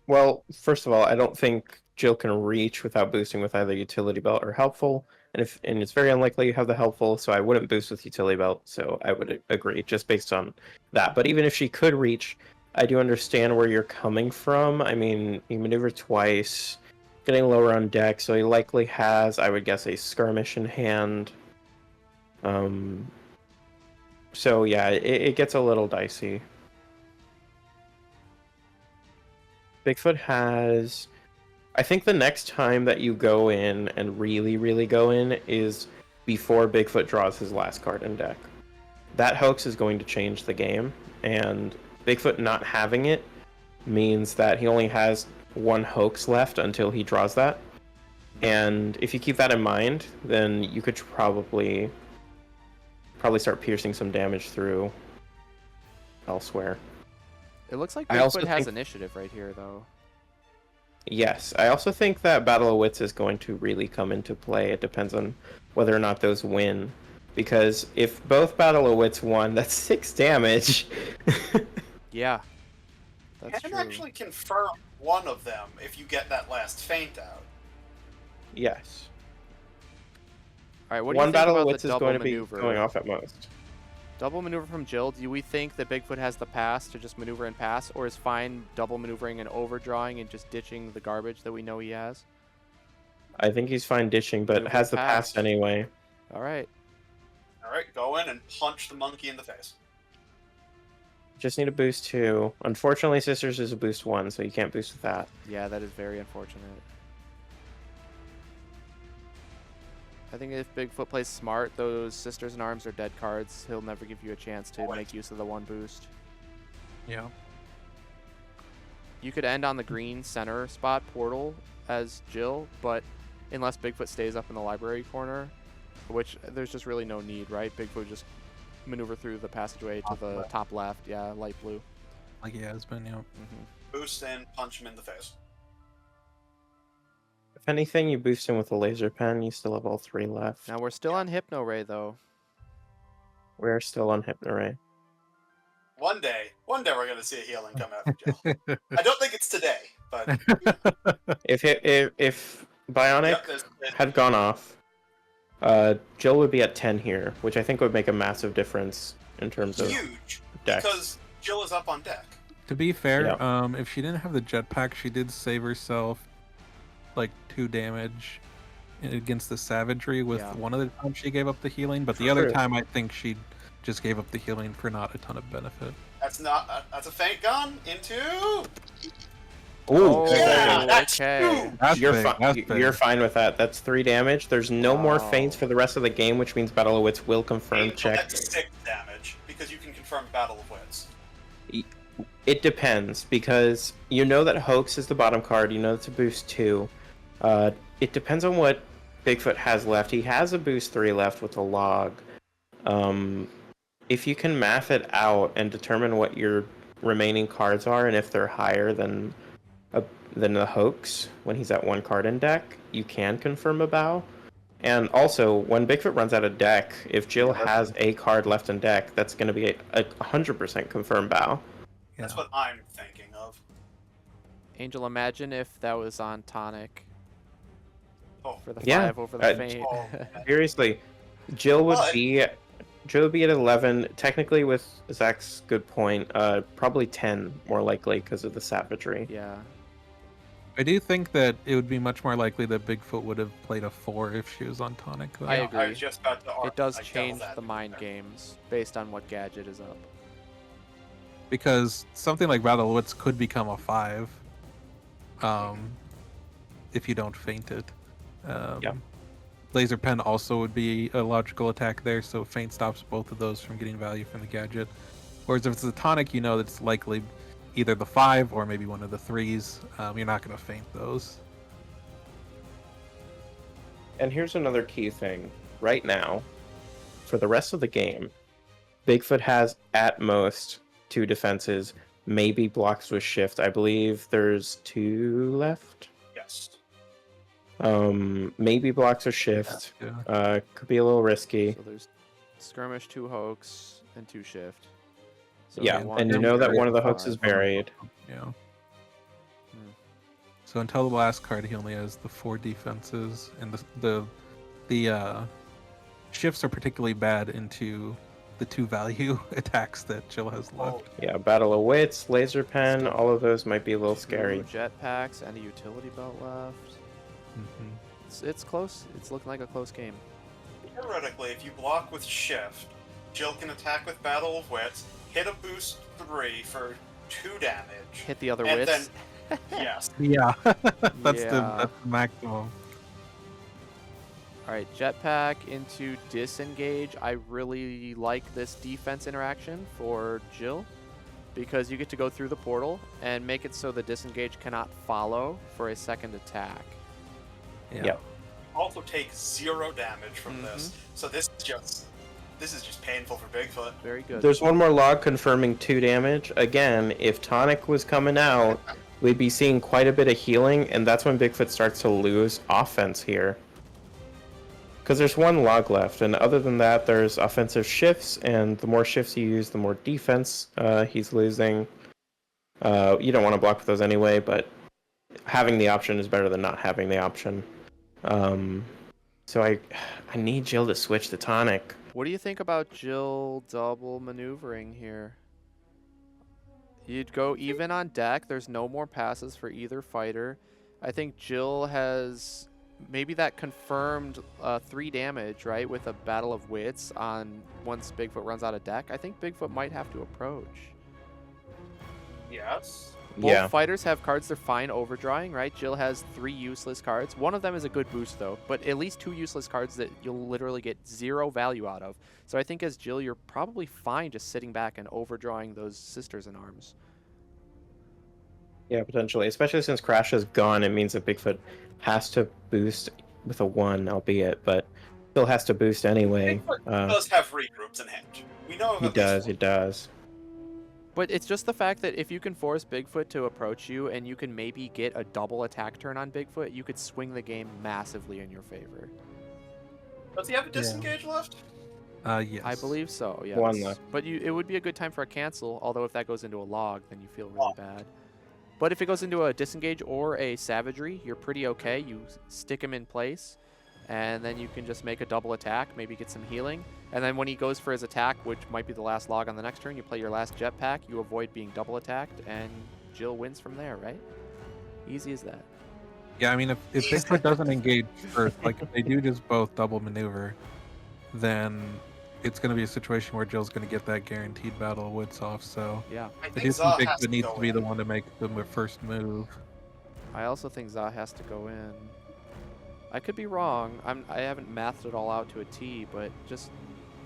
Well, first of all, I don't think Jill can reach without boosting with either utility belt or helpful, and it's very unlikely you have the helpful, so I wouldn't boost with utility belt. So I would agree just based on that. But even if she could reach, I do understand where you're coming from. I mean, you maneuver twice, getting lower on deck, so he likely has, I would guess, a skirmish in hand. So yeah, it gets a little dicey. Bigfoot has... I think the next time that you go in and really, really go in is before Bigfoot draws his last card in deck. That hoax is going to change the game, and Bigfoot not having it means that he only has 1 hoax left until he draws that. And if you keep that in mind, then you could probably probably start piercing some damage through elsewhere. It looks like I also Bigfoot has think- initiative right here, though. Yes, I also think that Battle of Wits is going to really come into play. It depends on whether or not those win. Because if both Battle of Wits won, that's 6 damage. Yeah, You that's can true. actually confirm one of them if you get that last feint out. Yes. All right, what do One you think Battle about of Wits the is double going to be maneuver? going off at most. Double maneuver from Jill. Do we think that Bigfoot has the pass to just maneuver and pass, or is fine double maneuvering and overdrawing and just ditching the garbage that we know he has? I think he's fine ditching, but Maneuver has the pass. pass anyway. All right. Alright, go in and punch the monkey in the face. Just need a boost 2. Unfortunately, Sisters is a boost 1, so you can't boost with that. Yeah, that is very unfortunate. I think if Bigfoot plays smart, those Sisters in Arms are dead cards. He'll never give you a chance to make use of the 1 boost. Yeah. You could end on the green center spot portal as Jill, but unless Bigfoot stays up in the library corner, which there's just really no need, right? Bigfoot would just maneuver through the passageway to the top left. Yeah, light blue. Like he has been, yeah. Boost in, punch him in the face. If anything, you boost him with a laser pen, you still have all 3 left. Now we're still on Hypno Ray though. We're still on Hypnoray. One day we're gonna see a healing come out of Jill. I don't think it's today, but If Bionic Yep, there's- had gone off, Jill would be at 10 here, which I think would make a massive difference in terms of huge decks. because Jill is up on deck. To be fair, Yeah. if she didn't have the jetpack, she did save herself like 2 damage against the savagery with Yeah. one of the times she gave up the healing, but the other True. time I think she just gave up the healing for not a ton of benefit. That's not. That's a feint gun into. Ooh, Yeah, that's okay. huge. That's you're, big, that's big. you're fine with that. That's 3 damage. There's no more Wow. feints for the rest of the game, which means Battle of Wits will confirm So check. that's 6 damage because you can confirm Battle of Wits. It depends, because you know that Hoax is the bottom card. You know it's a boost 2. It depends on what Bigfoot has left. He has a boost 3 left with a log. If you can math it out and determine what your remaining cards are, and if they're higher than the Hoax when he's at 1 card in deck, you can confirm a bow. And also, when Bigfoot runs out of deck, if Jill has a card left in deck, that's going to be a 100% confirmed bow. That's Yeah. what I'm thinking of. Angel, imagine if that was on tonic Oh, for the Yeah, 5 over the uh, feint. oh, Seriously, Jill would But- be at 11. Technically, with Zach's good point, probably 10 more likely because of the savagery. Yeah. I do think that it would be much more likely that Bigfoot would have played a 4 if she was on tonic. Though. I I agree. was just about to argue. It does like, change devil's the mind advocate there. games based on what gadget is up. Because something like Battle of Wits could become a 5 if you don't feint it. Yeah. Laser Pen also would be a logical attack there, so feint stops both of those from getting value from the gadget. Whereas if it's a tonic, you know that's likely either the 5 or maybe one of the 3s. You're not going to feint those. And here's another key thing. Right now, for the rest of the game, Bigfoot has at most 2 defenses, maybe blocks with shift. I believe there's 2 left. Yes. Maybe blocks with shift. Yeah. Could be a little risky. So there's skirmish, 2 hoax, and 2 shift. So Yeah, one and you through know that three one of the and hooks is 5. buried. Yeah. Hmm. So until the last card, he only has the 4 defenses, and the shifts are particularly bad into the 2 value attacks that Jill has left. Yeah, Battle of Wits, Laser Pen, Still all of those might be a little 2 scary. jetpacks and a utility belt left. Mhm. It's close. It's looking like a close game. Theoretically, if you block with shift, Jill can attack with Battle of Wits, hit a boost 3 for 2 damage. Hit the other And wits. Yes. Yeah, that's Yeah. the maximum. All right, jetpack into disengage. I really like this defense interaction for Jill because you get to go through the portal and make it so the disengage cannot follow for a second attack. Yeah. Also take 0 damage from this. So this is just This is just painful for Bigfoot. Very good. There's one more log confirming 2 damage. Again, if Tonic was coming out, we'd be seeing quite a bit of healing, and that's when Bigfoot starts to lose offense here. Because there's 1 log left, and other than that, there's offensive shifts, and the more shifts you use, the more defense he's losing. You don't want to block with those anyway, but having the option is better than not having the option. So I need Jill to switch to Tonic. What do you think about Jill double maneuvering here? You'd go even on deck. There's no more passes for either fighter. I think Jill has maybe that confirmed 3 damage, right, with a Battle of Wits on once Bigfoot runs out of deck. I think Bigfoot might have to approach. Yes. Both fighters have cards they're fine overdrawing, right? Jill has 3 useless cards. One of them is a good boost, though, but at least 2 useless cards that you'll literally get 0 value out of. So I think as Jill, you're probably fine just sitting back and overdrawing those Sisters in Arms. Yeah, potentially. Especially since Crash is gone, it means that Bigfoot has to boost with a 1, albeit, but still has to boost anyway. Bigfoot does have regroups in hand. We know He does. But it's just the fact that if you can force Bigfoot to approach you and you can maybe get a double attack turn on Bigfoot, you could swing the game massively in your favor. Does he have a disengage left? Yes. I believe so, yes. 1 left. But it would be a good time for a cancel, although if that goes into a log, then you feel really bad. But if it goes into a disengage or a savagery, you're pretty okay. You stick him in place, and then you can just make a double attack, maybe get some healing. And then when he goes for his attack, which might be the last log on the next turn, you play your last jetpack, you avoid being double attacked, and Jill wins from there, right? Easy as that. Yeah, I mean, if Bigfoot doesn't engage first, like if they do just both double maneuver, then it's going to be a situation where Jill's going to get that guaranteed Battle of Wits off. So Yeah. I I think do think Za has Bigfoot needs go to be in. the one to make the first move. I also think Za has to go in. I could be wrong. I haven't mathed it all out to a T, but just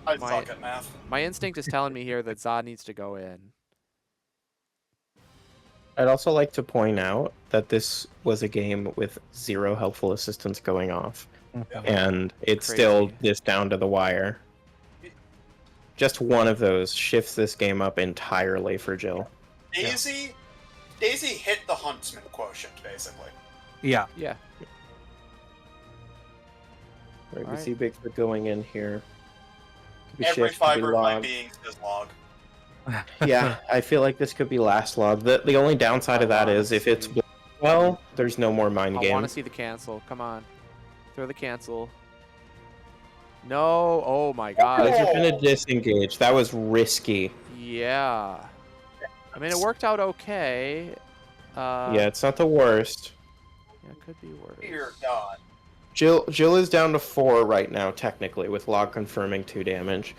I My- suck at math. my instinct is telling me here that Za needs to go in. I'd also like to point out that this was a game with 0 helpful assistance going off, and it's still Crazy. just down to the wire. Just one of those shifts this game up entirely for Jill. Daisy hit the huntsman quotient, basically. Yeah. Yeah. Right, we Alright. see Bigfoot going in here. Could be Every shift, could be fiber of my log. being says log. Yeah, I feel like this could be last log. The only downside of that is if it's well, there's no more mind I game. want to see the cancel. Come on. Throw the cancel. No. Oh my god. Those are gonna disengage. That was risky. Yeah. I mean, it worked out okay. Yeah, it's not the worst. Yeah, it could be worse. Dear God. Jill is down to 4 right now, technically, with log confirming 2 damage.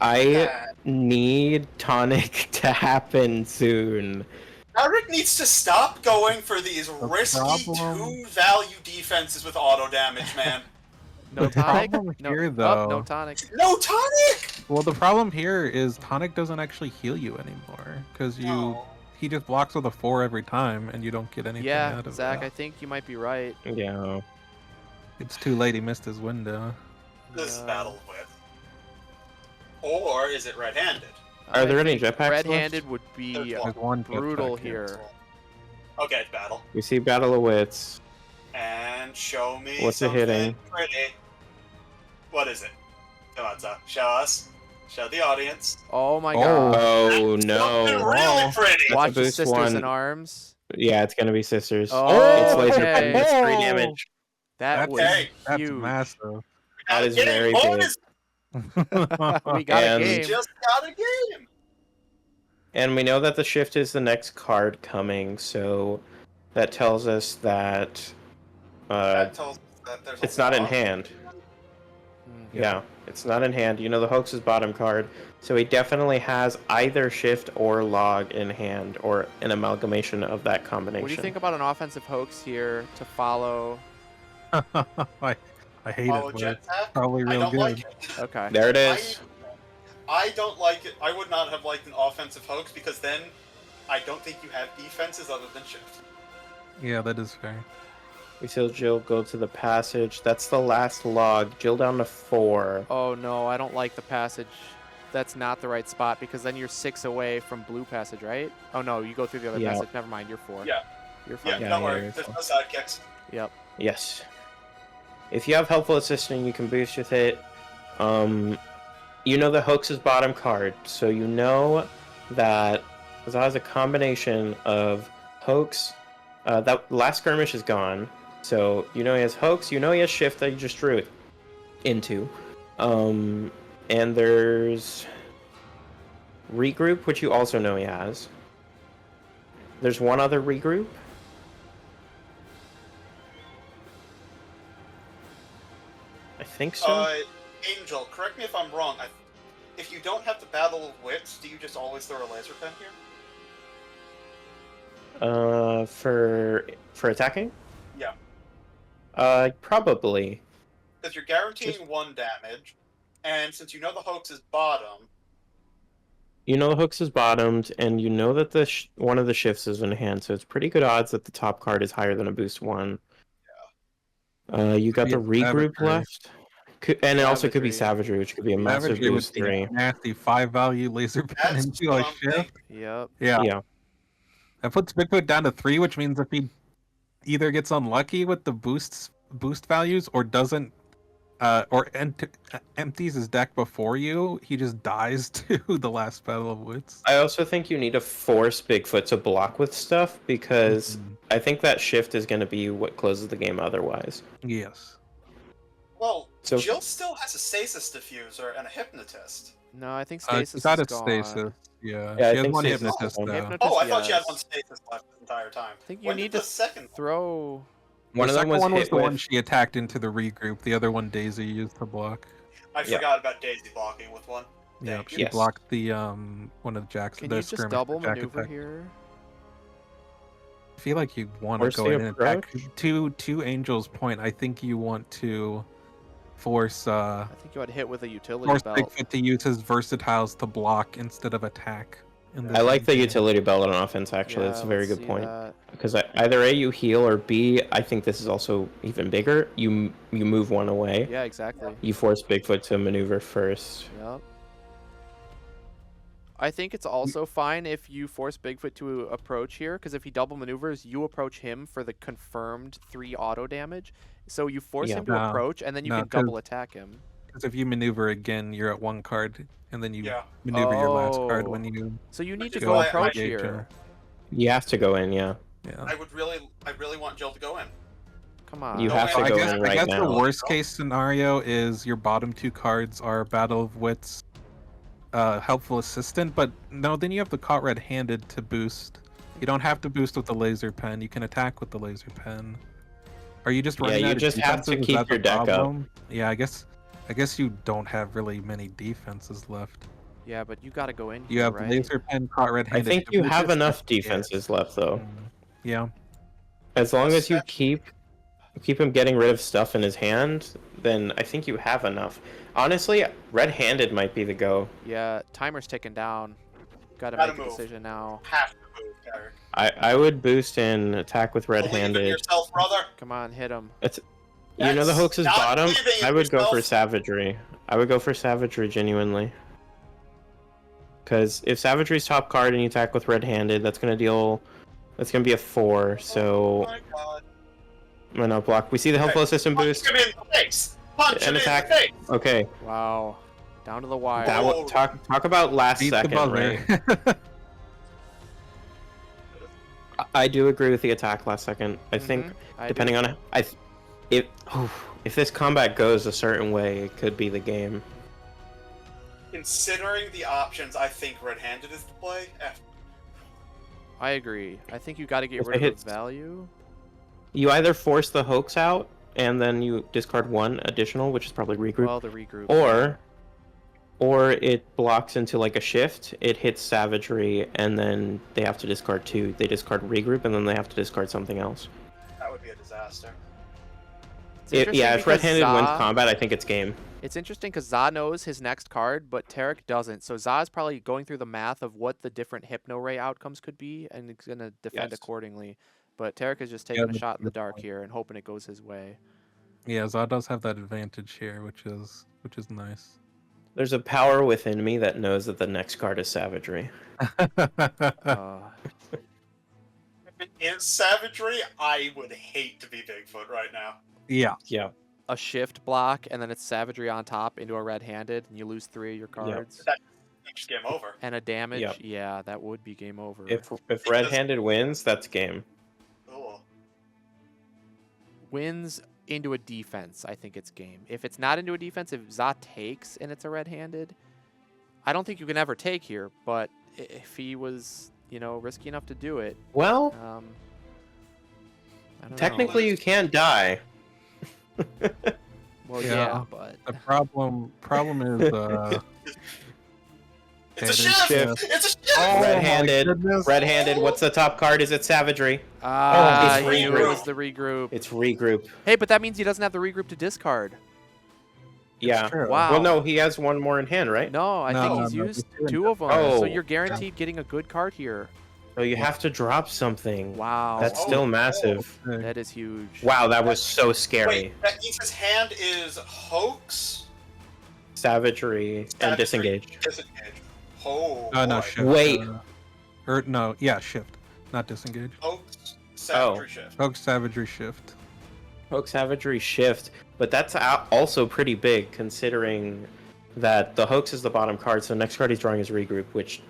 I need Tonic to happen soon. Tarik needs to stop going for these risky problem- 2-value defenses with auto damage, man. No The tonic? problem No, here, oh, though- no tonic. No Tonic! Well, the problem here is Tonic doesn't actually heal you anymore because No. he just blocks with a 4 every time, and you don't get anything Yeah, out of Zach, I that. think you might be right. Yeah. It's too late. He missed his window. This Yeah. battle with. Or is it red-handed? Are there I any think jetpacks red-handed would be There's There's one brutal jetpack here. Okay, it's battle. We see Battle of Wits. And show me What's it something hitting? pretty. What is it? Come on, Zach. Show us. Show the audience. Oh my Oh. god. Oh Something no. really pretty! Watch the boost Sisters one. in Arms. Yeah, it's gonna be Sisters. Oh, It's laser okay. beam. It's 3 damage. That That's, was Okay. that's huge. massive. That is Game very bonus! We got And- a We game. just got a game! And we know that the shift is the next card coming, so that tells us that That tells us that there's a it's not in lot. hand. Mm. Yeah, it's not in hand. You know, the Hoax is bottom card, so he definitely has either shift or log in hand, or an amalgamation of that combination. What do you think about an offensive hoax here to follow? I hate Follow it, but it's jetpack? probably I real don't good. like it. Okay. There it is. I don't like it. I would not have liked an offensive hoax because then I don't think you have defenses other than shift. Yeah, that is fair. We see Jill go to the passage. That's the last log. Jill down to 4. Oh no, I don't like the passage. That's not the right spot because then you're 6 away from blue passage, right? Oh no, you go through the other Yeah. passage. Never mind, you're 4. Yeah. You're Yeah, fine. Yeah, don't yeah, worry. you're There's fine. no sidekicks. Yep. Yes. If you have helpful assistant, you can boost with it. You know the hoax is bottom card, so you know that Za has a combination of hoax. That last skirmish is gone, so you know he has hoax. You know he has shift that you just drew it into. And there's regroup, which you also know he has. There's one other regroup. I think so. Angel, correct me if I'm wrong. If you don't have the Battle of Wits, do you just always throw a laser pen here? For attacking? Yeah. Probably. Because you're guaranteeing 1 damage, and since you know the hoax is bottom, You know the hooks is bottomed, and you know that the one of the shifts is in hand, so it's pretty good odds that the top card is higher than a boost 1. Yeah. You got the regroup Savagery. left, and it also could be Savagery. Savagery, which could be a massive Savagery would boost be 3. nasty 5-value laser pen that's into a what I'm shift. thinking. Yep. Yeah. Yeah. That puts Bigfoot down to 3, which means if he either gets unlucky with the boost values or doesn't empties his deck before you, he just dies to the last Battle of Wits. I also think you need to force Bigfoot to block with stuff, because I think that shift is going to be what closes the game otherwise. Yes. Well, So- Jill still has a stasis diffuser and a hypnotist. No, I think He's stasis out is of gone. stasis. Yeah. Yeah, I He has think one stasis is hypnotist gone. though. Hypnotist, Oh, I thought you had yes. one stasis left the entire time. I think you When need did to the second throw. One the of them second was one was hit the with... one she attacked into the regroup. The other one Daisy used to block. I Yeah. forgot about Daisy blocking with one. Yeah, Thank she you. Yes. blocked the one of Jack's. Can the you just skirmish double that Jack maneuver attacked. here? I feel like you want to Force go the in and attack. approach? To Angel's point, I think you want to force I think you would hit with a utility force belt. Bigfoot to use his versatiles to block instead of attack. In I like same the game. utility belt on offense, actually. Yeah, That's a very let's good see point. that. Because either A, you heal, or B, I think this is also even bigger. You move one away. Yeah, exactly. You force Bigfoot to maneuver first. Yep. I think it's also fine if you force Bigfoot to approach here, because if he double maneuvers, you approach him for the confirmed 3 auto damage. So you force Yeah. him to No, approach, and then you no, can double attack him. Because if you maneuver again, you're at 1 card, and then you Yeah. maneuver your last card Oh. when you So you need Which to is go why I approach engage here. her. You have to go in, yeah. Yeah. I really want Jill to go in. Come on. You No have way. to I go guess, in I right guess now. the worst case scenario is your bottom 2 cards are Battle of Wits, Helpful Assistant, but no, then you have the Caught Red-Handed to boost. You don't have to boost with the laser pen. You can attack with the laser pen. Are you just Yeah, running you out of just have to defenses? Is keep that the your deck up. problem? Yeah, I guess you don't have really many defenses left. Yeah, but you got to go in You here, have right? laser pen, Caught I Red-Handed. think you have Hypnotist, enough yes. defenses left, though. Yeah. As long as you keep him getting rid of stuff in his hand, then I think you have enough. Honestly, red-handed might be the go. Yeah, timer's ticking down. Gotta Gotta make a move. decision now. Have to move, Tarik. I would boost in attack with Believe in red-handed. yourself, brother. Come on, hit him. You know the That's hoax is not bottom. believing in I would go for yourself. savagery. I would go for savagery genuinely. Because if savagery's top card and you attack with red-handed, that's gonna be a 4. Oh So my god. I'm gonna block. We see the helpful assistant Punch boost. him in the face. Punch An him attack. in the face. Okay, Wow. Down to the wire. that Oh. talk about last Beat the second, right? buzzer. I do agree with the attack last second. I think I depending do. on if this combat goes a certain way, it could be the game. Considering the options, I think red-handed is the play. I agree. I think you got to get If rid it of hits- the value. You either force the hoax out and then you discard 1 additional, which is probably regroup, Well, the regroup. or it blocks into like a shift. It hits savagery and then they have to discard 2. They discard regroup and then they have to discard something else. That would be a disaster. It's Yeah, interesting if because red-handed wins Za- combat, I think it's game. It's interesting because Za knows his next card, but Tarik doesn't. So Za is probably going through the math of what the different Hypno Ray outcomes could be, and he's going to defend Yes. accordingly. But Tarik is just taking a that's shot in a the good dark point. here and hoping it goes his way. Yeah, Za does have that advantage here, which is nice. There's a power within me that knows that the next card is Savagery. If it is Savagery, I would hate to be Bigfoot right now. Yeah. Yeah. A shift block, and then it's Savagery on top into a red-handed, and you lose 3 of your cards. That's game over. And a damage, Yep. yeah, that would be game over. If red-handed wins, that's game. Cool. Wins into a defense, I think it's game. If it's not into a defense, if Za takes and it's a red-handed, I don't think you can ever take here, but if he was, you know, risky enough to do it, Well, I don't technically you can't die. know. Well, Yeah. yeah, but The problem is It's a it is shift! It's a shift! Oh, my Red-handed. goodness. Red-handed. What's the top card? Is it Savagery? it's regroup. it was the regroup. It's regroup. Hey, but that means he doesn't have the regroup to discard. Yeah. true. Wow. Well, no, he has one more in hand, right? No, I No, think no, he's no, used he's 2 of them, so Oh. you're guaranteed getting a good card here. So you have to drop something. Wow, That's Oh, still oh. massive. that is huge. Wow, that was so scary. Wait, that means his hand is Hoax, Savagery and Savagery, Disengage. Disengage. Oh, no, boy. shift. Wait. Or no, yeah, shift, not disengage. Hoax, Savagery shift. Hoax Savagery shift. Hook Savagery shift, but that's also pretty big considering that the Hoax is the bottom card, so next card he's drawing is Regroup, which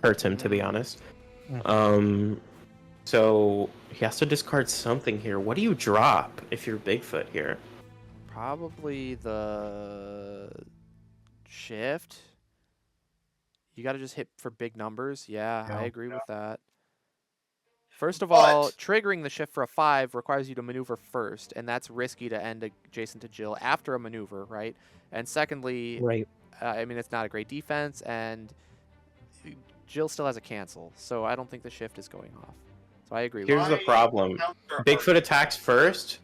hurts him, to be honest. So he has to discard something here. What do you drop if you're Bigfoot here? Probably the shift. You got to just hit for big numbers. Yeah, I agree with that. First of all, triggering the shift for a 5 requires you to maneuver first, and that's risky to end adjacent to Jill after a maneuver, right? And secondly, Right. I mean, it's not a great defense, and Jill still has a cancel, so I don't think the shift is going off. So I agree with Here's that. the problem. Bigfoot attacks first.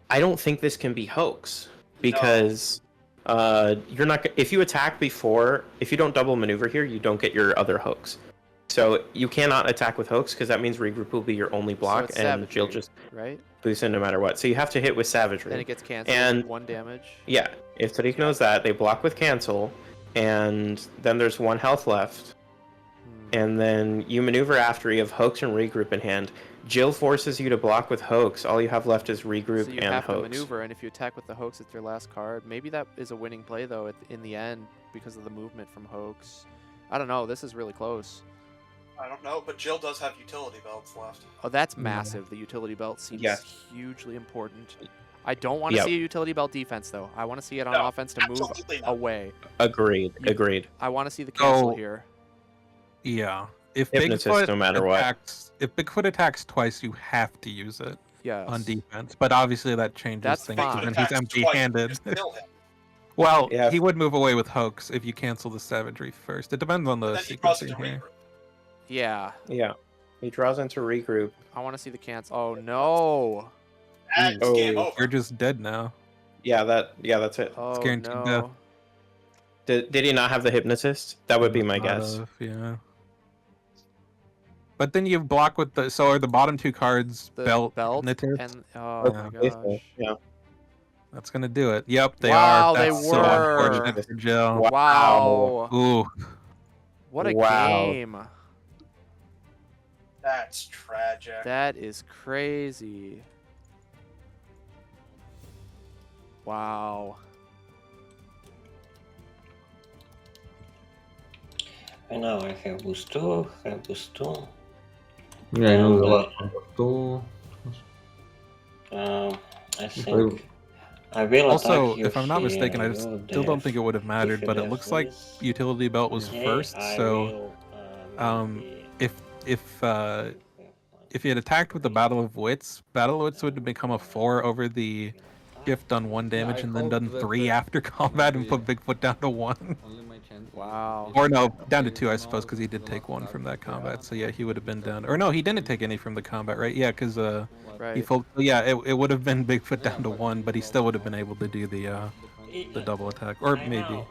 I don't think this can be Hoax because you're not. If you attack before, if you don't double maneuver here, you don't get your other Hoax. So you cannot attack with Hoax because that means Regroup will be your only block, it's and Jill Savagery, just right? boosts in no matter what. So you have to hit with Savagery. Then it gets canceled. And 1 damage. yeah, if Tarik knows that, they block with Cancel, and then there's 1 health left. And then you maneuver after you have Hoax and Regroup in hand. Jill forces you to block with Hoax. All you have left is Regroup So you and have to Hoax. maneuver, and if you attack with the Hoax, it's your last card. Maybe that is a winning play, though, in the end, because of the movement from Hoax. I don't know. This is really close. I don't know, but Jill does have utility belts left. Oh, that's massive. The utility belt seems Yeah. hugely important. I don't want to see a utility belt defense, though. I want to see it on offense to move absolutely not. away. Agreed. Agreed. I want to see the cancel Oh. here. Yeah. If Hypnotist, Bigfoot no matter what. attacks, if Bigfoot attacks twice, you have to use it Yes. on defense. But obviously that changes That's things fine. when Attacks he's twice, empty-handed. just kill him. Well, Yeah. he would move away with Hoax if you cancel the Savagery first. It depends on the Then he draws sequencing into here. Regroup. Yeah. Yeah. He draws into Regroup. I want to see the cancel. Oh, no. That's Oh, game over. You're just dead now. Yeah, that's it. Oh, guaranteed no. death. Did he not have the Hypnotist? That would be my guess. Yeah. But then you block with the are the bottom 2 cards The belt, and Hypnotist? oh my gosh. Yeah. That's gonna do it. Yep, they Wow, are. they That's so were. unfortunate for Jill. Wow. Ooh. What a Wow. game. That's tragic. That is crazy. Wow. And now I have boost 2, have boost 2. Yeah, I know the And, last one was 2. I think I will Also, attack you if I'm not here, mistaken, I you still don't think it would have mattered, but it defend looks like this. utility belt was Here first. I So will, maybe- if he had attacked with the Battle of Wits would have become a 4 over the shift done 1 damage and then done 3 after combat and put Bigfoot down to 1. Wow. Or no, down to 2, I suppose, because he did take 1 from that combat. So yeah, he would have been down. Or no, he didn't take any from the combat, right? Yeah, because he Right. it would have been Bigfoot down to 1, but he still would have been able to do the double attack, or maybe.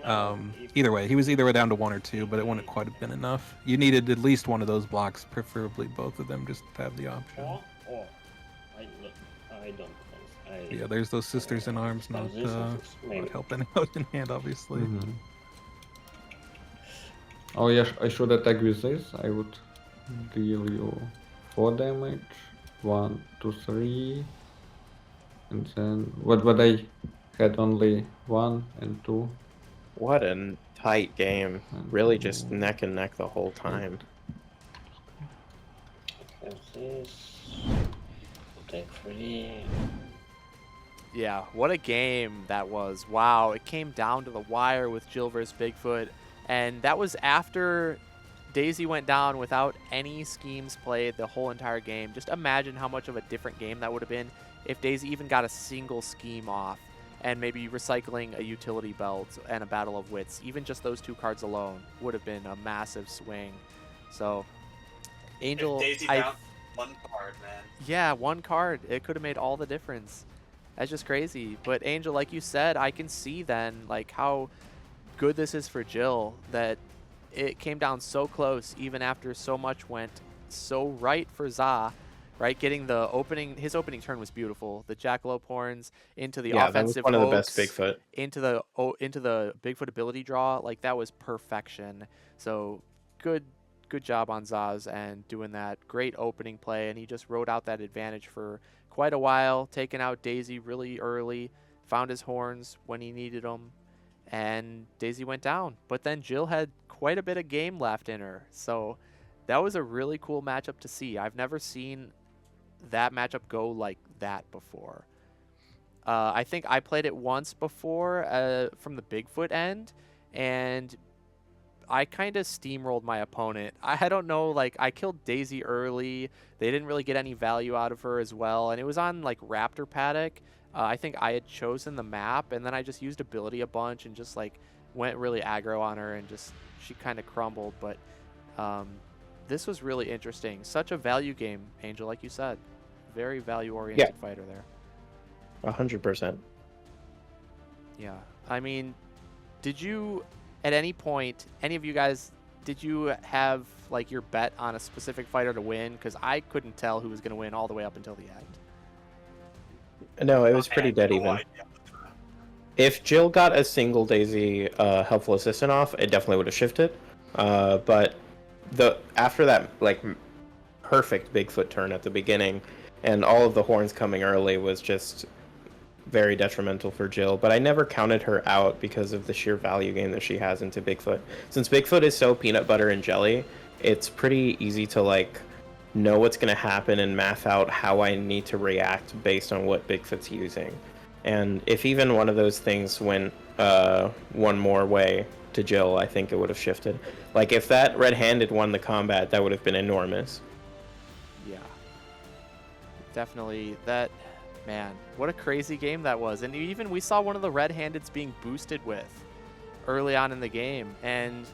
Either way, he was either down to 1 or 2, but it wouldn't quite have been enough. You needed at least one of those blocks, preferably both of them, just to have the option. I don't. Yeah, there's those sisters in arms, not helping out in hand, obviously. Oh yeah, I should attack with this. I would deal you 4 damage. 1, 2, 3. And then what I had only 1 and 2. What a tight game. Really just neck and neck the whole time. Have this. Take 3. Yeah, what a game that was. Wow, it came down to the wire with Jill versus Bigfoot. And that was after Daisy went down without any schemes played the whole entire game. Just imagine how much of a different game that would have been if Daisy even got a single scheme off and maybe recycling a utility belt and a battle of wits. Even just those 2 cards alone would have been a massive swing. So, Angel... Daisy down 1 card, man. Yeah, 1 card. It could have made all the difference. That's just crazy. But Angel, like you said, I can see then like how good this is for Jill, that it came down so close even after so much went so right for Za, right? Getting the his opening turn was beautiful. The Jackalope Horns into the offensive that was one of the Oaks, best Bigfoot. into the Bigfoot ability draw. Like that was perfection. So good job on Zaz and doing that great opening play, and he just rode out that advantage for quite a while, taking out Daisy really early, found his horns when he needed them, and Daisy went down. But then Jill had quite a bit of game left in her, so that was a really cool matchup to see. I've never seen that matchup go like that before. I think I played it once before from the Bigfoot end, and I kind of steamrolled my opponent. I don't know, like, I killed Daisy early. They didn't really get any value out of her as well, and it was on, like, Raptor Paddock. I think I had chosen the map, and then I just used ability a bunch and just, like, went really aggro on her, and just, she kind of crumbled. But this was really interesting. Such a value game, Angel, like you said. Very value-oriented fighter there. 100%. Yeah. I mean, did you... At any point, any of you guys, did you have like your bet on a specific fighter to win? Because I couldn't tell who was going to win all the way up until the end. No, it was pretty dead even. If Jill got a single Daisy helpful assistant off, it definitely would have shifted. But after that like perfect Bigfoot turn at the beginning, and all of the horns coming early was just very detrimental for Jill, but I never counted her out because of the sheer value game that she has into Bigfoot. Since Bigfoot is so peanut butter and jelly, it's pretty easy to like know what's going to happen and math out how I need to react based on what Bigfoot's using. And if even one of those things went one more way to Jill, I think it would have shifted. Like if that red-handed won the combat, that would have been enormous. Yeah. Definitely that. Man, what a crazy game that was. And even we saw one of the red-handeds being boosted with early on in the game. And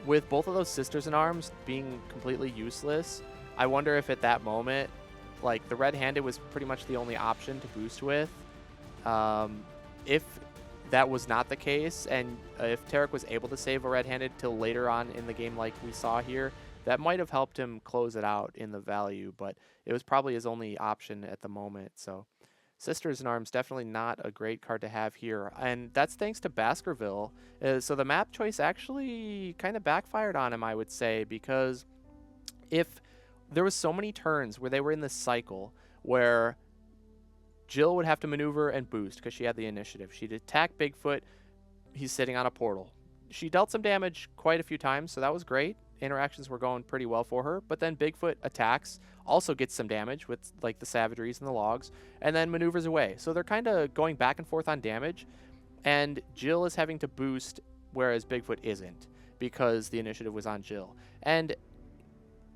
with both of those sisters in arms being completely useless, I wonder if at that moment, like the red-handed was pretty much the only option to boost with. If that was not the case, and if Tarik was able to save a red-handed till later on in the game like we saw here, that might have helped him close it out in the value, but it was probably his only option at the moment. So Sisters in Arms, definitely not a great card to have here. And that's thanks to Baskerville. So the map choice actually kind of backfired on him, I would say, because if there was so many turns where they were in this cycle where Jill would have to maneuver and boost because she had the initiative. She'd attack Bigfoot. He's sitting on a portal. She dealt some damage quite a few times, so that was great. Interactions were going pretty well for her, but then Bigfoot attacks, also gets some damage with like the savageries and the logs, and then maneuvers away. So they're kind of going back and forth on damage, and Jill is having to boost, whereas Bigfoot isn't, because the initiative was on Jill. And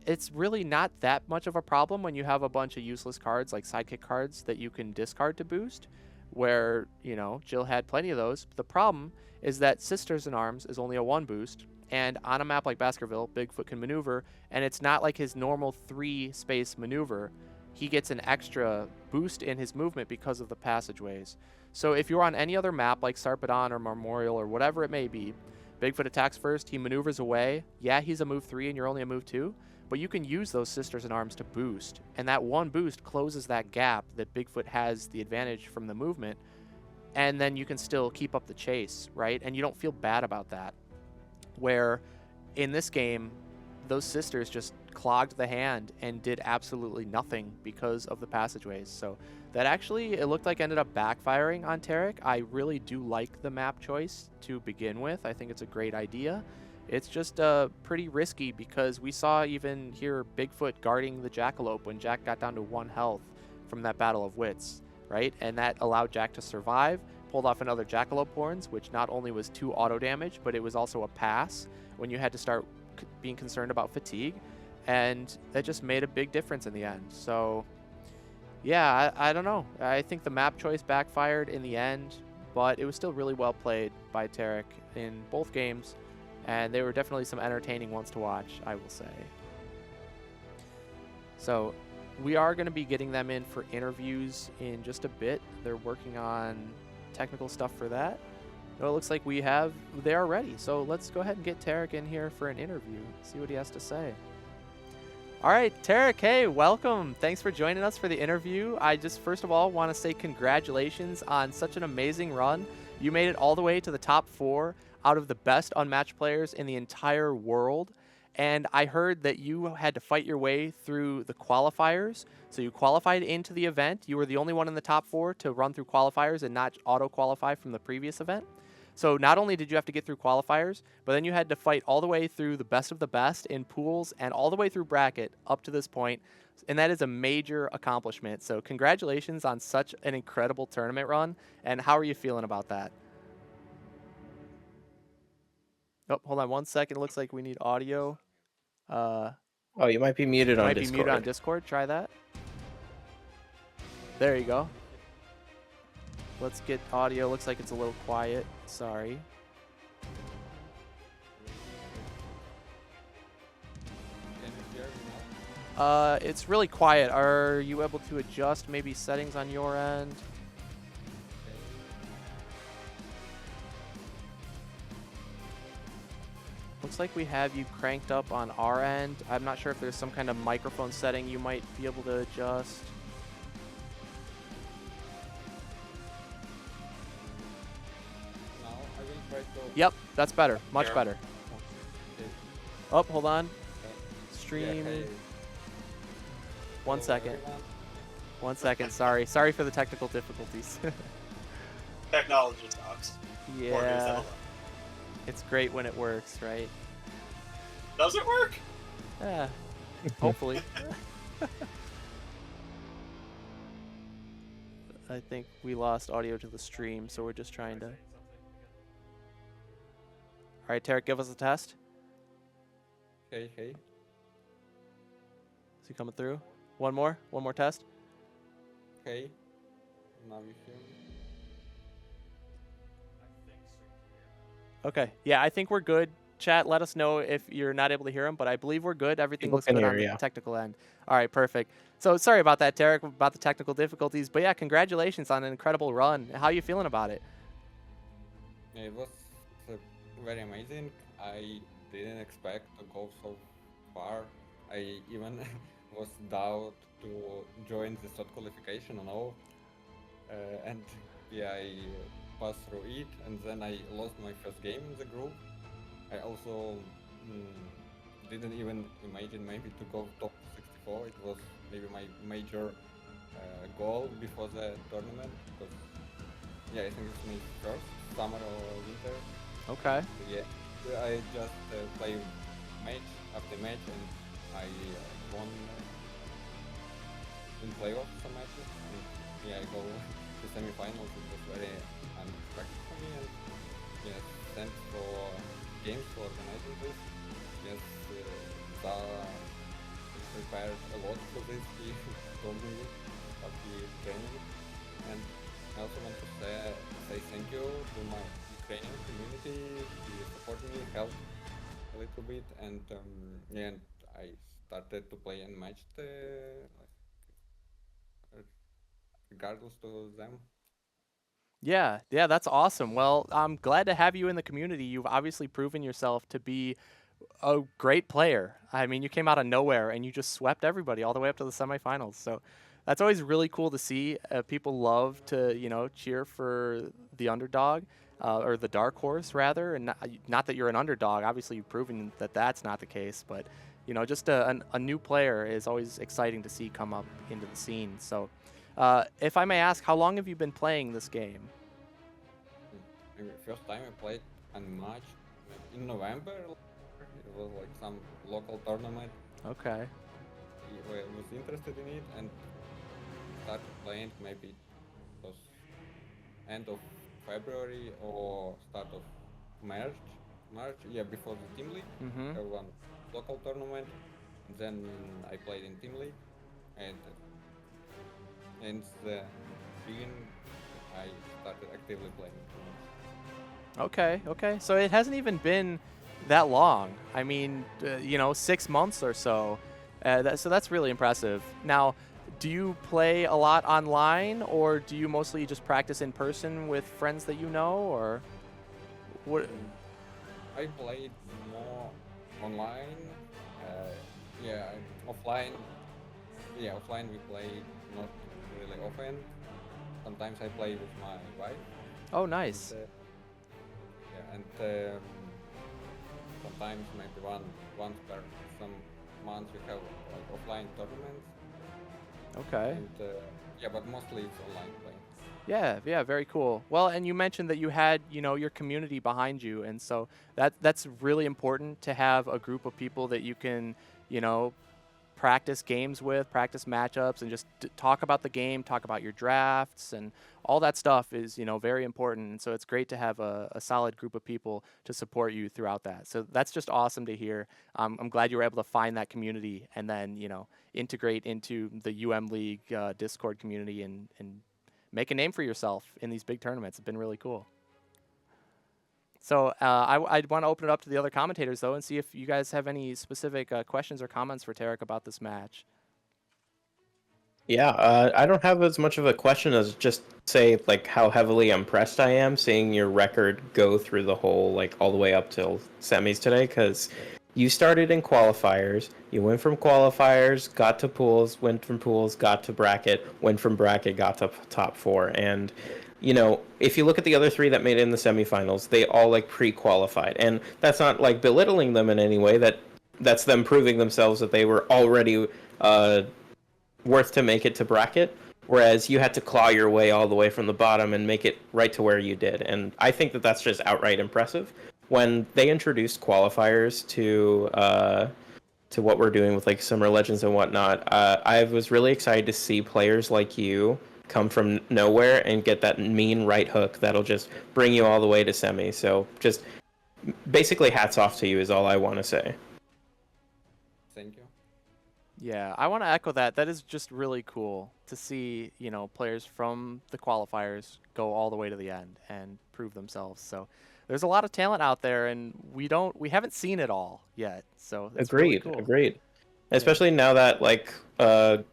it's really not that much of a problem when you have a bunch of useless cards, like sidekick cards, that you can discard to boost, where, you know, Jill had plenty of those. The problem is that Sisters in Arms is only a 1 boost, and on a map like Baskerville, Bigfoot can maneuver, and it's not like his normal 3-space maneuver. he gets an extra boost in his movement because of the passageways. So if you're on any other map like Sarpedon or Memorial or whatever it may be, Bigfoot attacks first, he maneuvers away. Yeah, he's a move 3 and you're only a move 2, but you can use those Sisters in Arms to boost. And that one boost closes that gap that Bigfoot has the advantage from the movement, and then you can still keep up the chase, right? And you don't feel bad about that. Where in this game, those Sisters just clogged the hand and did absolutely nothing because of the passageways. So that actually, it looked like ended up backfiring on Tarik. I really do like the map choice to begin with. I think it's a great idea. It's just pretty risky because we saw even here Bigfoot guarding the Jackalope when Jack got down to 1 health from that Battle of Wits, right? And that allowed Jack to survive, pulled off another Jackalope Horns, which not only was 2 auto damage, but it was also a pass when you had to start being concerned about fatigue. And that just made a big difference in the end. So yeah, I don't know. I think the map choice backfired in the end, but it was still really well played by Tarik in both games. And they were definitely some entertaining ones to watch, I will say. So we are going to be getting them in for interviews in just a bit. They're working on technical stuff for that. Well, it looks like they are ready. So let's go ahead and get Tarik in here for an interview, see what he has to say. All right, Tarik, hey, welcome. Thanks for joining us for the interview. I just, first of all, want to say congratulations on such an amazing run. You made it all the way to the top 4 out of the best unmatched players in the entire world. And I heard that you had to fight your way through the qualifiers. So you qualified into the event. You were the only one in the top 4 to run through qualifiers and not auto-qualify from the previous event. So not only did you have to get through qualifiers, but then you had to fight all the way through the best of the best in pools and all the way through bracket up to this point. And that is a major accomplishment. So congratulations on such an incredible tournament run. And how are you feeling about that? Oh, hold on 1 second. It looks like we need audio. Oh, you might be muted on might Discord. be muted on Discord. Try that. There you go. Let's get audio. Looks like it's a little quiet. Sorry. It's really quiet. Are you able to adjust maybe settings on your end? Looks like we have you cranked up on our end. I'm not sure if there's some kind of microphone setting you might be able to adjust. Yep, that's better. Much better. Oh, hold on. Stream. 1 second. 1 second. Sorry. Sorry for the technical difficulties. Technology sucks. Yeah. It's great when it works, right? Does it work? Yeah. Hopefully. I think we lost audio to the stream, so we're just trying to... All right, Tarik, give us a test. Hey. Is he coming through? One more test. Hey. Now you hear me? Okay, yeah, I think we're good. Chat, let us know if you're not able to hear him, but I believe we're good. Everything looks good on the technical end. All right, perfect. So sorry about that, Tarik, about the technical difficulties, but yeah, congratulations on an incredible run. How are you feeling about it? It was very amazing. I didn't expect to go so far. I even was doubt to join the third qualification and all. And yeah, I passed through it, and then I lost my first game in the group. I also didn't even imagine maybe to go top 64. It was maybe my major goal before the tournament, because yeah, I think it's my first summer or winter. Okay. Yeah, I just play match after match, and I won in playoffs some matches. And yeah, I go to semifinals. It was very unexpected for me. And yes, thanks for games for organizing this. Yes, Zara prepared a lot for this. He told me how he trained, and I also want to say thank you to my Ukrainian community. He supported me, helped a little bit, and yeah, and I started to play and matched like regardless to them. Yeah, yeah, that's awesome. Well, I'm glad to have you in the community. You've obviously proven yourself to be a great player. I mean, you came out of nowhere and you just swept everybody all the way up to the semifinals. So that's always really cool to see. People love to, cheer for the underdog or the dark horse rather. And not that you're an underdog. Obviously, you've proven that that's not the case. But, just a new player is always exciting to see come up into the scene. So if I may ask, how long have you been playing this game? Maybe first time I played a match in November. It was like some local tournament. Okay. I was interested in it and started playing. Maybe it was end of February or start of March. Yeah, before the team league. Mm-hmm. I won local tournament. Then I played in team league, and the beginning I started actively playing. Okay, okay. So it hasn't even been that long. I mean, 6 months or so. So that's really impressive. Now, do you play a lot online, or do you mostly just practice in person with friends that you know, or what? I played more online. Yeah, offline. Yeah, offline we play not really often. Sometimes I play with my wife. Oh, nice. And sometimes maybe once per some months we have like offline tournaments. Okay. And yeah, but mostly it's online playing. Yeah, very cool. Well, and you mentioned that you had, your community behind you, and so that's really important to have a group of people that you can, practice games with, practice matchups, and just talk about the game, talk about your drafts, and all that stuff is, very important. And so it's great to have a solid group of people to support you throughout that. So that's just awesome to hear. I'm glad you were able to find that community and then, integrate into the UM League Discord community and make a name for yourself in these big tournaments. It's been really cool. So I'd want to open it up to the other commentators, though, and see if you guys have any specific questions or comments for Tarik about this match. Yeah, I don't have as much of a question as just say like how heavily impressed I am seeing your record go through the whole like all the way up till semis today, because you started in qualifiers, you went from qualifiers, got to pools, went from pools, got to bracket, went from bracket, got to top four, and if you look at the other three that made it in the semifinals, they all like pre-qualified, and that's not like belittling them in any way. That's them proving themselves that they were already worth to make it to bracket, whereas you had to claw your way all the way from the bottom and make it right to where you did. And I think that that's just outright impressive. When they introduced qualifiers to what we're doing with like Summer Legends and whatnot, I was really excited to see players like you come from nowhere and get that mean right hook that'll just bring you all the way to semi. So just basically hats off to you is all I want to say. Thank you. Yeah, I want to echo that. That is just really cool to see, players from the qualifiers go all the way to the end and prove themselves. So there's a lot of talent out there, and we haven't seen it all yet. So it's really cool. Agreed. Especially now that like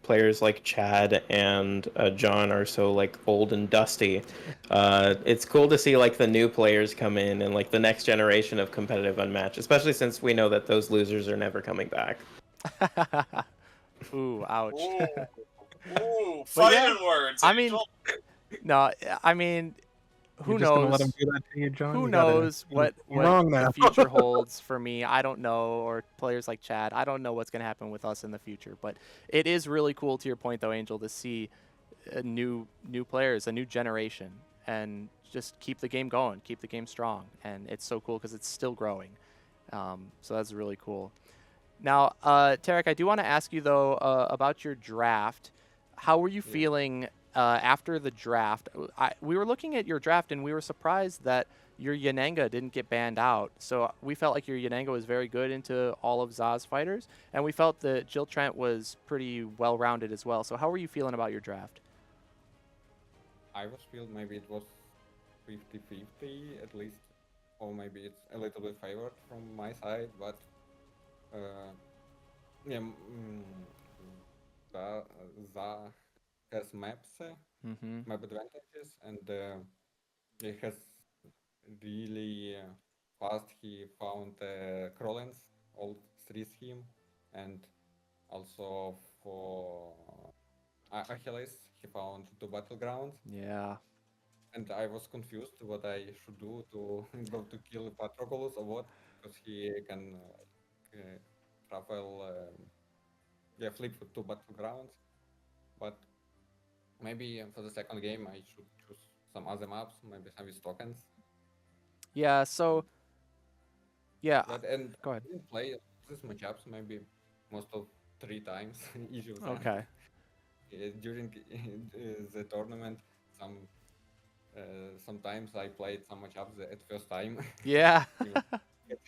players like Chad and John are so like old and dusty. It's cool to see like the new players come in and like the next generation of competitive unmatched, especially since we know that those losers are never coming back. Ooh, ouch. Ooh, fighting words. I mean, no, I mean, who knows? Gonna let him do that to you, John? Who knows what the future holds for me? I don't know, or players like Chad. I don't know what's going to happen with us in the future. But it is really cool, to your point, though, Angel, to see new players, a new generation, and just keep the game going, keep the game strong. And it's so cool because it's still growing. So that's really cool. Now, Tarik, I do want to ask you, though, about your draft. How were you feeling after the draft? We were looking at your draft, and we were surprised that your Yananga didn't get banned out. So we felt like your Yananga was very good into all of zzzzaa's fighters, and we felt that Jill Trent was pretty well-rounded as well. So how were you feeling about your draft? I was feeling maybe it was 50-50 at least, or maybe it's a little bit favored from my side, but yeah, zzaa has maps map advantages, and he has really fast. He found Crolens, all three scheme, and also for Achilles, he found two battlegrounds. Yeah. And I was confused what I should do to go to kill Patroclus or what, because he can travel, flip to battlegrounds. But maybe for the second game I should choose some other maps, maybe some with tokens. Yeah. So. Yeah. And go ahead. I didn't play these matchups maybe most of 3 times each of them. Okay. During the tournament, sometimes I played some matchups at first time. Yeah. It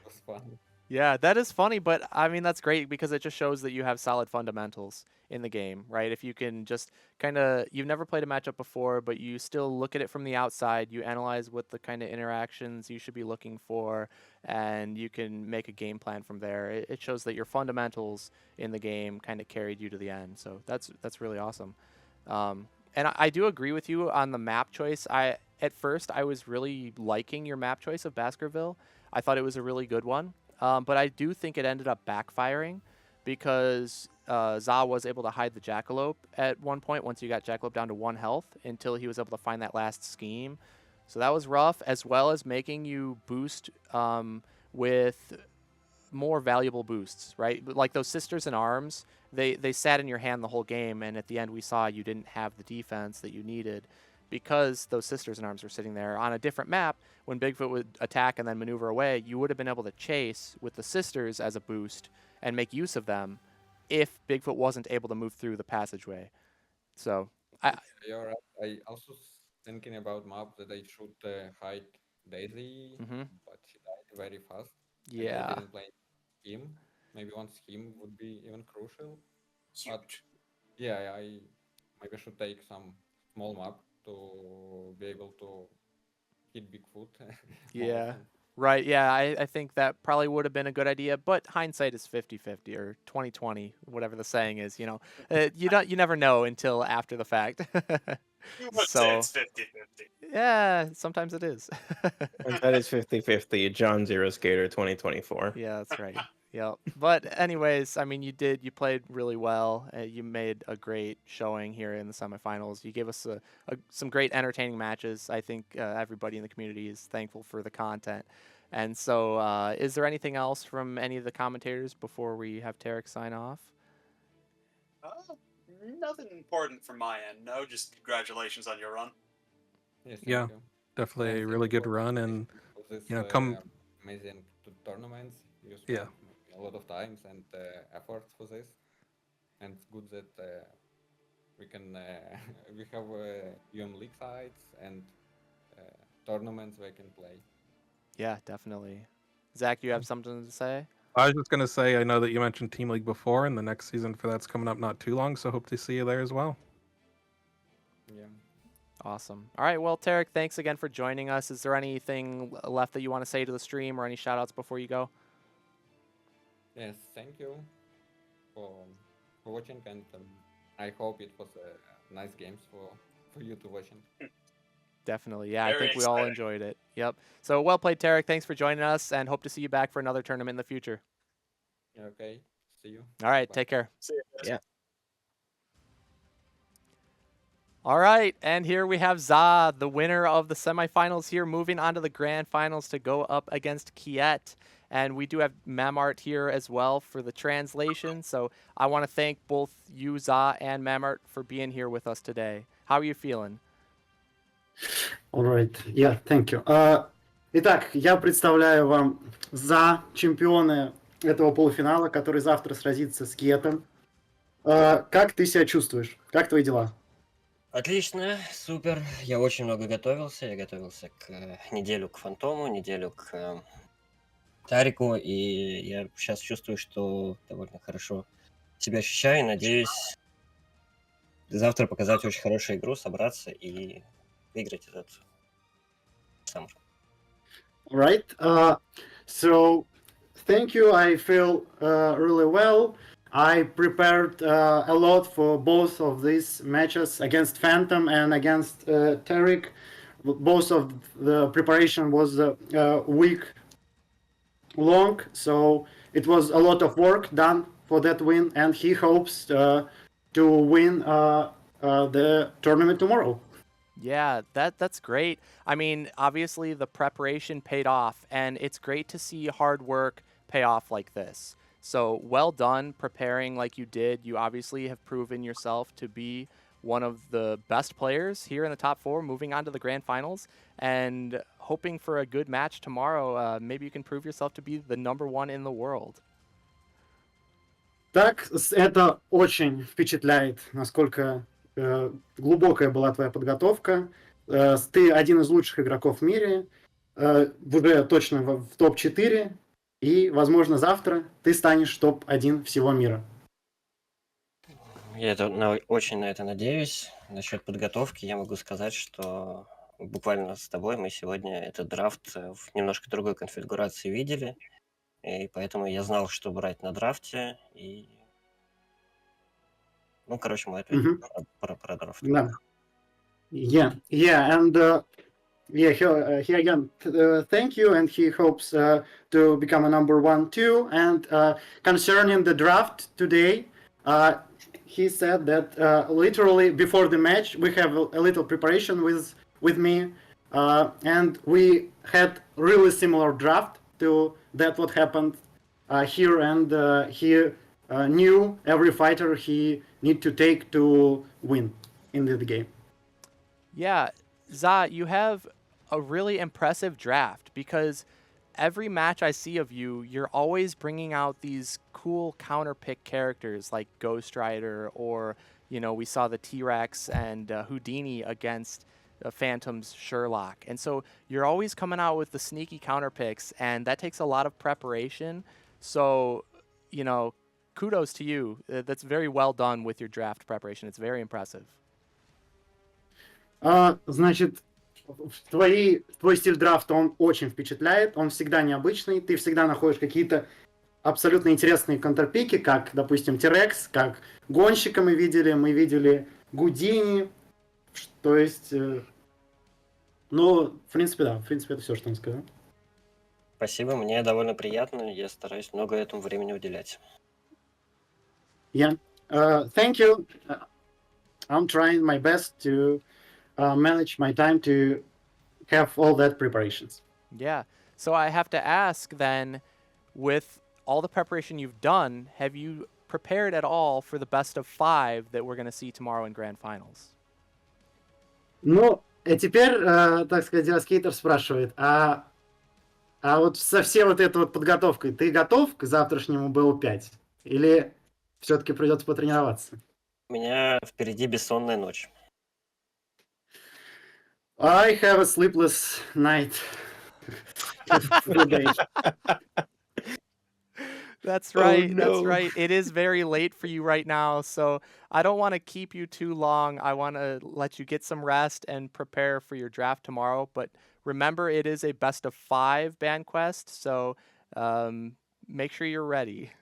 was fun. Yeah, that is funny, but I mean, that's great because it just shows that you have solid fundamentals in the game, right? If you can just kind of, you've never played a matchup before, but you still look at it from the outside, you analyze what the kind of interactions you should be looking for, and you can make a game plan from there. It shows that your fundamentals in the game kind of carried you to the end. So that's really awesome. And I do agree with you on the map choice. At first, I was really liking your map choice of Baskerville. I thought it was a really good one. But I do think it ended up backfiring because zzaa was able to hide the Jackalope at one point once you got Jackalope down to 1 health until he was able to find that last scheme. So that was rough, as well as making you boost with more valuable boosts, right? Like those Sisters in Arms, they sat in your hand the whole game, and at the end we saw you didn't have the defense that you needed because those Sisters in Arms were sitting there. On a different map, when Bigfoot would attack and then maneuver away, you would have been able to chase with the Sisters as a boost and make use of them if Bigfoot wasn't able to move through the passageway. So, You're right. I also thinking about map that I should hide Daisy, but she died very fast. And I yeah. didn't play him. Maybe one scheme would be even crucial. But Huge. yeah, I maybe should take some small map to be able to hit Bigfoot. more Yeah. often. Right. Yeah, I think that probably would have been a good idea, but hindsight is 50-50 or 20-20, whatever the saying is, you know. You never know until after the fact. You would say So, it's 50-50. yeah, sometimes it is. And that is 50-50, John Zero Skater 2024. Yeah, that's right. Yeah. But anyways, I mean, you played really well. You made a great showing here in the semifinals. You gave us some great entertaining matches. I think everybody in the community is thankful for the content. And so, is there anything else from any of the commentators before we have Tarik sign off? Nothing important from my end. No, just congratulations on your run. Yes, thank Yeah, you. definitely a Thank really you good for run, and this, come. amazing tournaments. You Yeah. spent a lot of times and efforts for this, and it's good that we can we have league sites and tournaments we can play. Yeah, definitely. Zach, you have something to say? I was just gonna say, I know that you mentioned Team League before, and the next season for that's coming up not too long, so hope to see you there as well. Yeah. Awesome. All right. Well, Tarik, thanks again for joining us. Is there anything left that you want to say to the stream or any shout outs before you go? Yes, thank you for watching, and I hope it was nice games for you to watch. Definitely. Yeah, I Very think we all exciting. enjoyed it. Yep. So well played, Tarik. Thanks for joining us and hope to see you back for another tournament in the future. Okay, see you. All right. Bye. Take care. See you guys. Yeah. All right. And here we have zzaa, the winner of the semifinals here, moving on to the grand finals to go up against Kiet. And we do have Mamart here as well for the translation. So I want to thank both you, zzaa, and Mamart for being here with us today. How are you feeling? All right. Yeah, thank you. Итак, я представляю вам за чемпионы этого полуфинала, который завтра сразится с Киетом. Как ты себя чувствуешь? Как твои дела? Отлично, супер. Я очень много готовился. Я готовился к неделю к Фантому, неделю к Тарику, и я сейчас чувствую, что довольно хорошо себя ощущаю. Надеюсь завтра показать очень хорошую игру, собраться и выиграть этот саммер. All right. So, thank you. I feel really well. I prepared a lot for both of these matches against Phantom and against Tarik. Both of the preparation was a week long, so it was a lot of work done for that win, and he hopes to win the tournament tomorrow. Yeah, that's great. I mean, obviously the preparation paid off, and it's great to see hard work pay off like this. So well done preparing like you did. You obviously have proven yourself to be one of the best players here in the top 4, moving on to the grand finals, and hoping for a good match tomorrow. Maybe you can prove yourself to be the #1 in the world. Так, это очень впечатляет, насколько глубокая была твоя подготовка. Ты один из лучших игроков в мире, уже точно в топ-4, и, возможно, завтра ты станешь топ-1 всего мира. Я очень на это надеюсь. Насчет подготовки я могу сказать, что буквально с тобой мы сегодня этот драфт в немножко другой конфигурации видели, и поэтому я знал, что брать на драфте, и... Ну, короче, мы ответим про драфт. Да. Yeah, and he again thank you, and he hopes to become a #1 too. And concerning the draft today, he said that literally before the match we have a little preparation with me, and we had really similar draft to that what happened here, and he knew every fighter he need to take to win in the game. Yeah, Za, you have a really impressive draft because every match I see of you, you're always bringing out these cool counter pick characters like Ghost Rider, or, you know, we saw the T-Rex and Houdini against Phantom's Sherlock. And so you're always coming out with the sneaky counter picks, and that takes a lot of preparation. So, you know, kudos to you. That's very well done with your draft preparation. It's very impressive. Значит, твой стиль драфта, он очень впечатляет, он всегда необычный, ты всегда находишь какие-то абсолютно интересные контрпики, как, допустим, T-Rex, как гонщика мы видели Гудини, то есть, ну, в принципе, да, в принципе, это все, что он сказал. Спасибо, мне довольно приятно, я стараюсь много этому времени уделять. Yeah, thank you. I'm trying my best to manage my time to have all that preparations. Yeah. So I have to ask then, with all the preparation you've done, have you prepared at all for the best of 5 that we're going to see tomorrow in grand finals? Ну, и теперь, так сказать, скейтер спрашивает, а вот со всей вот этой вот подготовкой ты готов к завтрашнему БО5? Или все-таки придется потренироваться? У меня впереди бессонная ночь. I have a sleepless night. That's right. Oh, That's no. right. It is very late for you right now, so I don't want to keep you too long. I want to let you get some rest and prepare for your draft tomorrow. But remember, it is a best of 5 band quest, so make sure you're ready.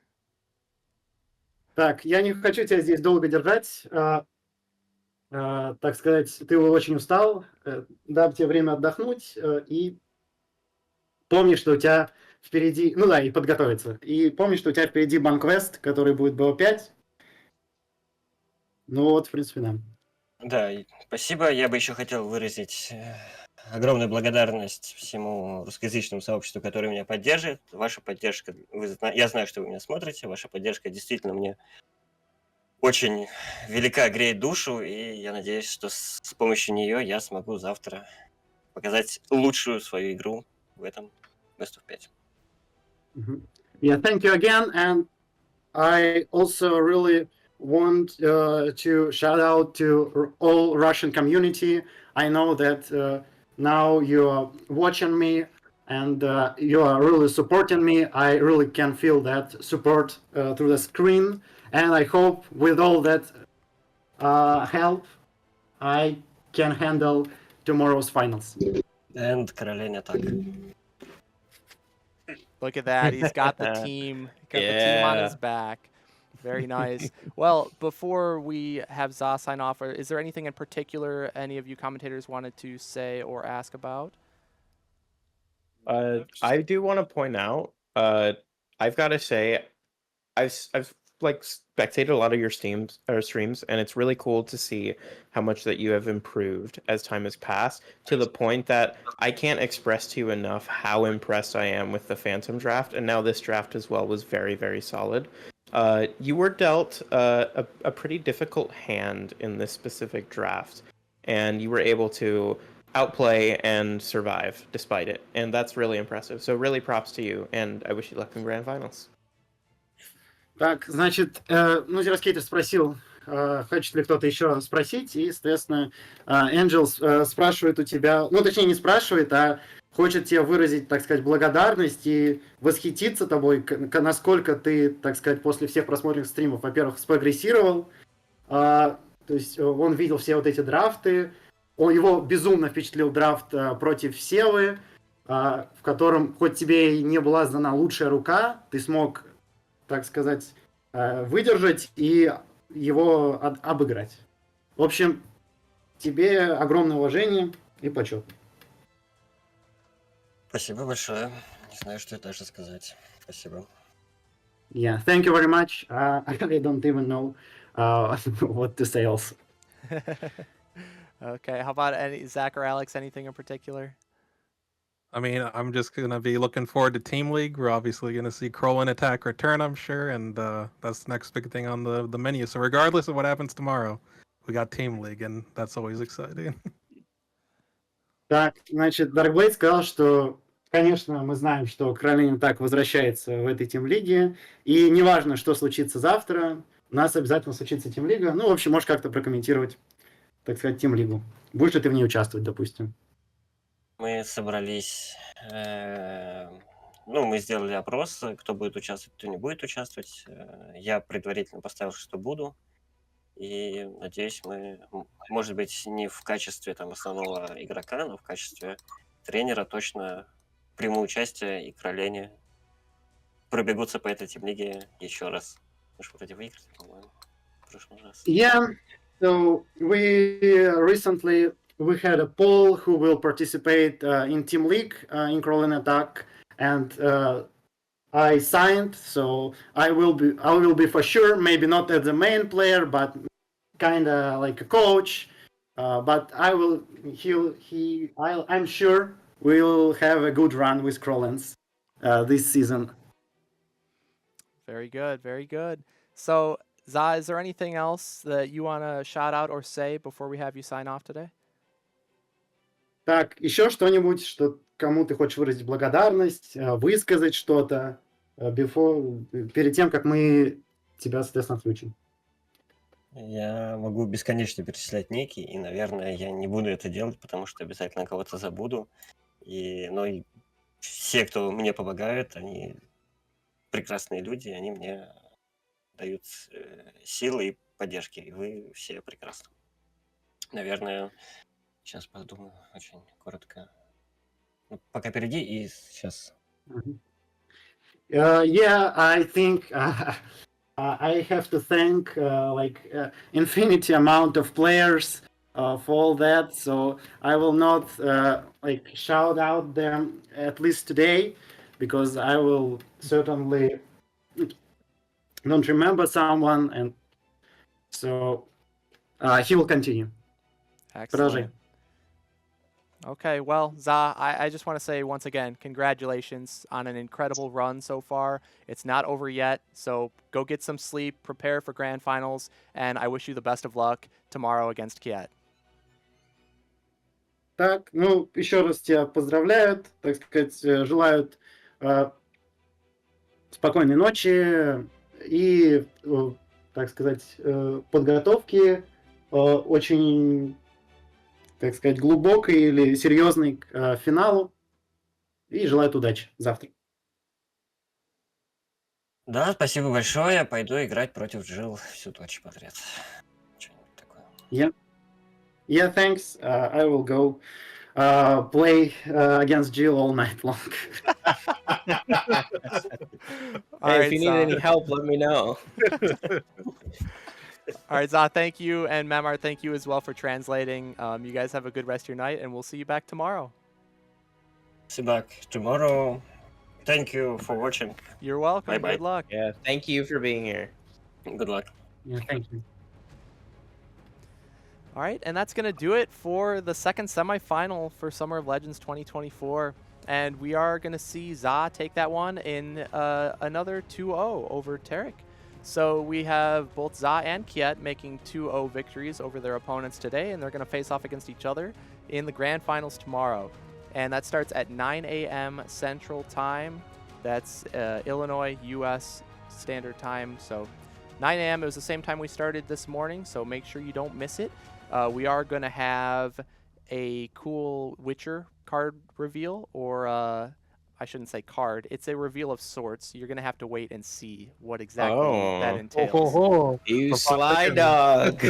Так, я не хочу тебя здесь долго держать. Так сказать, ты очень устал. Дам тебе время отдохнуть. И помни, что у тебя впереди... Ну да, и подготовиться. И помни, что у тебя впереди банквест, который будет БО5. Ну вот, в принципе, да. Да, спасибо. Я бы еще хотел выразить огромную благодарность всему русскоязычному сообществу, которое меня поддерживает. Ваша поддержка, я знаю, что вы меня смотрите, ваша поддержка действительно мне очень велика, греет душу, и я надеюсь, что с помощью нее я смогу завтра показать лучшую свою игру в этом Best of 5. Yeah, thank you again, and I also really want to shout out to all Russian community. I know that now you are watching me and you are really supporting me. I really can feel that support through the screen, and I hope with all that help I can handle tomorrow's finals. And Carolina так. Look at that. He's got the team. Got the team on his back. Very nice. Well, before we have Za sign off, is there anything in particular any of you commentators wanted to say or ask about? I do want to point out, I've got to say, I've like spectated a lot of your streams, and it's really cool to see how much that you have improved as time has passed, to the point that I can't express to you enough how impressed I am with the Phantom draft, and now this draft as well was very, very solid. You were dealt a pretty difficult hand in this specific draft, and you were able to outplay and survive despite it, and that's really impressive. So really props to you, and I wish you luck in grand finals. Так, значит, ну, Зероскейтер спросил, хочет ли кто-то еще спросить, и, соответственно, Angel спрашивает у тебя, ну, точнее, не спрашивает, а хочет тебе выразить, так сказать, благодарность и восхититься тобой, насколько ты, так сказать, после всех просмотренных стримов, во-первых, спрогрессировал, то есть он видел все вот эти драфты, его безумно впечатлил драфт против Севы, в котором, хоть тебе и не была сдана лучшая рука, ты смог, так сказать, выдержать и его обыграть. В общем, тебе огромное уважение и почет. Спасибо большое. Не знаю, что дальше сказать. Спасибо. Yeah, thank you very much. I don't even know what to say also. Okay, how about Zach or Alex, anything in particular? I mean, I'm just going to be looking forward to Team League. We're obviously going to see Krolin attack return, I'm sure, and that's the next big thing on the menu. So regardless of what happens tomorrow, we got Team League, and that's always exciting. Так, значит, Darkblade сказал, что, конечно, мы знаем, что Кролин так возвращается в этой тимлиге, и неважно, что случится завтра, у нас обязательно случится тимлига. Ну, в общем, можешь как-то прокомментировать, так сказать, тимлигу. Будешь ли ты в ней участвовать, допустим? Мы собрались, ну, мы сделали опрос, кто будет участвовать, кто не будет участвовать. Я предварительно поставил, что буду. И надеюсь, мы, может быть, не в качестве там основного игрока, но в качестве тренера точно приму участие, и Кролени пробегутся по этой тимлиге еще раз. Мы же вроде выиграли, по-моему, в прошлый раз. Yeah, so we had a poll who will participate in Team League in Krolin Attack, and I signed, so I will be for sure, maybe not as the main player, but kind of like a coach. But I'm sure we'll have a good run with Krolins this season. Very good, very good. So, Za, is there anything else that you want to shout out or say before we have you sign off today? Так, еще что-нибудь, что кому ты хочешь выразить благодарность, высказать что-то перед тем, как мы тебя, соответственно, отключим. Я могу бесконечно перечислять ники, и, наверное, я не буду это делать, потому что обязательно кого-то забуду. Но и все, кто мне помогают, они прекрасные люди, они мне дают силы и поддержки, и вы все прекрасны. Наверное, сейчас подумаю очень коротко. Ну, пока впереди, и сейчас. Yeah, I think I have to thank infinity amount of players for all that. So I will not shout out them at least today, because I will certainly don't remember someone, and so he will continue. Excellent. Okay, well, Za, I just want to say once again, congratulations on an incredible run so far. It's not over yet, so go get some sleep, prepare for grand finals, and I wish you the best of luck tomorrow against Kiet. Так, ну, еще раз тебя поздравляют, так сказать, желают спокойной ночи и, так сказать, подготовки очень, так сказать, глубокой или серьезной к финалу. И желают удачи завтра. Да, спасибо большое. Я пойду играть против Джилл всю ночь подряд. Что-нибудь такое. Yeah, thanks. I will go Play against Jill all night long. All Hey, right, if you need Za. any help, let me know. All right, Za, thank you, and Memar, thank you as well for translating. You guys have a good rest of your night, and we'll see you back tomorrow. See you back tomorrow. Thank you for watching. You're welcome. Bye-bye. Good luck. Yeah, thank you for being here. Good luck. Yeah, thank you. All right, and that's going to do it for the second semifinal for Summer of Legends 2024. And we are going to see Za take that one in another 2-0 over Tarik. So we have both Za and Kiet making 2-0 victories over their opponents today, and they're going to face off against each other in the grand finals tomorrow. And that starts at 9 a.m. Central Time. That's Illinois, U.S. Standard Time. So 9 a.m. It was the same time we started this morning, so make sure you don't miss it. We are going to have a cool Witcher card reveal, or I shouldn't say card. It's a reveal of sorts. You're going to have to wait and see what exactly that entails. You sly dog.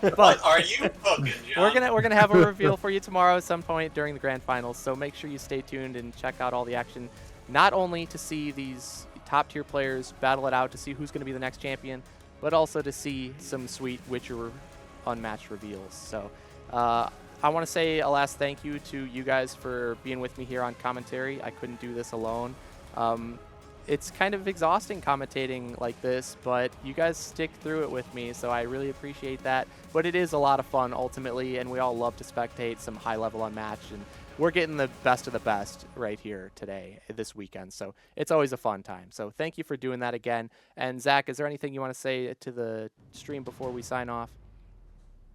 What are you cooking, John? We're gonna have a reveal for you tomorrow at some point during the grand finals. So make sure you stay tuned and check out all the action, not only to see these top tier players battle it out to see who's going to be the next champion, but also to see some sweet Witcher unmatched reveals. So I want to say a last thank you to you guys for being with me here on commentary. I couldn't do this alone. It's kind of exhausting commentating like this, but you guys stick through it with me, so I really appreciate that. But it is a lot of fun ultimately, and we all love to spectate some high-level unmatched, and we're getting the best of the best right here today, this weekend. So it's always a fun time. So thank you for doing that again. And Zach, is there anything you want to say to the stream before we sign off?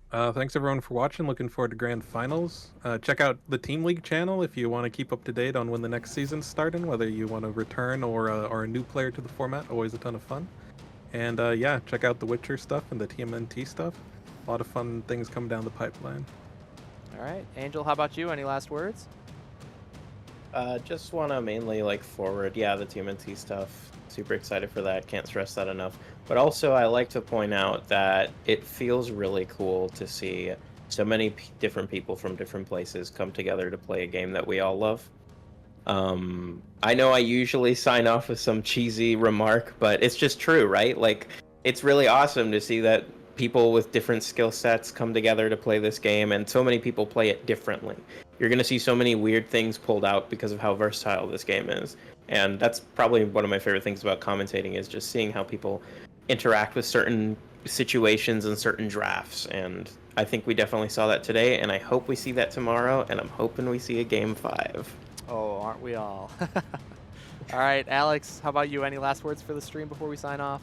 Thanks everyone for watching. Looking forward to grand finals. Check out the Team League channel if you want to keep up to date on when the next season's starting, whether you want to return or a new player to the format. Always a ton of fun. And yeah, check out the Witcher stuff and the TMNT stuff. A lot of fun things coming down the pipeline. All right, Angel, how about you? Any last words? Just want to mainly forward, the TMNT stuff. Super excited for that. Can't stress that enough. But also, I like to point out that it feels really cool to see so many different people from different places come together to play a game that we all love. I know I usually sign off with some cheesy remark, but it's just true, right? It's really awesome to see that people with different skill sets come together to play this game, and so many people play it differently. You're going to see so many weird things pulled out because of how versatile this game is. And that's probably one of my favorite things about commentating, is just seeing how people interact with certain situations and certain drafts. And I think we definitely saw that today, and I hope we see that tomorrow, and I'm hoping we see a Game 5. Oh, aren't we all? All right, Alex, how about you? Any last words for the stream before we sign off?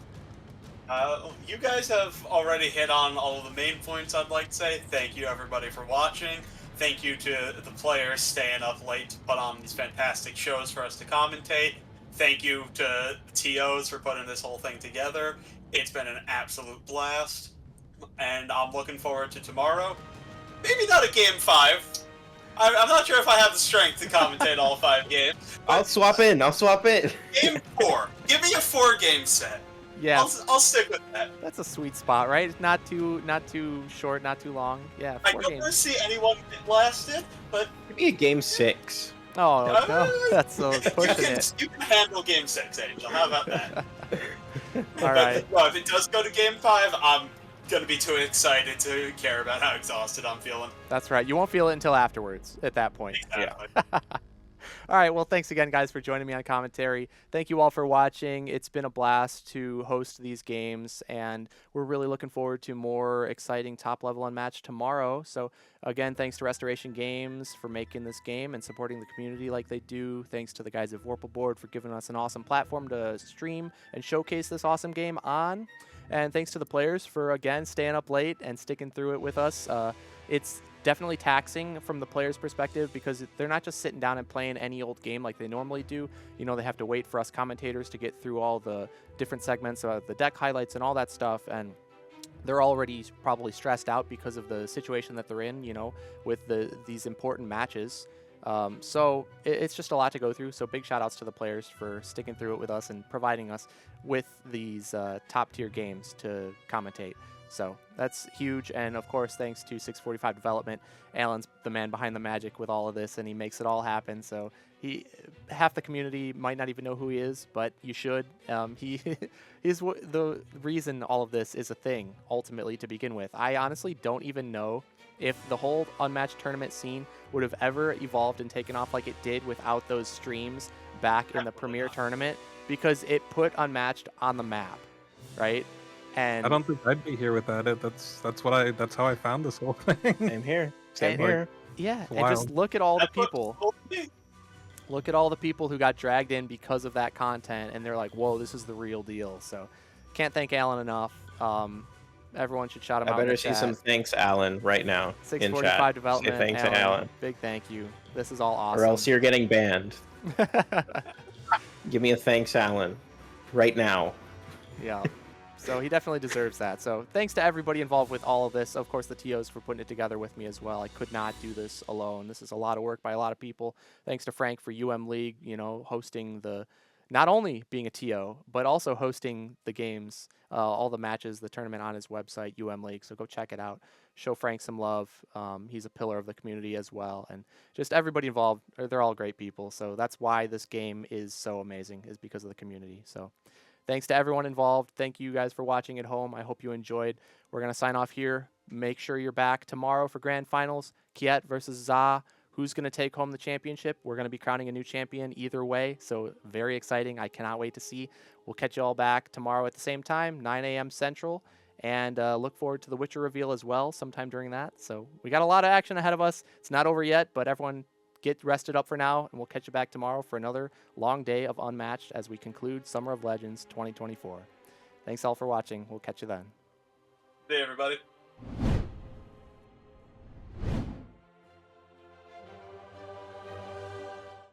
You guys have already hit on all of the main points I'd like to say. Thank you, everybody, for watching. Thank you to the players staying up late to put on these fantastic shows for us to commentate. Thank you to TOs for putting this whole thing together. It's been an absolute blast, and I'm looking forward to tomorrow. Maybe not a Game 5. I'm not sure if I have the strength to commentate all 5 games. I'll swap in. Game 4. Give me a 4-game set. Yeah, I'll stick with that. that's a sweet spot, right? It's not too short, not too long. Yeah, I 4 don't games. want to see anyone get blasted, but Give me a Game 6. Oh no, that's so pushing it. you can handle Game 6, Angel. How about that? All right. Well, if it does go to Game 5, I'm gonna be too excited to care about how exhausted I'm feeling. That's right. You won't feel it until afterwards at that point. Exactly. All right. Well, thanks again, guys, for joining me on commentary. Thank you all for watching. It's been a blast to host these games, and we're really looking forward to more exciting top-level unmatched tomorrow. So, again, thanks to Restoration Games for making this game and supporting the community like they do. Thanks to the guys at Vorpal Board for giving us an awesome platform to stream and showcase this awesome game on. And thanks to the players for, again, staying up late and sticking through it with us. It's definitely taxing from the players' perspective because they're not just sitting down and playing any old game like they normally do. You know, they have to wait for us commentators to get through all the different segments of the deck highlights and all that stuff, and they're already probably stressed out because of the situation that they're in, you know, with these important matches. So it's just a lot to go through. So big shout outs to the players for sticking through it with us and providing us with these top tier games to commentate. So that's huge. And of course, thanks to 645 Development, Alan's the man behind the magic with all of this, and he makes it all happen. So half the community might not even know who he is, but you should. He is the reason all of this is a thing, ultimately, to begin with. I honestly don't even know if the whole Unmatched tournament scene would have ever evolved and taken off like it did without those streams back in the Premier tournament, because it put Unmatched on the map, right? And I don't think I'd be here without it. That's how I found this whole thing. Same here. Same And, here. yeah, and Wild. just look at all the That's what people. told me. Look at all the people who got dragged in because of that content, and they're like, whoa, this is the real deal. So can't thank Alan enough. Everyone should shout him out I in the better see chat. some thanks, Alan, right now in 645 chat. Development. Say thanks to Alan. Big thank you. This is all awesome. Or else you're getting banned. Give me a thanks, Alan, right now. Yeah. So he definitely deserves that. So thanks to everybody involved with all of this. Of course, the TOs for putting it together with me as well. I could not do this alone. This is a lot of work by a lot of people. Thanks to Frank for UM League, hosting not only being a TO, but also hosting the games, all the matches, the tournament on his website, UM League. So go check it out. Show Frank some love. He's a pillar of the community as well. And just everybody involved, they're all great people. So that's why this game is so amazing, is because of the community. So thanks to everyone involved. Thank you guys for watching at home. I hope you enjoyed. We're going to sign off here. Make sure you're back tomorrow for grand finals. Kiet versus zzaa. Who's going to take home the championship? We're going to be crowning a new champion either way. So very exciting. I cannot wait to see. We'll catch you all back tomorrow at the same time, 9 a.m. Central. And look forward to the Witcher reveal as well sometime during that. So we got a lot of action ahead of us. It's not over yet, but everyone get rested up for now, and we'll catch you back tomorrow for another long day of Unmatched as we conclude Summer of Legends 2024. Thanks all for watching. We'll catch you then. Hey, everybody.